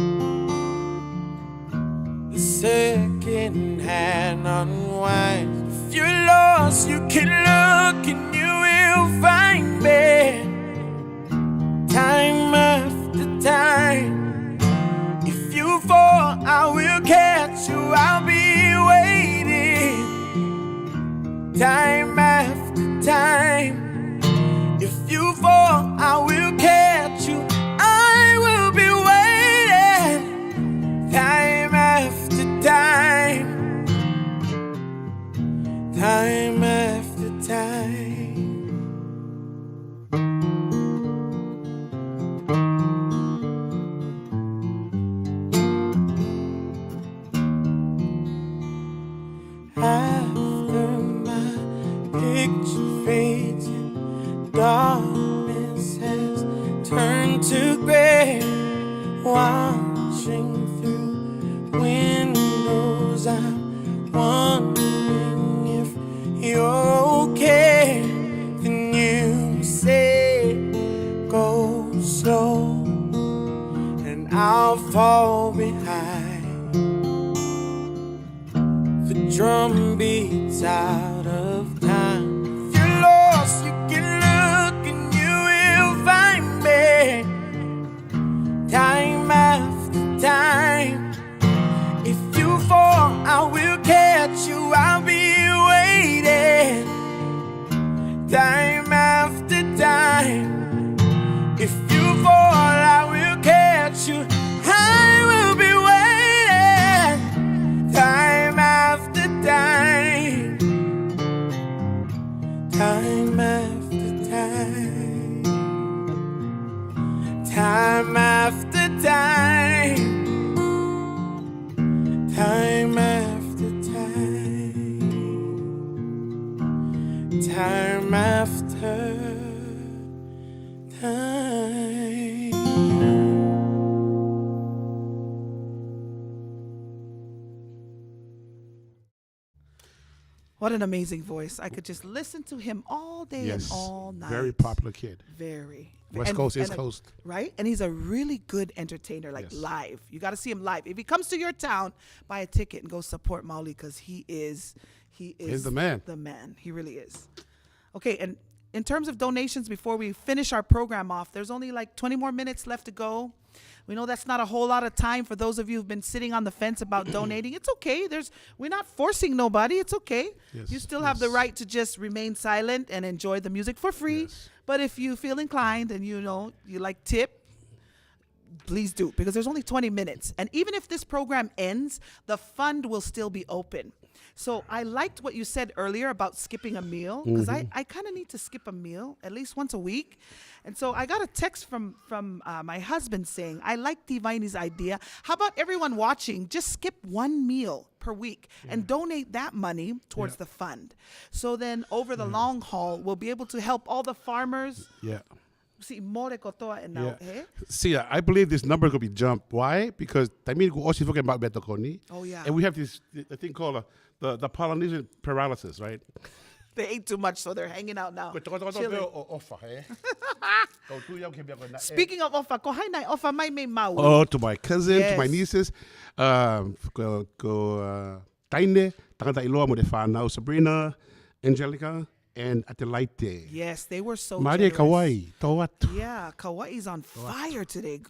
The second hand unwinds. If you're lost, you can look and you will find me. Time after time. If you fall, I will catch you. I'll be waiting. Time after time. If you fall, I will catch you. I will be waiting. Time after time. Time after time. After my picture fades and darkness has turned to gray, watching through windows, I'm wondering if you're okay. Then you say, go slow, and I'll fall behind. The drum beats out of time. If you're lost, you can look and you will find me. Time after time. If you fall, I will catch you. I'll be waiting. Time after time. If you fall, I will catch you. I will be waiting. Time after time. Time after time. Time after time. Time after time. Time after time. What an amazing voice. I could just listen to him all day and all night. Very popular kid. Very. West Coast, East Coast. Right? And he's a really good entertainer, like live. You got to see him live. If he comes to your town, buy a ticket and go support Mauli because he's the man. The man. He really is. Okay, and in terms of donations, before we finish our program off, there's only like 20 more minutes left to go. We know that's not a whole lot of time for those of you who've been sitting on the fence about donating. It's okay. We're not forcing nobody. It's okay. Yes, You still have the right to just remain silent and enjoy the music for free. Yes. But if you feel inclined and you like tip, please do, because there's only 20 minutes. And even if this program ends, the fund will still be open. So I liked what you said earlier about skipping a meal, because I kind of need to skip a meal at least once a week. And so I got a text from my husband saying, I like Divini's idea. How about everyone watching, just skip one meal per week and donate that money towards the fund. So then over the long haul, we'll be able to help all the farmers. Yeah. See, more kotoa and now, eh? See, I believe this number could be jumped. Why? Because Tamil go also talking about Betokoni. Oh, yeah. And we have this thing called the Polynesian paralysis, right? They ate too much, so they're hanging out now. Chilling. Speaking of offer, ko hai nai offer mai me mau. Oh, to my cousin, to my Yes. nieces, Taine, tangata iloa mo de whanau, Sabrina, Angelica, and Adelaide. Yes, they were so Maria generous. Kauai, tō atu. Yeah, Kauai's on fire today.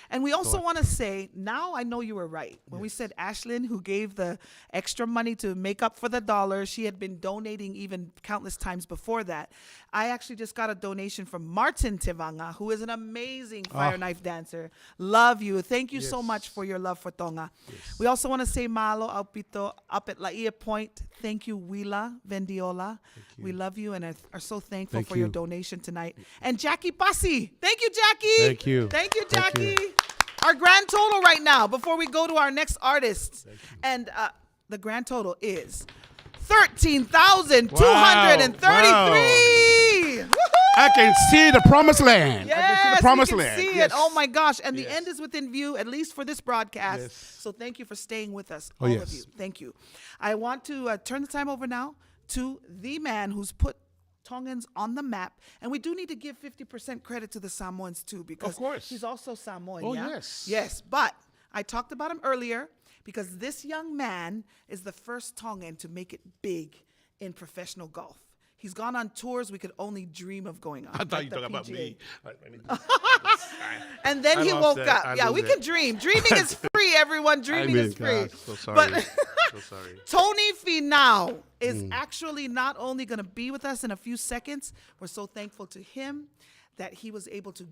And we also want to say, now I know you were right. When we said Ashlyn, who gave the extra money to make up for the dollar, she had been donating even countless times before that. I actually just got a donation from Martin Tevanga, who is an amazing fire knife dancer. Love you. Thank you so much for your love for Tonga. We also want to say malo aupito up at Laia Point. Thank you, Wila Vendiola. We love you and are so thankful for your donation tonight. And Jackie Passi. Thank you, Jackie. Thank you. Thank you, Jackie. Our grand total right now, before we go to our next artist, and the grand total is 13,233. Wow. I can see the promised land. Yes, I can see the promised we can land. see Yes. it. Oh my gosh! And the end is within view, at least for this broadcast. Yes. So thank you for staying with us, Oh, all yes. of you. Thank you. I want to turn the time over now to the man who's put Tongans on the map, and we do need to give 50% credit to the Samoans too, because Of course. he's also Samoan. Oh, yeah? yes. But I talked about him earlier because this young man is the first Tongan to make it big in professional golf. He's gone on tours we could only dream of going on. I thought like you the were talking about PGA. me. And then he woke up. Yeah, we can dream. Dreaming is free, everyone. Dreaming is free. God, so sorry. But so sorry. Tony Finau is actually not only going to be with us in a few seconds, we're so thankful to him that he was able to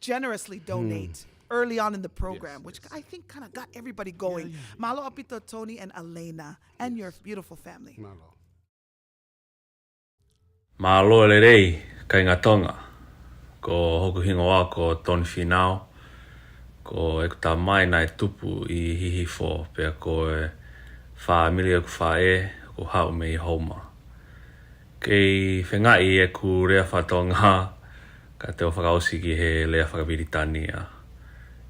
generously donate early on in the program, which I think kind of got everybody going. Malo apito, Tony and Elena, and your beautiful family. Malo. Mahalo le rei, kai ngā tonga. Ko hoku hingoa ko Tony Finau. Ko e kuta mai nai tupu I hihi fo. Pea ko e wha amilia ku wha ko hau me I homa. Kei whengai e ku rea whatonga. Ka te o whakaosi ki he lea whakapiritani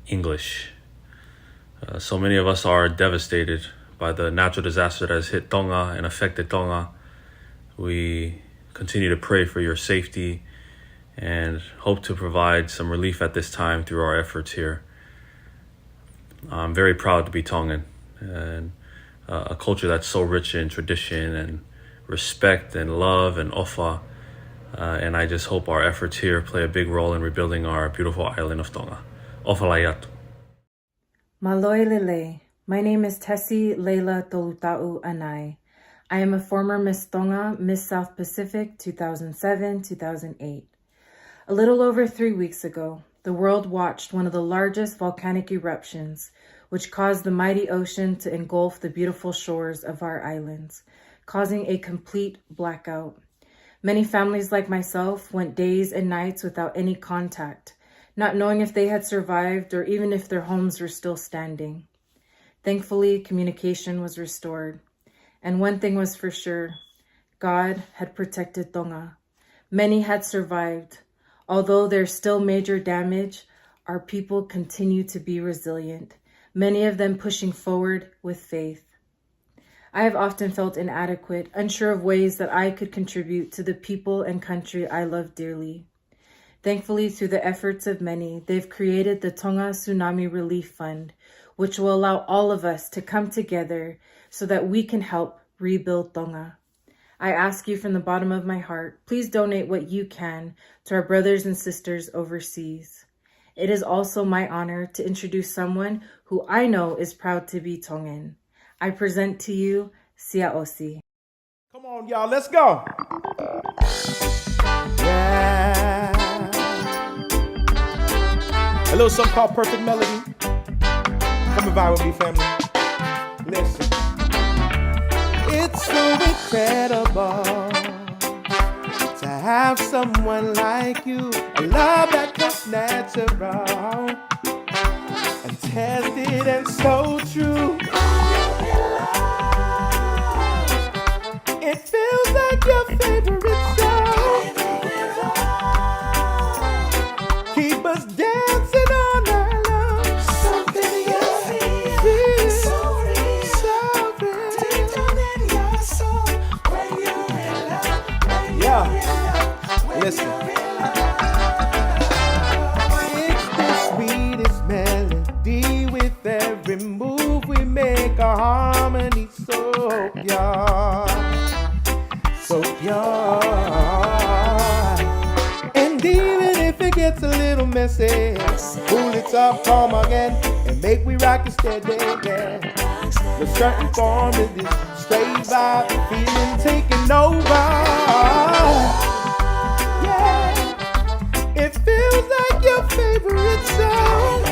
English. So many of us are devastated by the natural disaster that has hit Tonga and affected Tonga. We continue to pray for your safety and hope to provide some relief at this time through our efforts here. I'm very proud to be Tongan and a culture that's so rich in tradition and respect and love and ofa. And I just hope our efforts here play a big role in rebuilding our beautiful island of Tonga. Ofa lai atu. Maloi lele. My name is Tessie Leila Tolutau Anai. I am a former Miss Tonga, Miss South Pacific 2007-2008. A little over 3 weeks ago, the world watched one of the largest volcanic eruptions, which caused the mighty ocean to engulf the beautiful shores of our islands, causing a complete blackout. Many families like myself went days and nights without any contact, not knowing if they had survived or even if their homes were still standing. Thankfully, communication was restored. And one thing was for sure, God had protected Tonga. Many had survived. Although there's still major damage, our people continue to be resilient, many of them pushing forward with faith. I have often felt inadequate, unsure of ways that I could contribute to the people and country I love dearly. Thankfully, through the efforts of many, they've created the Tonga Tsunami Relief Fund, which will allow all of us to come together so that we can help rebuild Tonga. I ask you from the bottom of my heart, please donate what you can to our brothers and sisters overseas. It is also my honor to introduce someone who I know is proud to be Tongan. I present to you Sia Osi. Come on, y'all, let's go. Yeah. A little something called Perfect Melody. Come and vibe with me, family. Listen. It's so incredible to have someone like you, a love that comes natural and tested and so true. It feels like your favorite song. Keep us dancing all night long. Something you feel so real, deeper than your soul. When you're in love, yeah. Listen. It's the sweetest melody with every move we make. A harmony so pure, so pure. blessed. Pull it up, come again, and make we rock it steady. Yeah. The certain form is this straight vibe, feeling taking over. Yeah, it feels like your favorite song.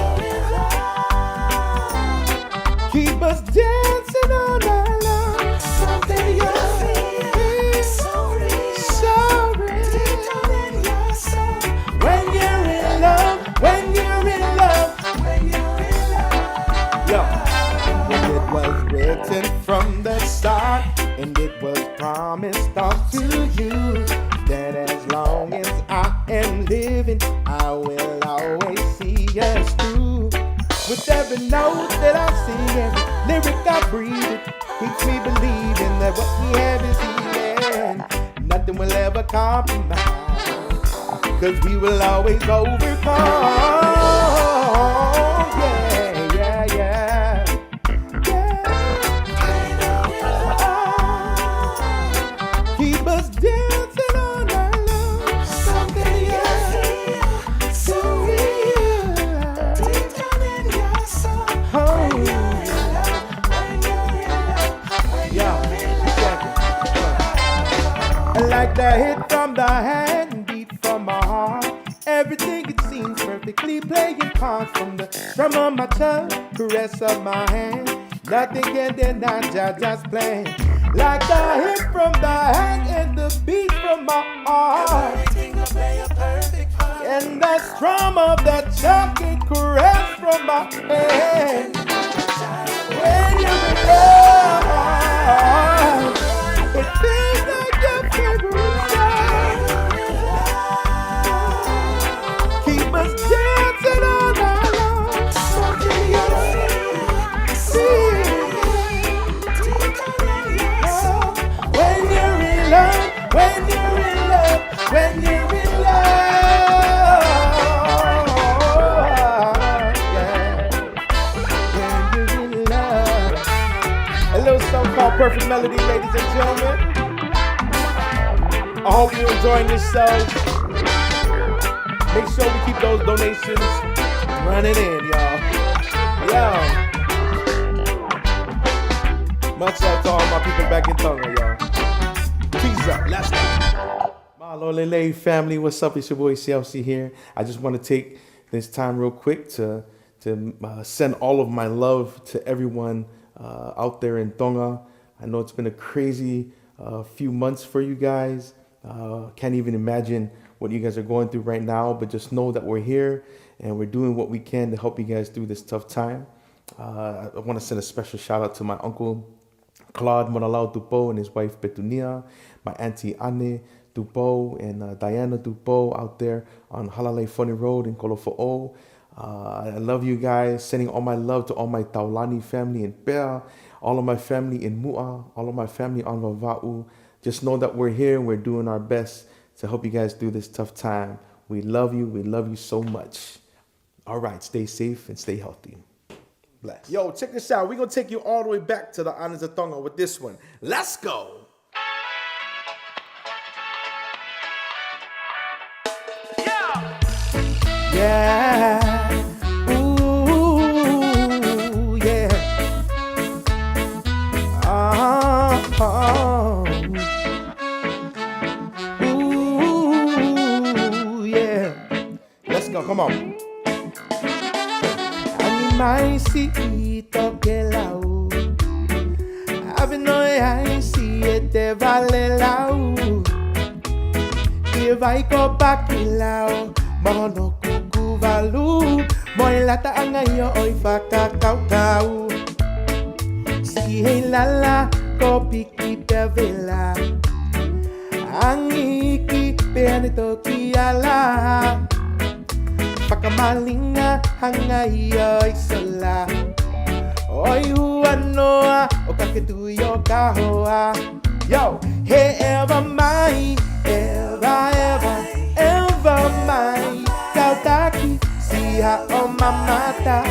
Keep us dancing all night long. Something you're when you're in love, when you're in love, when you're in love. Yo, when it was written from the start, and it was promised unto you, that as long as I am living, I will always see us through. With every note that I sing, every lyric I breathe, it keeps me believing that what we have is healing. Nothing will ever compromise, 'cause we will always overcome. Yeah, yeah, yeah. Keep us dancing all night long. Something so real. Deep down in your soul. Yeah, like the hit from the hand, beat from my heart. Everything it seems perfectly playing parts, from the strum of my tongue, caress of my hand. Nothing can deny just playing. Like the hit from the hand and the beat from my heart. Everything will play a perfect part. And the strum of the chocolate caress from my hand. When you're in love, it feels like your favorite song. Keep us dancing all night long. Something you see. When you're in love, when you're in love, when you're in love. Yeah. When you're in love. A little song called Perfect Melody, ladies and gentlemen. I hope you're enjoying yourselves. Make sure we keep those donations running in, y'all. Yo. Much love to all my people back in Tonga, y'all. Peace up. Let's go. Malolele family, what's up? It's your boy CLC here. I just want to take this time real quick to send all of my love to everyone out there in Tonga. I know it's been a crazy few months for you guys. Can't even imagine what you guys are going through right now, but just know that we're here and we're doing what we can to help you guys through this tough time. I want to send a special shout out to my uncle Claude Monalau Tupo and his wife Petunia, my auntie Anne Tupo and Diana Tupo out there on Halalei Funny Road in Kolofo'o. I love you guys. Sending all my love to all my Taulani family in Pea, all of my family in Mu'a, all of my family on Vava'u. Just know that we're here and we're doing our best to help you guys through this tough time. We love you. We love you so much. All right, stay safe and stay healthy. Bless. Yo, check this out. We're going to take you all the way back to the Islands of Tonga with this one. Let's go. Yeah. Ooh, yeah. Ooh, yeah. Let's go. Come on. Mai si toke lau, avinoe ai si ete vale lau, vai ko pakilau, mono kuku valu, moi lata angayo oi faka kau kau, si hei lala ko piki pevela, angiki peane toki ala. Pakamalinga hangai oi sola oi huanoa o kaketuyo kahoa. Yo, hey ever mai, ever mai, kautaki siha o mamata.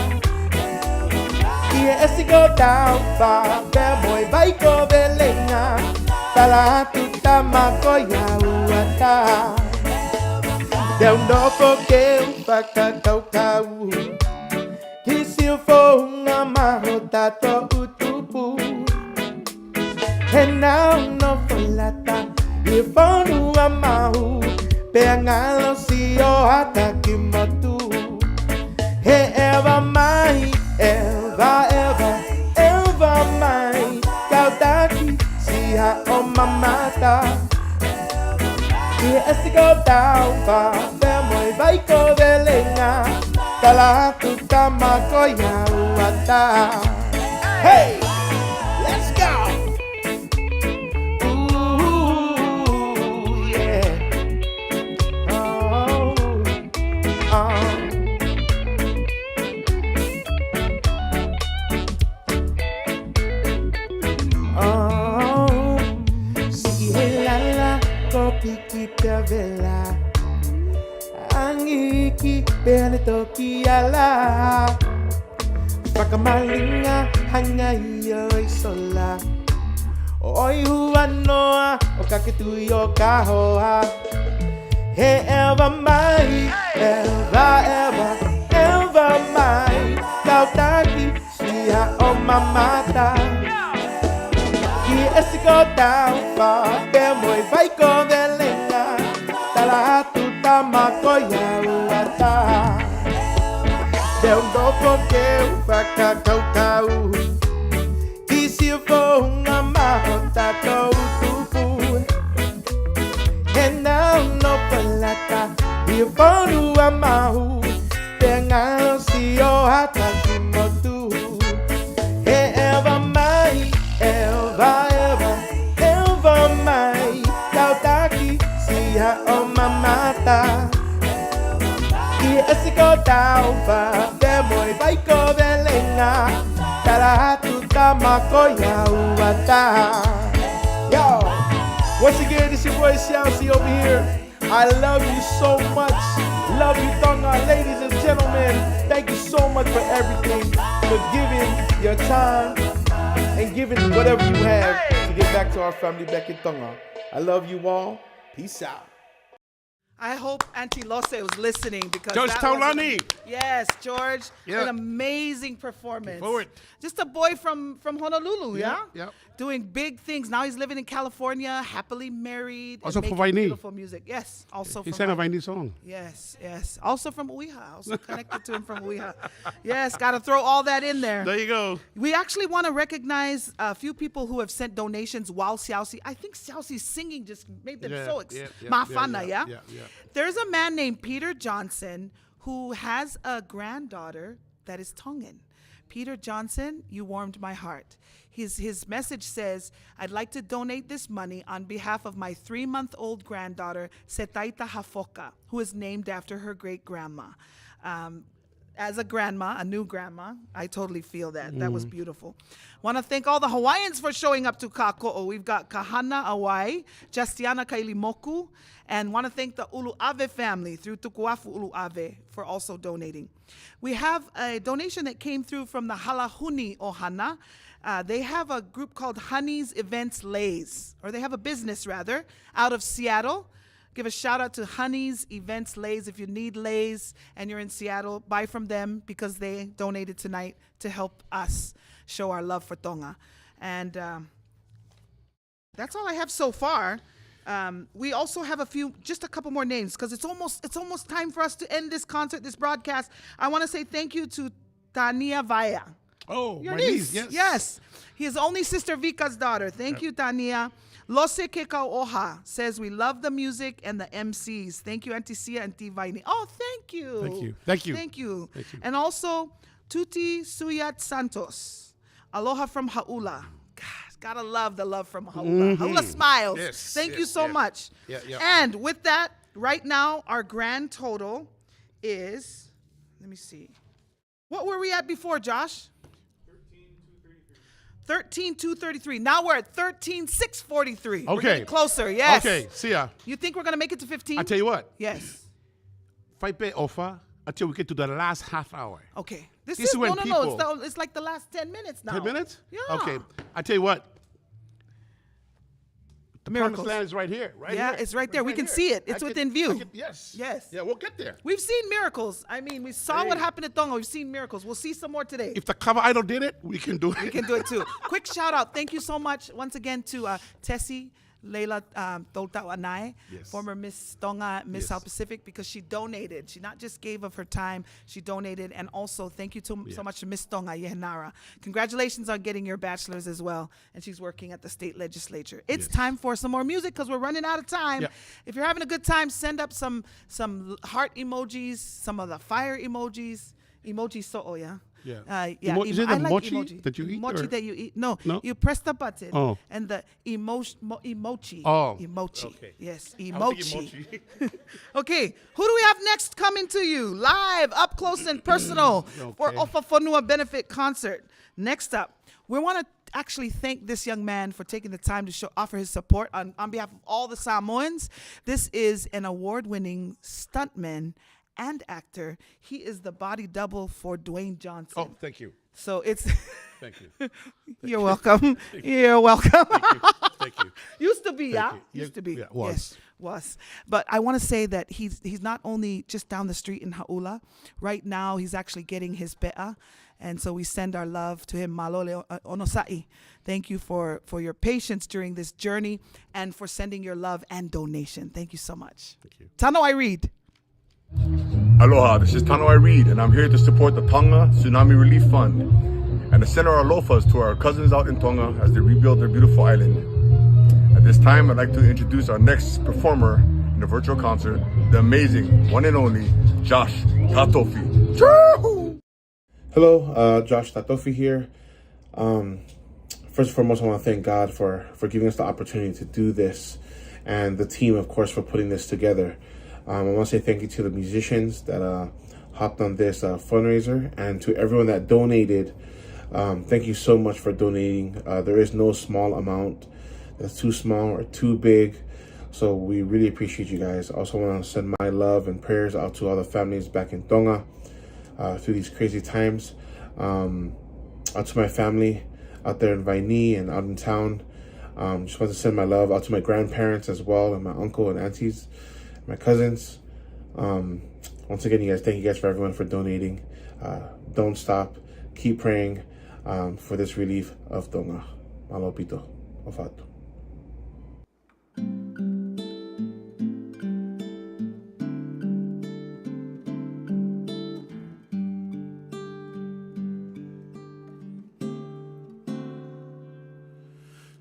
Ia esi go down far, bad boy vai ko belenga, tala tu tamako ya uata. Del no porque whakakaukau Kisi o whounga maho tato utupu He nao no whalata I whonu a mahu Pea ngalo si o hata ki motu He ever mai, ever mai Kautaki siha o mamata I esti go down fa Pemoi vai ko velenga Talatu tamako ya uata Hey! Let's go! Ooh, yeah Si helala ko piki vela Angiki pene toki ala Pakamalinga hanga iyo isola Oi huanoa o kaketuyo kahoa He ever mai, ever mai Kautaki siya o mamata Ki esiko down fa Pemoi vai ko velenga Talatu tamako ya uata Del no porque whakakaukau Kisi o whounga maho tato utupu He nao no palata I whonu a mahu Te ngalo si o hata ki motu He ever mai, ever mai Kautaki siha o mamata I esiko down fa Pemoi vai ko velenga Talahatu tamako ya uata Yo, once again, it's your boy Siausi over here. I love you so much. Love you, Tonga. Ladies and gentlemen, thank you so much for everything. For giving your time and giving whatever you have to get back to our family back in Tonga. I love you all. Peace out. I hope Auntie Lose was listening because George that was Taulani. Yes, George. Yeah. An amazing performance. Forward. Just a boy from Honolulu, yeah? Yeah. Doing big things. Now he's living in California, happily married. Also and from making Vaini. beautiful music. Yes, also He from sang a Vaini. Vaini song. Yes. Also from Uiha. Also connected to him from Uiha. Yes, got to throw all that in there. There you go. We actually want to recognize a few people who have sent donations while Siausi. I think Siausi's singing just made them so mafana, yeah? There's a man named Peter Johnson who has a granddaughter that is Tongan. Peter Johnson, you warmed my heart. His message says, I'd like to donate this money on behalf of my 3-month-old granddaughter, Setaita Hafoka, who is named after her great-grandma. As a grandma, a new grandma, I totally feel that. That was beautiful. Want to thank all the Hawaiians for showing up to Kako'o. We've got Kahana Awai, Justiana Kailimoku, and want to thank the Ulu'ave family through Tukuafu Ulu'ave for also donating. We have a donation that came through from the Halahuni Ohana. They have a group called Honey's Events Lays, or they have a business rather, out of Seattle. Give a shout out to Honey's Events Lays. If you need lays and you're in Seattle, buy from them because they donated tonight to help us show our love for Tonga. And that's all I have so far. We also have just a couple more names because it's almost time for us to end this concert, this broadcast. I want to say thank you to Tania Vaya. Oh, your my niece, yes. Yes. His only sister Vika's daughter. Thank you, Tania. Lose Kekau Oha says, we love the music and the MCs. Thank you, Auntie Sia and Auntie Vaini. Oh, thank you. Thank you. Thank you. Thank you. Thank you. And also, Tuti Suyat Santos. Aloha from Haula. Gosh, gotta love the love from Haula. Haula smiles. Yes, Thank you yes, so yes. much. Yeah. And with that, right now, our grand total is, let me see. What were we at before, Josh? 13,233. Now we're at 13,643. We're Okay. getting closer, yes. Okay, see ya. You think we're going to make it to 15? I tell you what. Yes. Fight pay offer until we get to the last half hour. Okay. This This is is when no. It's like the last 10 minutes now. 10 minutes? Yeah. Okay. I tell you what. The Miracles. promised land is right here, right Yeah, here. it's right there. We right can here. see it. It's within view. Yes. Yes. Yeah, we'll get there. We've seen miracles. I mean, we saw what happened at Tonga. We've seen miracles. We'll see some more today. If the cover idol did it, we can do it. We can do it too. Quick shout out. Thank you so much once again to Tessie Leila Toltauanai, Yes. former Miss Tonga, Miss Yes. South Pacific, because she donated. She not just gave of her time, she donated. And also, thank you so much to Miss Tonga, Yehenara. Congratulations on getting your bachelor's as well. And she's working at the state legislature. It's time for some more music because we're running out of time. Yeah. If you're having a good time, send up some heart emojis, some of the fire emojis. Emoji so yeah. Yeah. Yeah. Is it I the like mochi emoji. that you eat, Mochi or- that you eat. No, No? you press the button. Oh. And the emoji. Oh. Emoji. Okay. Yes. I was thinking Emoji. mochi. Okay. Who do we have next coming to you live, up close and personal for Okay. Ofafonua benefit concert? Next up, we want to actually thank this young man for taking the time to offer his support on behalf of all the Samoans. This is an award-winning stuntman and actor. He is the body double for Dwayne Johnson. Oh, thank you. So it's Thank you. You're welcome. You're welcome. Thank you. Used to be, Thank yeah. you. Used to be. Yeah, was. Yes, was. But I want to say that he's not only just down the street in Hauula. Right now, he's actually getting his pe'a. And so we send our love to him, Malole Onosai. Thank you for your patience during this journey and for sending your love and donation. Thank you so much. Thank you. Tano I read. Aloha, this is Tano I Reed, and I'm here to support the Tonga Tsunami Relief Fund and to send our alofas to our cousins out in Tonga as they rebuild their beautiful island. At this time, I'd like to introduce our next performer in the virtual concert, the amazing, one and only, Josh Tatofi. Hello, Josh Tatofi here. First and foremost, I want to thank God for giving us the opportunity to do this, and the team, of course, for putting this together. I want to say thank you to the musicians that hopped on this fundraiser, and to everyone that donated. Thank you so much for donating. There is no small amount that's too small or too big, so we really appreciate you guys. I also want to send my love and prayers out to all the families back in Tonga through these crazy times. Out to my family out there in Vaini and out in town. Just want to send my love out to my grandparents as well, and my uncle and aunties, my cousins. Once again, you guys, thank you guys for everyone for donating. Don't stop. Keep praying for this relief of Tonga. Malopito. Ofato.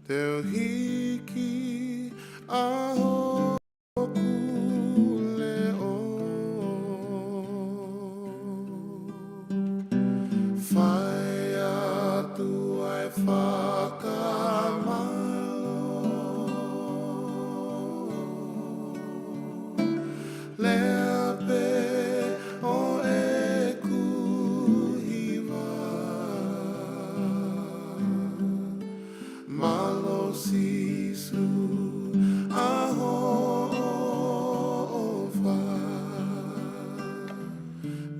Te hiki aho kule o Whai atu ai whakamalo Lea pe o e kuhiwa Malo sisu aho ofa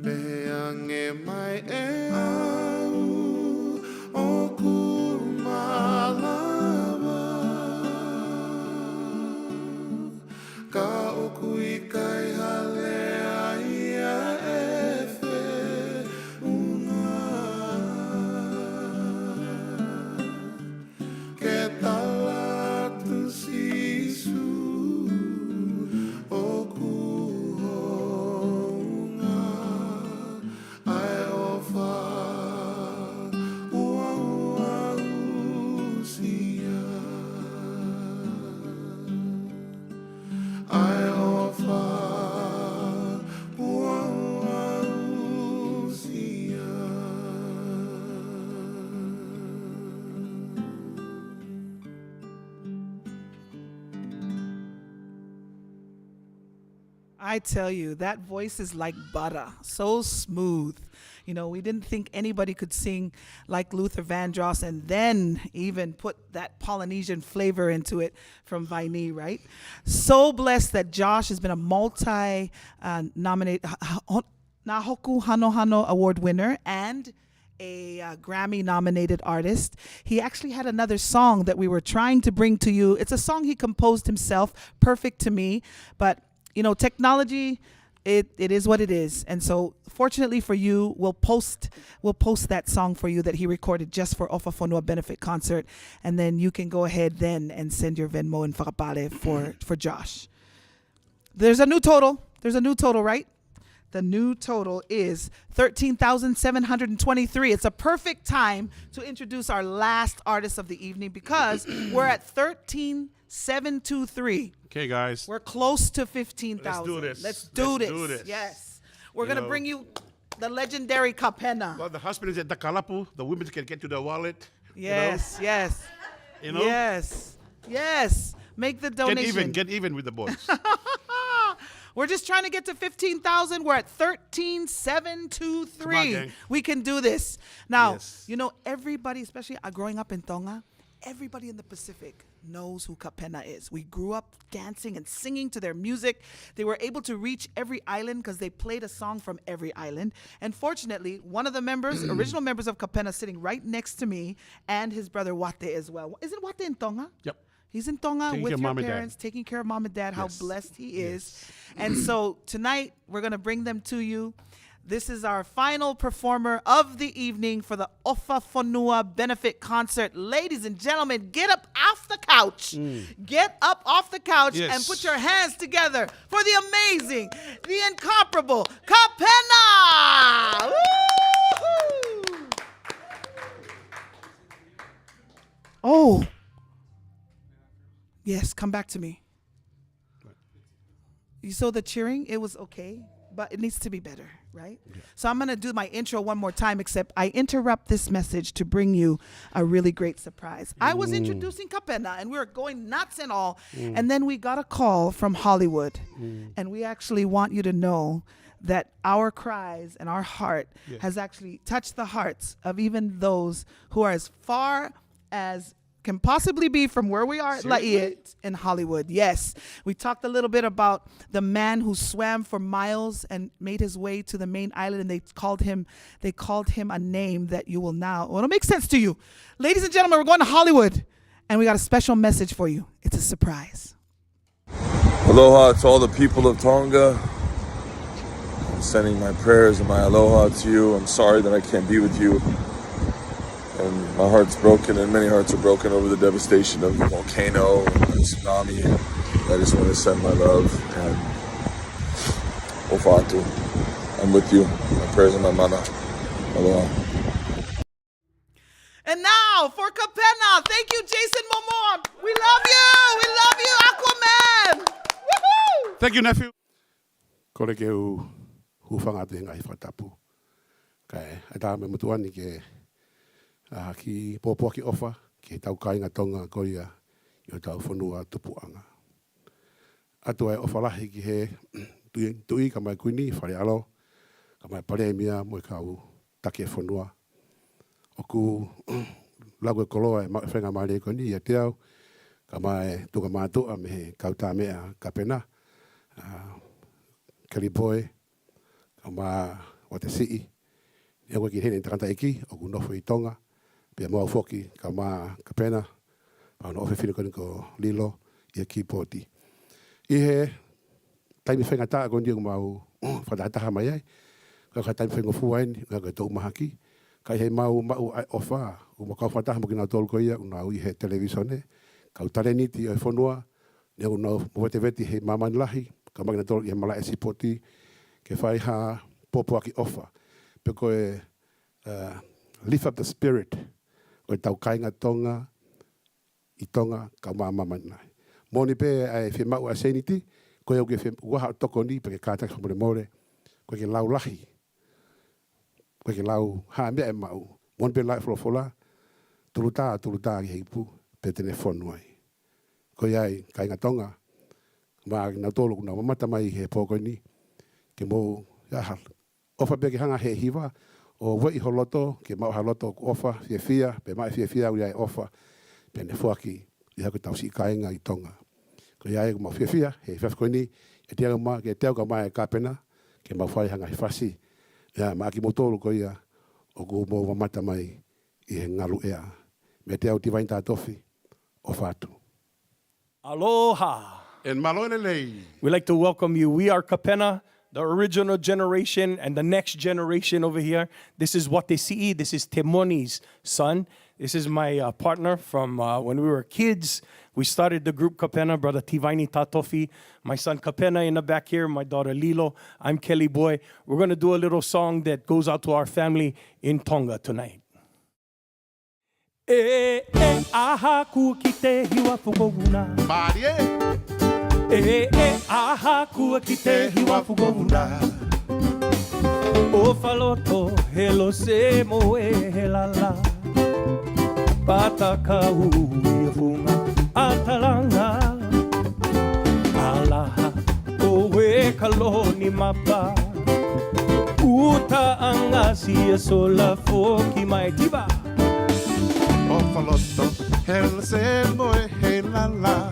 Beange mai e au o kumalawa Ka oku i kai hale ai a e whe unga Ke tala tu sisu o kuhonga ai ofa ua ua usia ai ofa ua ua usia I tell you, that voice is like butter, so smooth. You know, we didn't think anybody could sing like Luther Vandross and then even put that Polynesian flavor into it from Vaini, right? So blessed that Josh has been a multi-nominated Nahoku Hano Hano Award winner and a Grammy-nominated artist. He actually had another song that we were trying to bring to you. It's a song he composed himself, Perfect to Me. But, you know, technology, it is what it is. And so, fortunately for you, we'll post that song for you that he recorded just for Ofafonua Benefit Concert. And then you can go ahead then and send your Venmo and Whakapale for Josh. There's a new total, right? The new total is 13,723. It's a perfect time to introduce our last artist of the evening because we're at 13,723. Okay, guys. We're close to 15,000. Let's do this. Let's do this. Yes. We're going to bring you the legendary Kapena. Well, the husband is at Takalapu. The women can get to the wallet. Yes, yes. You know? Yes. Make the donation. Get even with the boys. We're just trying to get to 15,000. We're at 13,723. Come on, gang. We can do this. Now, Yes. you know, everybody, especially growing up in Tonga, everybody in the Pacific knows who Kapena is. We grew up dancing and singing to their music. They were able to reach every island because they played a song from every island. And fortunately, one of the members, original members of Kapena, sitting right next to me, and his brother Wate as well. Isn't Wate in Tonga? Yep. He's in Tonga Taking with care of your mom and dad. parents, taking care of mom and dad. How Yes. blessed he is. And so tonight, we're going to bring them to you. This is our final performer of the evening for the Ofafonua Benefit Concert. Ladies and gentlemen, get up off the couch. Get up off the couch Yes. and put your hands together for the amazing, the incomparable Kapena! Woo-hoo! Oh. Yes, come back to me. You saw the cheering? It was okay, but it needs to be better, right? Yeah. So I'm going to do my intro one more time, except I interrupt this message to bring you a really great surprise. I was introducing Kapena, and we were going nuts and all, and then we got a call from Hollywood, and we actually want you to know that our cries and our heart has actually touched the hearts of even those who are as far as can possibly be from where we are at La'ie in Hollywood. Yes. We talked a little bit about the man who swam for miles and made his way to the main island, and they called him a name that you will now, well, it'll make sense to you. Ladies and gentlemen, we're going to Hollywood, and we got a special message for you. It's a surprise. Aloha to all the people of Tonga. I'm sending my prayers and my aloha to you. I'm sorry that I can't be with you. And my heart's broken, and many hearts are broken over the devastation of the volcano and the tsunami. I just want to send my love and ofatu. I'm with you. My prayers and my mana. Aloha. And now for Kapena, thank you, Jason Momoa. We love you, Aquaman. Woohoo! Thank you, nephew. Kore ke hufanga te ngai whatapu. Kai, ata me mutuani ke ki pōpua ki ofa, ki tau kainga Tonga koia, i o tau whanua tupuanga. Atu ai ofa lahi ki he tui ka mai kuini, whare alo, ka mai pare mia mo i kau take e whanua. Oku lagu e koloa e whenga mai rei koni, i te au, ka mai tuka mātua me he kauta mea Kapena, Karipoe, ka mai o te sii, e koe ki hene takanta iki, oku nofo i Tonga, pia moa foki ka ma Kapena pa no ofe fino ko lilo ia ki poti I he taimi whenga tā ko ndia mau whataha mai ai ka taimi whenga fuaini ka tau mahaki ka he mau ai ofa o ka whataha mo kina tolu ko ia una I he televisione ka utare niti o fonua ne una mo te veti he mama lahi ka magina tolu ia mala esi poti ke whai ha popo aki ofa pe ko lift up the spirit o tau kainga Tonga I Tonga ka mama nai. Moni pe ai fe mau a seniti ko eu ke fe wa toko ni pe ka ta mo more ko ke lau lahi. Ko ke lau ha me e mau. Mon pe lai fola tuluta ki hipu pe telefonu ai. Ko ai kainga Tonga ma na tolu na mata mai he poko ni ke mo ya ha. Ofa pe ke hanga he hiva o wei holoto ke mau haloto ofa fia pe mai fia ui ai ofa pe ne fuaki I hako tau si kainga I Tonga ko ia ko mau fia he fafkoini e te ma ke te ka mai Kapena ke mau fai hanga I fasi ya ma ki motolo ko ia o ko mo mata mai I he ngalu ea. Me te au ti vain tātofi o whātu. Aloha. And maloene lei. We'd like to welcome you. We are Kapena, the original generation and the next generation over here. This is Watesi'i. This is Temoni's son. This is my partner from when we were kids. We started the group Kapena, brother Tivaini Tatofi, my son Kapena in the back here, my daughter Lilo. I'm Kelly Boy. We're going to do a little song that goes out to our family in Tonga tonight. E aha ku ki te hiwa fugovuna. Marie. E aha ku ki te hiwa fugovuna. O faloto helo se mo e helala. Pataka ui funga atalanga. Alaha o we kaloni mapa. Uta angasi sola foki mai tiba. O faloto, hel se moe he la la.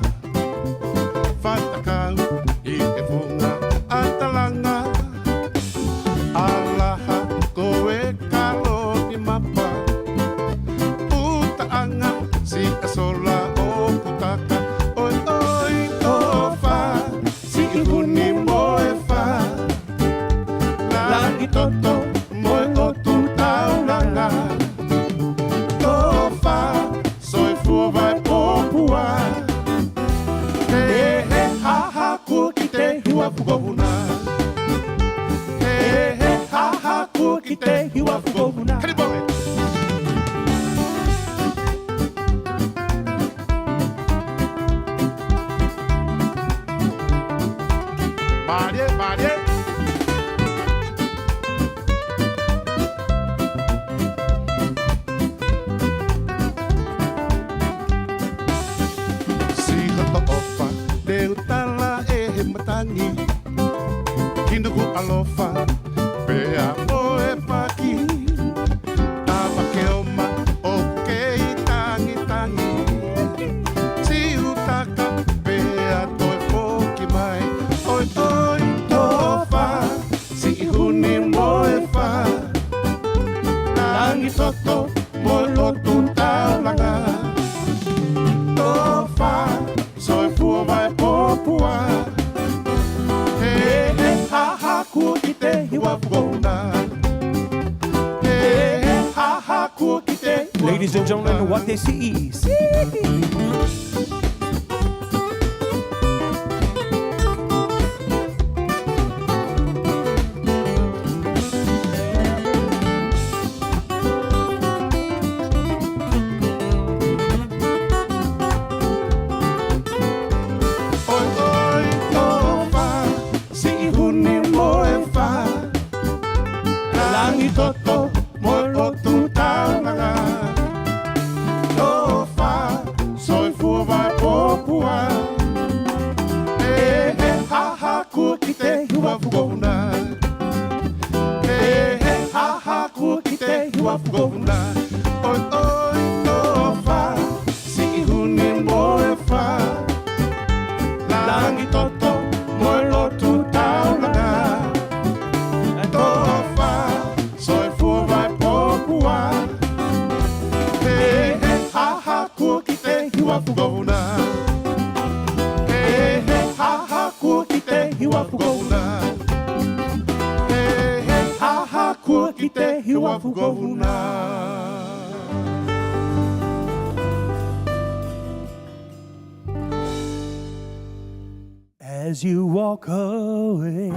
Fatakau, I e funga, atalanga. Alaha, koe kalo ni mapa. Uta anga, si a sola o putaka. Oi, oi, o fa, si I huni moe fa. Langi toto, moe o tu taulanga. Vai popua he he ha ha ku ki te hiwa fugovuna he he ha ha ku ki te hiwa fugovuna Heri boe Marie Marie matangi Hinduku alofa Pea moe paki Tapa keoma o kei tangi tangi Si utaka Pea toi poki mai Oi oi tofa Si ihuni moe fa Tangi toto Moe lotu taulanga Tofa Soi fua vai popua Ladies and gentlemen, Watesi'i. As you walk away,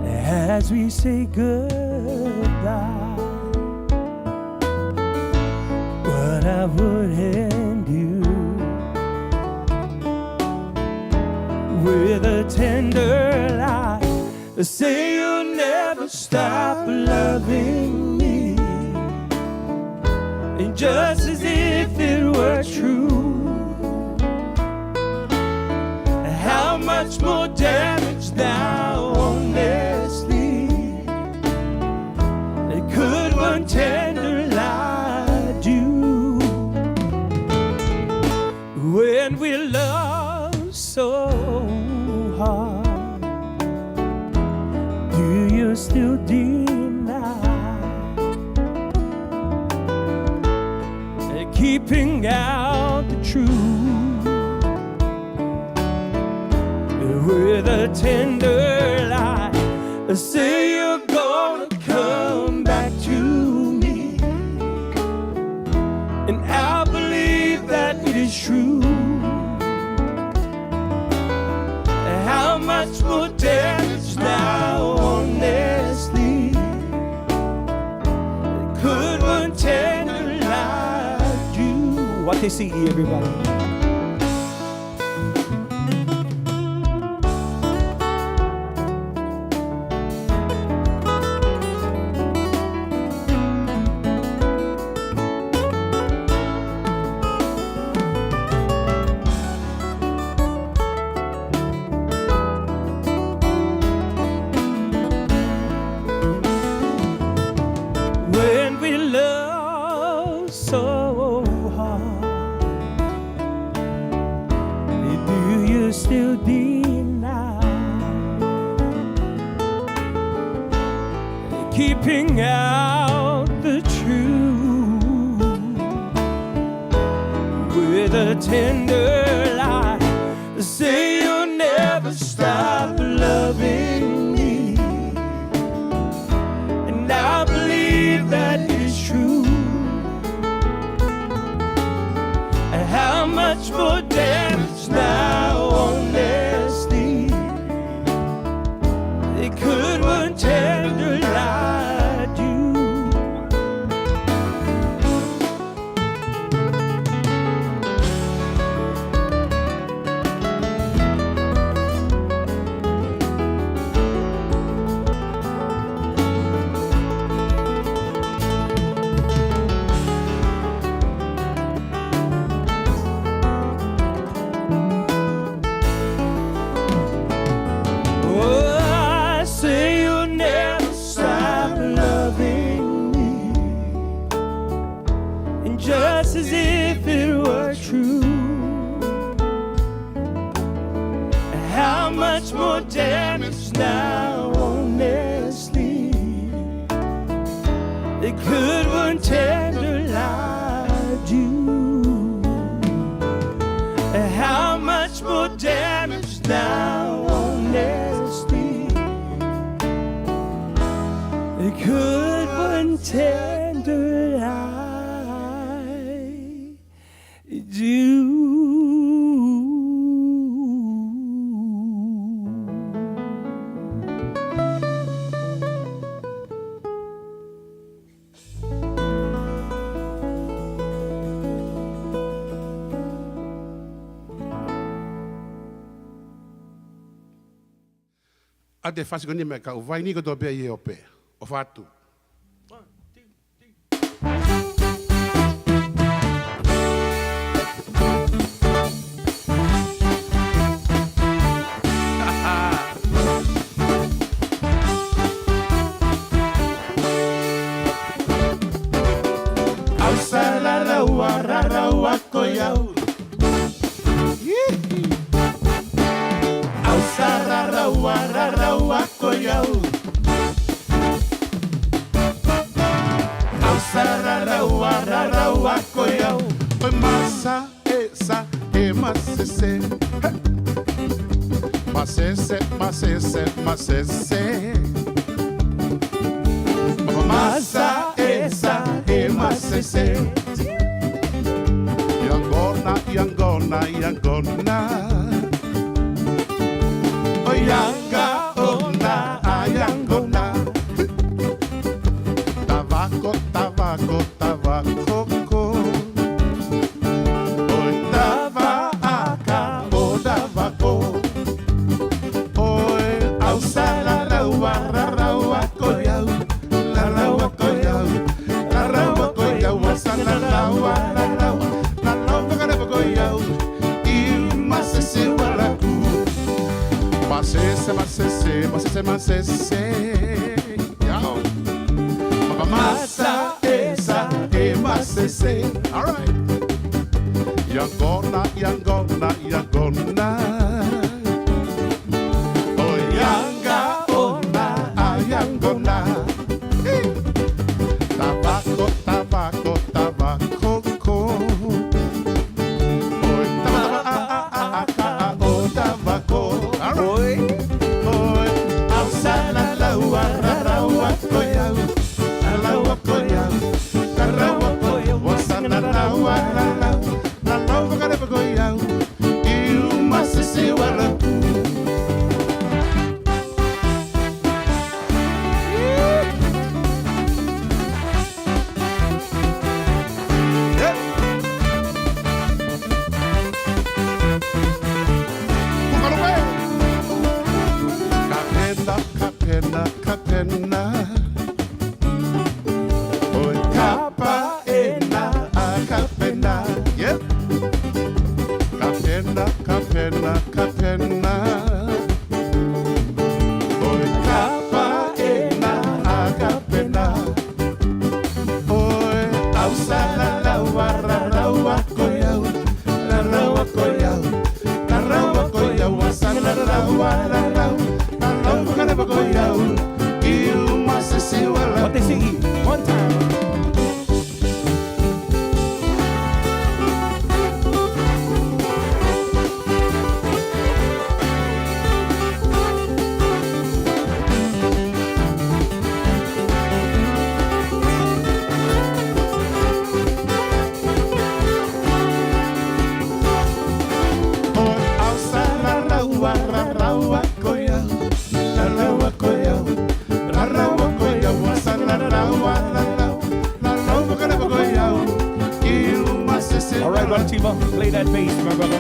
as we say goodbye, but I wouldn't do with a tender lie. Say you'll never stop loving me, and just as if it were true. How much more damage thou honestly could one tender lie do when we love so hard? Do you still deal keeping out the truth with a tender lie. Say you're gonna come back to me, and I believe that it is true. How much more damage now, honestly, could one tender lie do? YKCE, everybody. When we love so hard, do you still deny? Keeping out the truth with a tender lie. Say you'll never stop loving me, and I believe that is true. How much more damage now, honestly, it could one tender lie do? Oh, I say you'll never stop loving me, and just as if it were true, how much more damage now, honestly, it could one tender lie do? How much more damage now, honestly, it could one tender lie do? A te whasikoni me ka uvai ni ko tō pia i o pē, o whātu. Au sararaua, raraua ko iau. Au sararaua, raraua ko iau. Au sararaua, raraua ko iau. Oi masa esa e masese. Masese, masese, masese. Masa esa e masese. Yangona, yangona, yangona. Yanga ona ayangona. Tabaco, tabaco, tabaco. Oi tabaca, o tabaco. Oi au sararaua, raraua koiau. Raraua koiau, raraua koiau. Sararaua, raraua, raraua koiau. I masese walaku. Masese, masese, masese, masese. Yao. Masa esa e masese. All right. Yangona, yangona, yangona. Oh, yanga ona, ayangona. Tabaco, tabaco, tabaco. la la wa la la la la wa ka never go yau you must see wala Kapena, kapena, oi kapa ena, a kapena, yep. Kapena, kapena, kapena, oi kapa ena, a kapena, oi ausa la la wa ra ra wa koyau, la ra wa koyau, la ra wa koyau, asa la ra wa ra ra. Never go down. You must see what they sing. One time. All right, Brother Tima, play that bass, my brother.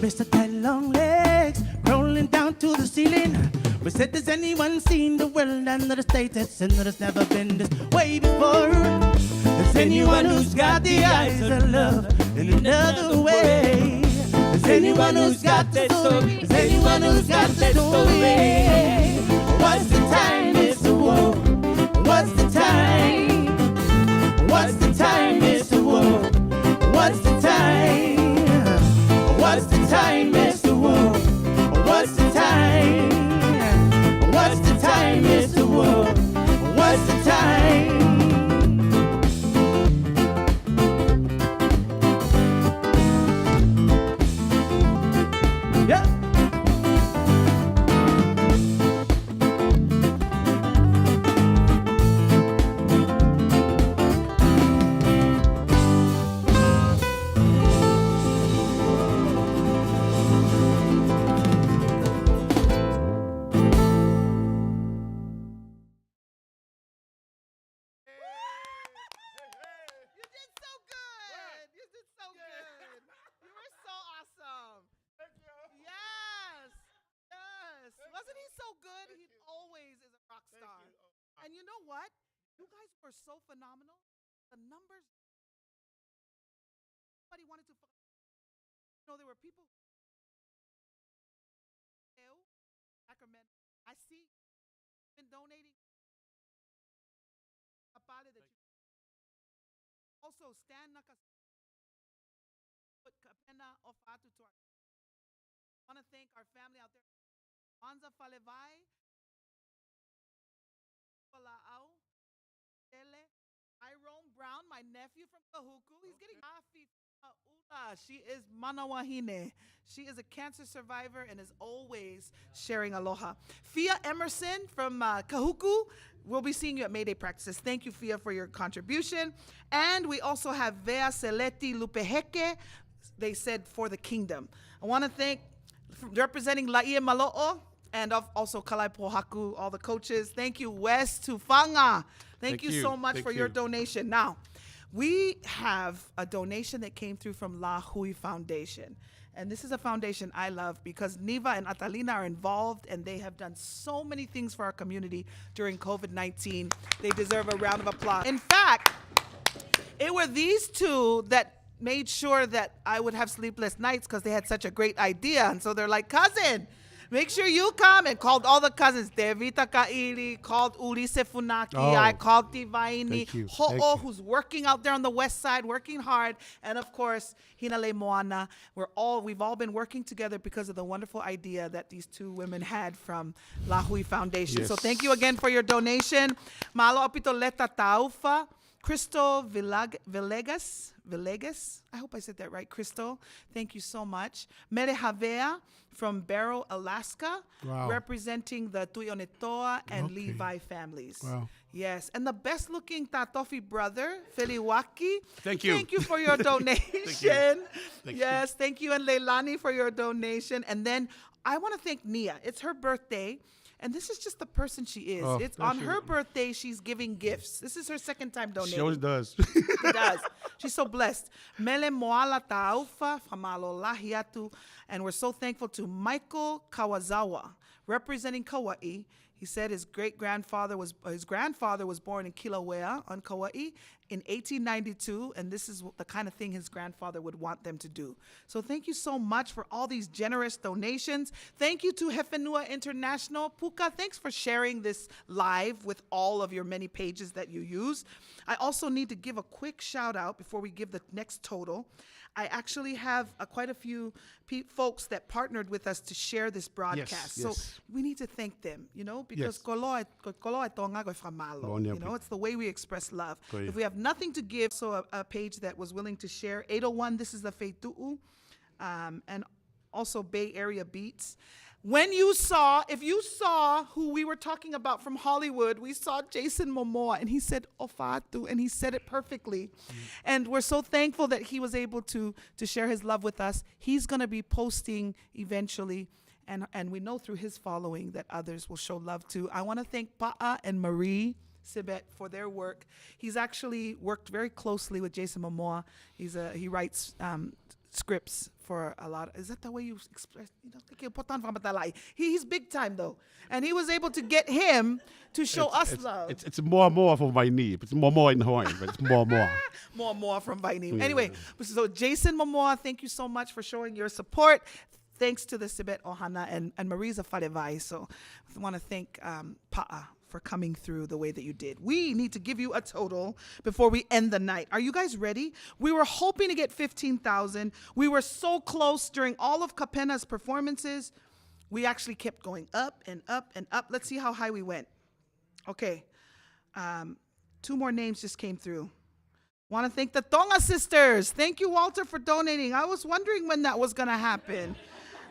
Mr. Long Legs. to the ceiling. We said, has anyone seen the world under the state that's and there's never been this way before? Is anyone who's got the eyes of love in another way? Is anyone who's got that story? Is anyone who's got that story? What's the time, Mr. War? What's the time? What's the time, Mr. War? What's the time? What's the time, Mr. War? What's the time? What's the time, Mr. War? What's the time? Yeah. Wasn't he so good? He always is a rock star. And you know what? You guys were so phenomenal. The numbers. Nobody wanted to. You know, there were people. Sacramento. I see. Been donating. Also, Stan Nakas. Put Kapena Ofatu to our. I want to thank our family out there. Anza Falevai, Palao, Dele, Tyrone Brown, my nephew from Kahuku. He's getting Afi Ula. She is Manawahine. She is a cancer survivor and is always sharing aloha. Fia Emerson from Kahuku. We'll be seeing you at Mayday practices. Thank you, Fia, for your contribution. And we also have Vea Seleti Lupeheke. They said for the kingdom. I want to thank, representing Laie Malo'o, and also Kalai Pohaku, all the coaches. Thank you, Wes Tufanga. Thank you so much for your donation. Now, we have a donation that came through from La Hui Foundation. And this is a foundation I love because Niva and Atalina are involved and they have done so many things for our community during COVID-19. They deserve a round of applause. In fact, it were these two that made sure that I would have sleepless nights because they had such a great idea. And so they're like, cousin, make sure you come, and called all the cousins. Devita Kaili, called Ulise Funaki, I called Tivaini, Ho'o, who's working out there on the west side, working hard, and of course, Hinale Moana. We've all been working together because of the wonderful idea that these two women had from La Hui Foundation. So thank you again for your donation. Malo apito leta taufa. Crystal Villegas, I hope I said that right, Crystal. Thank you so much. Mere Havea from Barrow, Alaska, representing the Tuyonetoa and Levi families. Wow. Yes, and the best looking Tatofi brother, Feliwaki. Thank you. Thank you for your donation. Thank Thank you, and Leilani for your donation. And then I want to thank Nia. It's her birthday. And this is just the person she is. It's on her birthday, she's giving gifts. This is her second time donating. She always does. She does. She's so blessed. Mele Moala Taufa from Alolahiatu. And we're so thankful to Michael Kawazawa, representing Kauai. He said his grandfather was born in Kilauea on Kauai in 1892, and this is the kind of thing his grandfather would want them to do. So thank you so much for all these generous donations. Thank you to Hefenua International. Puka, thanks for sharing this live with all of your many pages that you use. I also need to give a quick shout out before we give the next total. I actually have quite a few folks that partnered with us to share this broadcast. So we need to thank them, because it's the way we express love. If we have nothing to give, so a page that was willing to share. 801, this is the Feitu'u, and also Bay Area Beats. If you saw who we were talking about from Hollywood, we saw Jason Momoa, and he said Ofatu, and he said it perfectly. And we're so thankful that he was able to share his love with us. He's going to be posting eventually, and we know through his following that others will show love too. I want to thank Pa'a and Marie Sibet for their work. He's actually worked very closely with Jason Momoa. He writes scripts for a lot. Is that the way you express? He's big time though, and he was able to get him to show us love. It's more from Vaini. It's more in Hawaiian, but it's more. More from Vaini. Yeah. Anyway, so Jason Momoa, thank you so much for showing your support. Thanks to the Sibet Ohana and Marisa Falevai. So I want to thank Pa'a for coming through the way that you did. We need to give you a total before we end the night. Are you guys ready? We were hoping to get 15,000. We were so close during all of Kapena's performances. We actually kept going up and up and up. Let's see how high we went. Okay. 2 more names just came through. Want to thank the Tonga sisters. Thank you, Walter, for donating. I was wondering when that was going to happen.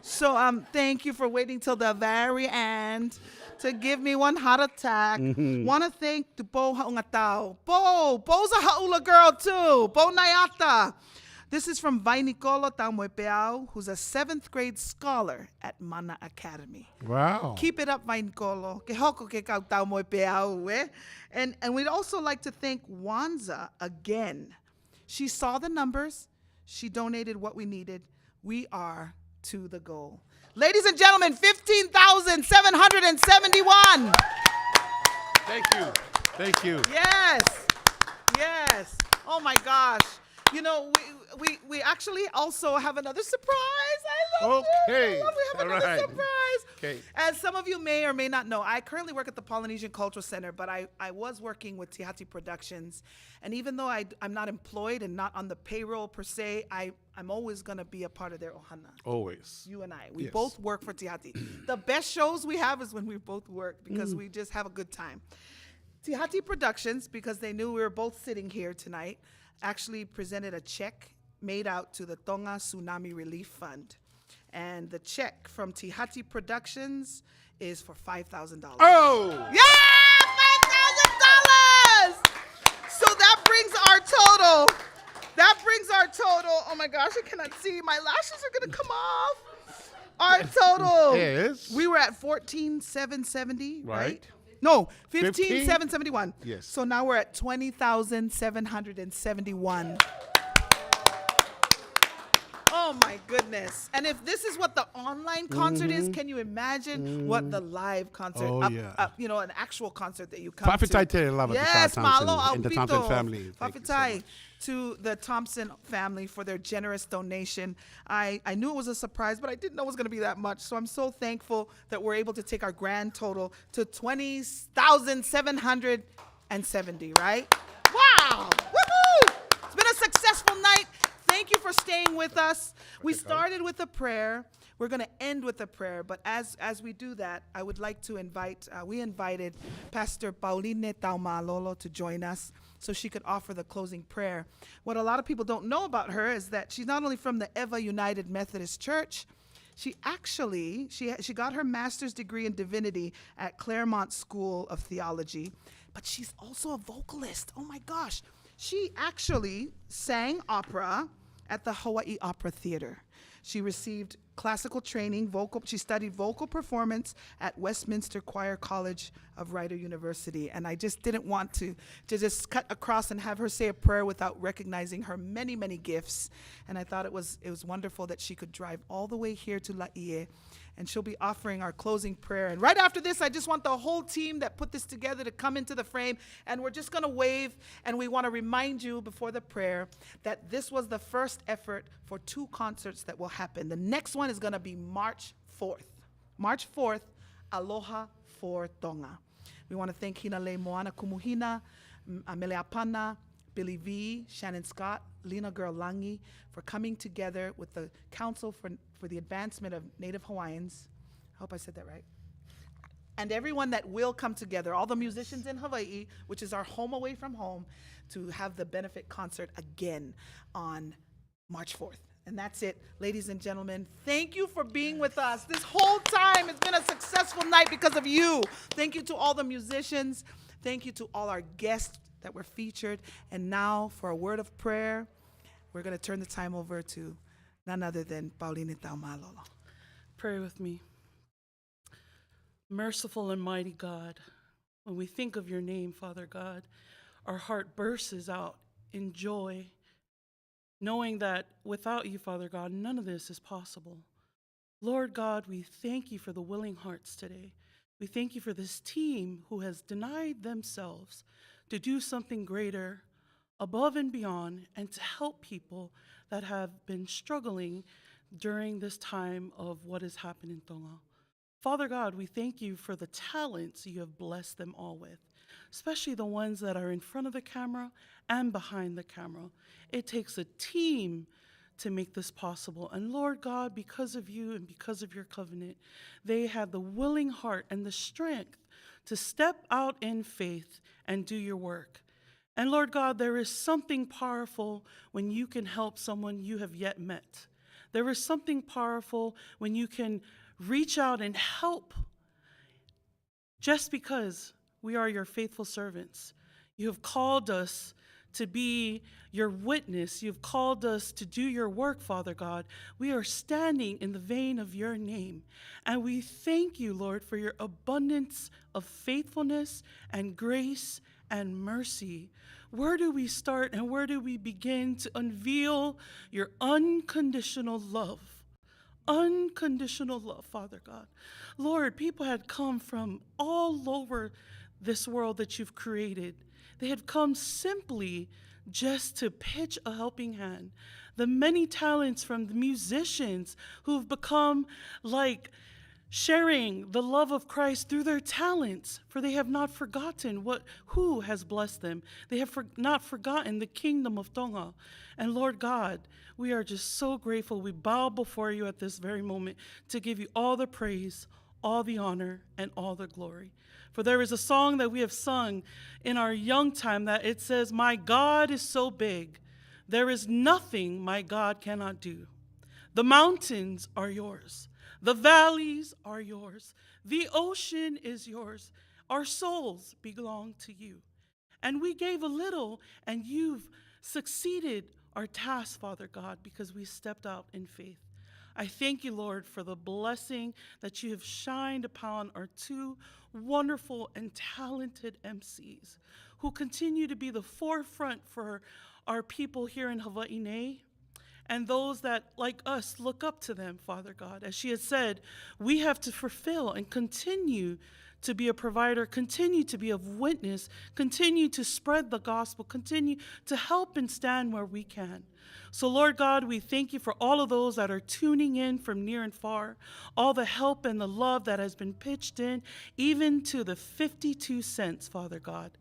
So thank you for waiting till the very end to give me one heart attack. Want to thank the Bo Haungatao. Bo's a Haula girl too. Bo Nayata. This is from Vainicolo Taumoepeau, who's a 7th grade scholar at Mana Academy. Wow. Keep it up, Vainicolo. Ke hoko ke kau Taumoepeau, eh? And we'd also like to thank Wanza again. She saw the numbers. She donated what we needed. We are to the goal. Ladies and gentlemen, 15,771. Thank you. Yes. Oh my gosh. You know, we actually also have another surprise. I love it. We have another surprise. Okay. As some of you may or may not know, I currently work at the Polynesian Cultural Center, but I was working with Tihati Productions. And even though I'm not employed and not on the payroll per se, I'm always going to be a part of their ohana. Always. You and I. We Yes. both work for Tihati. The best shows we have is when we both work because we just have a good time. Tihati Productions, because they knew we were both sitting here tonight, actually presented a check made out to the Tonga Tsunami Relief Fund. And the check from Tihati Productions is for $5,000. Oh! Yeah! $5,000! So that brings our total. Oh my gosh, I cannot see. My lashes are going to come off. Our total. Yes. We were at 14,770, right? Right. No, 15,771. Yes. So now we're at 20,771. Oh my goodness. And if this is what the online concert is, can you imagine what the live concert, Oh, yeah. an actual concert that you come Fafitai to. te lava te Yes, Shah malo Thompson and the Thompson aupito. family. Thank you so Fafitai much. to the Thompson family for their generous donation. I knew it was a surprise, but I didn't know it was going to be that much. So I'm so thankful that we're able to take our grand total to 20,770, right? Wow! Woohoo! It's been a successful night. Thank you for staying with us. We started with a prayer. We're going to end with a prayer. But as we do that, I would like to we invited Pastor Pauline Taumalolo to join us so she could offer the closing prayer. What a lot of people don't know about her is that she's not only from the Eva United Methodist Church, she actually, she got her master's degree in divinity at Claremont School of Theology, but she's also a vocalist. Oh my gosh. She actually sang opera at the Hawaii Opera Theater. She received classical training, she studied vocal performance at Westminster Choir College of Rider University. And I just didn't want to just cut across and have her say a prayer without recognizing her many, many gifts. And I thought it was wonderful that she could drive all the way here to Laie, and she'll be offering our closing prayer. And right after this, I just want the whole team that put this together to come into the frame, and we're just gonna wave, and we wanna remind you before the prayer that this was the first effort for 2 concerts that will happen. The next one is gonna be March 4th. March 4th, Aloha for Tonga. We wanna thank Hinale Moana Kumuhina, Meleapana, Billy V, Shannon Scott, Lena Gerlangi for coming together with the Council for the Advancement of Native Hawaiians. I hope I said that right. And everyone that will come together, all the musicians in Hawaii, which is our home away from home, to have the benefit concert again on March 4th. And that's it, ladies and gentlemen. Thank you for being with us this whole time. It's been a successful night because of you. Thank you to all the musicians. Thank you to all our guests that were featured. And now for a word of prayer, we're going to turn the time over to none other than Pauline Taumalolo. Pray with me. Merciful and mighty God, when we think of your name, Father God, our heart bursts out in joy knowing that without you, Father God, none of this is possible. Lord God, we thank you for the willing hearts today. We thank you for this team who has denied themselves to do something greater, above and beyond, and to help people that have been struggling during this time of what has happened in Tonga. Father God, we thank you for the talents you have blessed them all with, especially the ones that are in front of the camera and behind the camera. It takes a team to make this possible. And Lord God, because of you and because of your covenant, they had the willing heart and the strength to step out in faith and do your work. And Lord God, there is something powerful when you can help someone you have yet met. There is something powerful when you can reach out and help just because we are your faithful servants. You have called us to be your witness. You've called us to do your work, Father God. We are standing in the vein of your name. And we thank you, Lord, for your abundance of faithfulness and grace and mercy. Where do we start and where do we begin to unveil your unconditional love? Unconditional love, Father God. Lord, people had come from all over this world that you've created. They had come simply just to pitch a helping hand. The many talents from the musicians who've become like sharing the love of Christ through their talents, for they have not forgotten who has blessed them. They have not forgotten the kingdom of Tonga. And Lord God, we are just so grateful. We bow before you at this very moment to give you all the praise, all the honor, and all the glory. For there is a song that we have sung in our young time that it says, "My God is so big, there is nothing my God cannot do. The mountains are yours. The valleys are yours. The ocean is yours. Our souls belong to you." And we gave a little, and you've succeeded our task, Father God, because we stepped out in faith. I thank you, Lord, for the blessing that you have shined upon our two wonderful and talented MCs who continue to be the forefront for our people here in Hawaii, and those that, like us, look up to them, Father God. As she has said, we have to fulfill and continue to be a provider, continue to be a witness, continue to spread the gospel, continue to help and stand where we can. So, Lord God, we thank you for all of those that are tuning in from near and far, all the help and the love that has been pitched in, even to the 52 cents, Father God.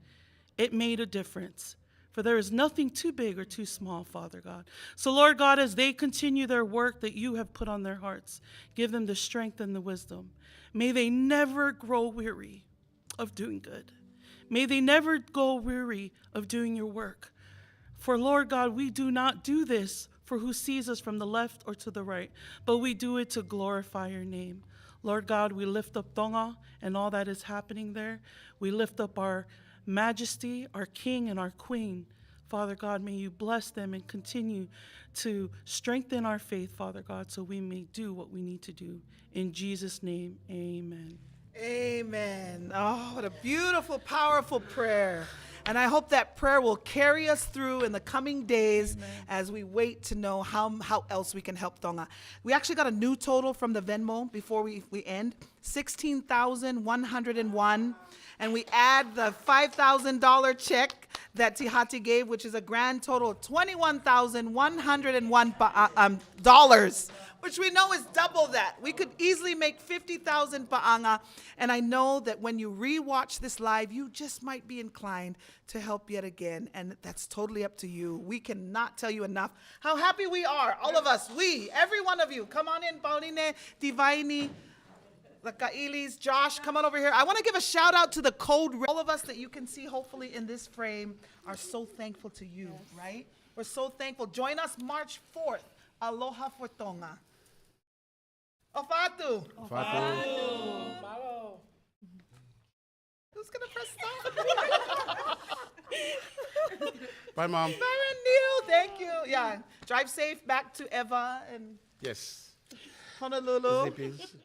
It made a difference. For there is nothing too big or too small, Father God. So, Lord God, as they continue their work that you have put on their hearts, give them the strength and the wisdom. May they never grow weary of doing good. May they never go weary of doing your work. For, Lord God, we do not do this for who sees us from the left or to the right, but we do it to glorify your name. Lord God, we lift up Tonga and all that is happening there. We lift up our Majesty, our King, and our Queen. Father God, may you bless them and continue to strengthen our faith, Father God, so we may do what we need to do. In Jesus' name, amen. Amen. Oh, what a beautiful, powerful prayer. And I hope that prayer will carry us through in the coming days as we wait to know how else we can help Tonga. We actually got a new total from the Venmo before we end, 16,101. And we add the $5,000 check that Tihati gave, which is a grand total of $21,101, which we know is double that. We could easily make 50,000 pa'anga. And I know that when you rewatch this live, you just might be inclined to help yet again. And that's totally up to you. We cannot tell you enough how happy we are. All of us, every one of you. Come on in, Pauline, Divaini, the Kailis, Josh, come on over here. I want to give a shout out to the Code Red. All of us that you can see hopefully in this frame are so thankful to you, right? We're so thankful. Join us March 4th. Aloha for Tonga. Ofatu. Ofatu. Who's going to press stop? Bye, Mom. Bye, Neil. Thank you. Yeah. Drive safe back to Eva and Yes. Honolulu. Zippers.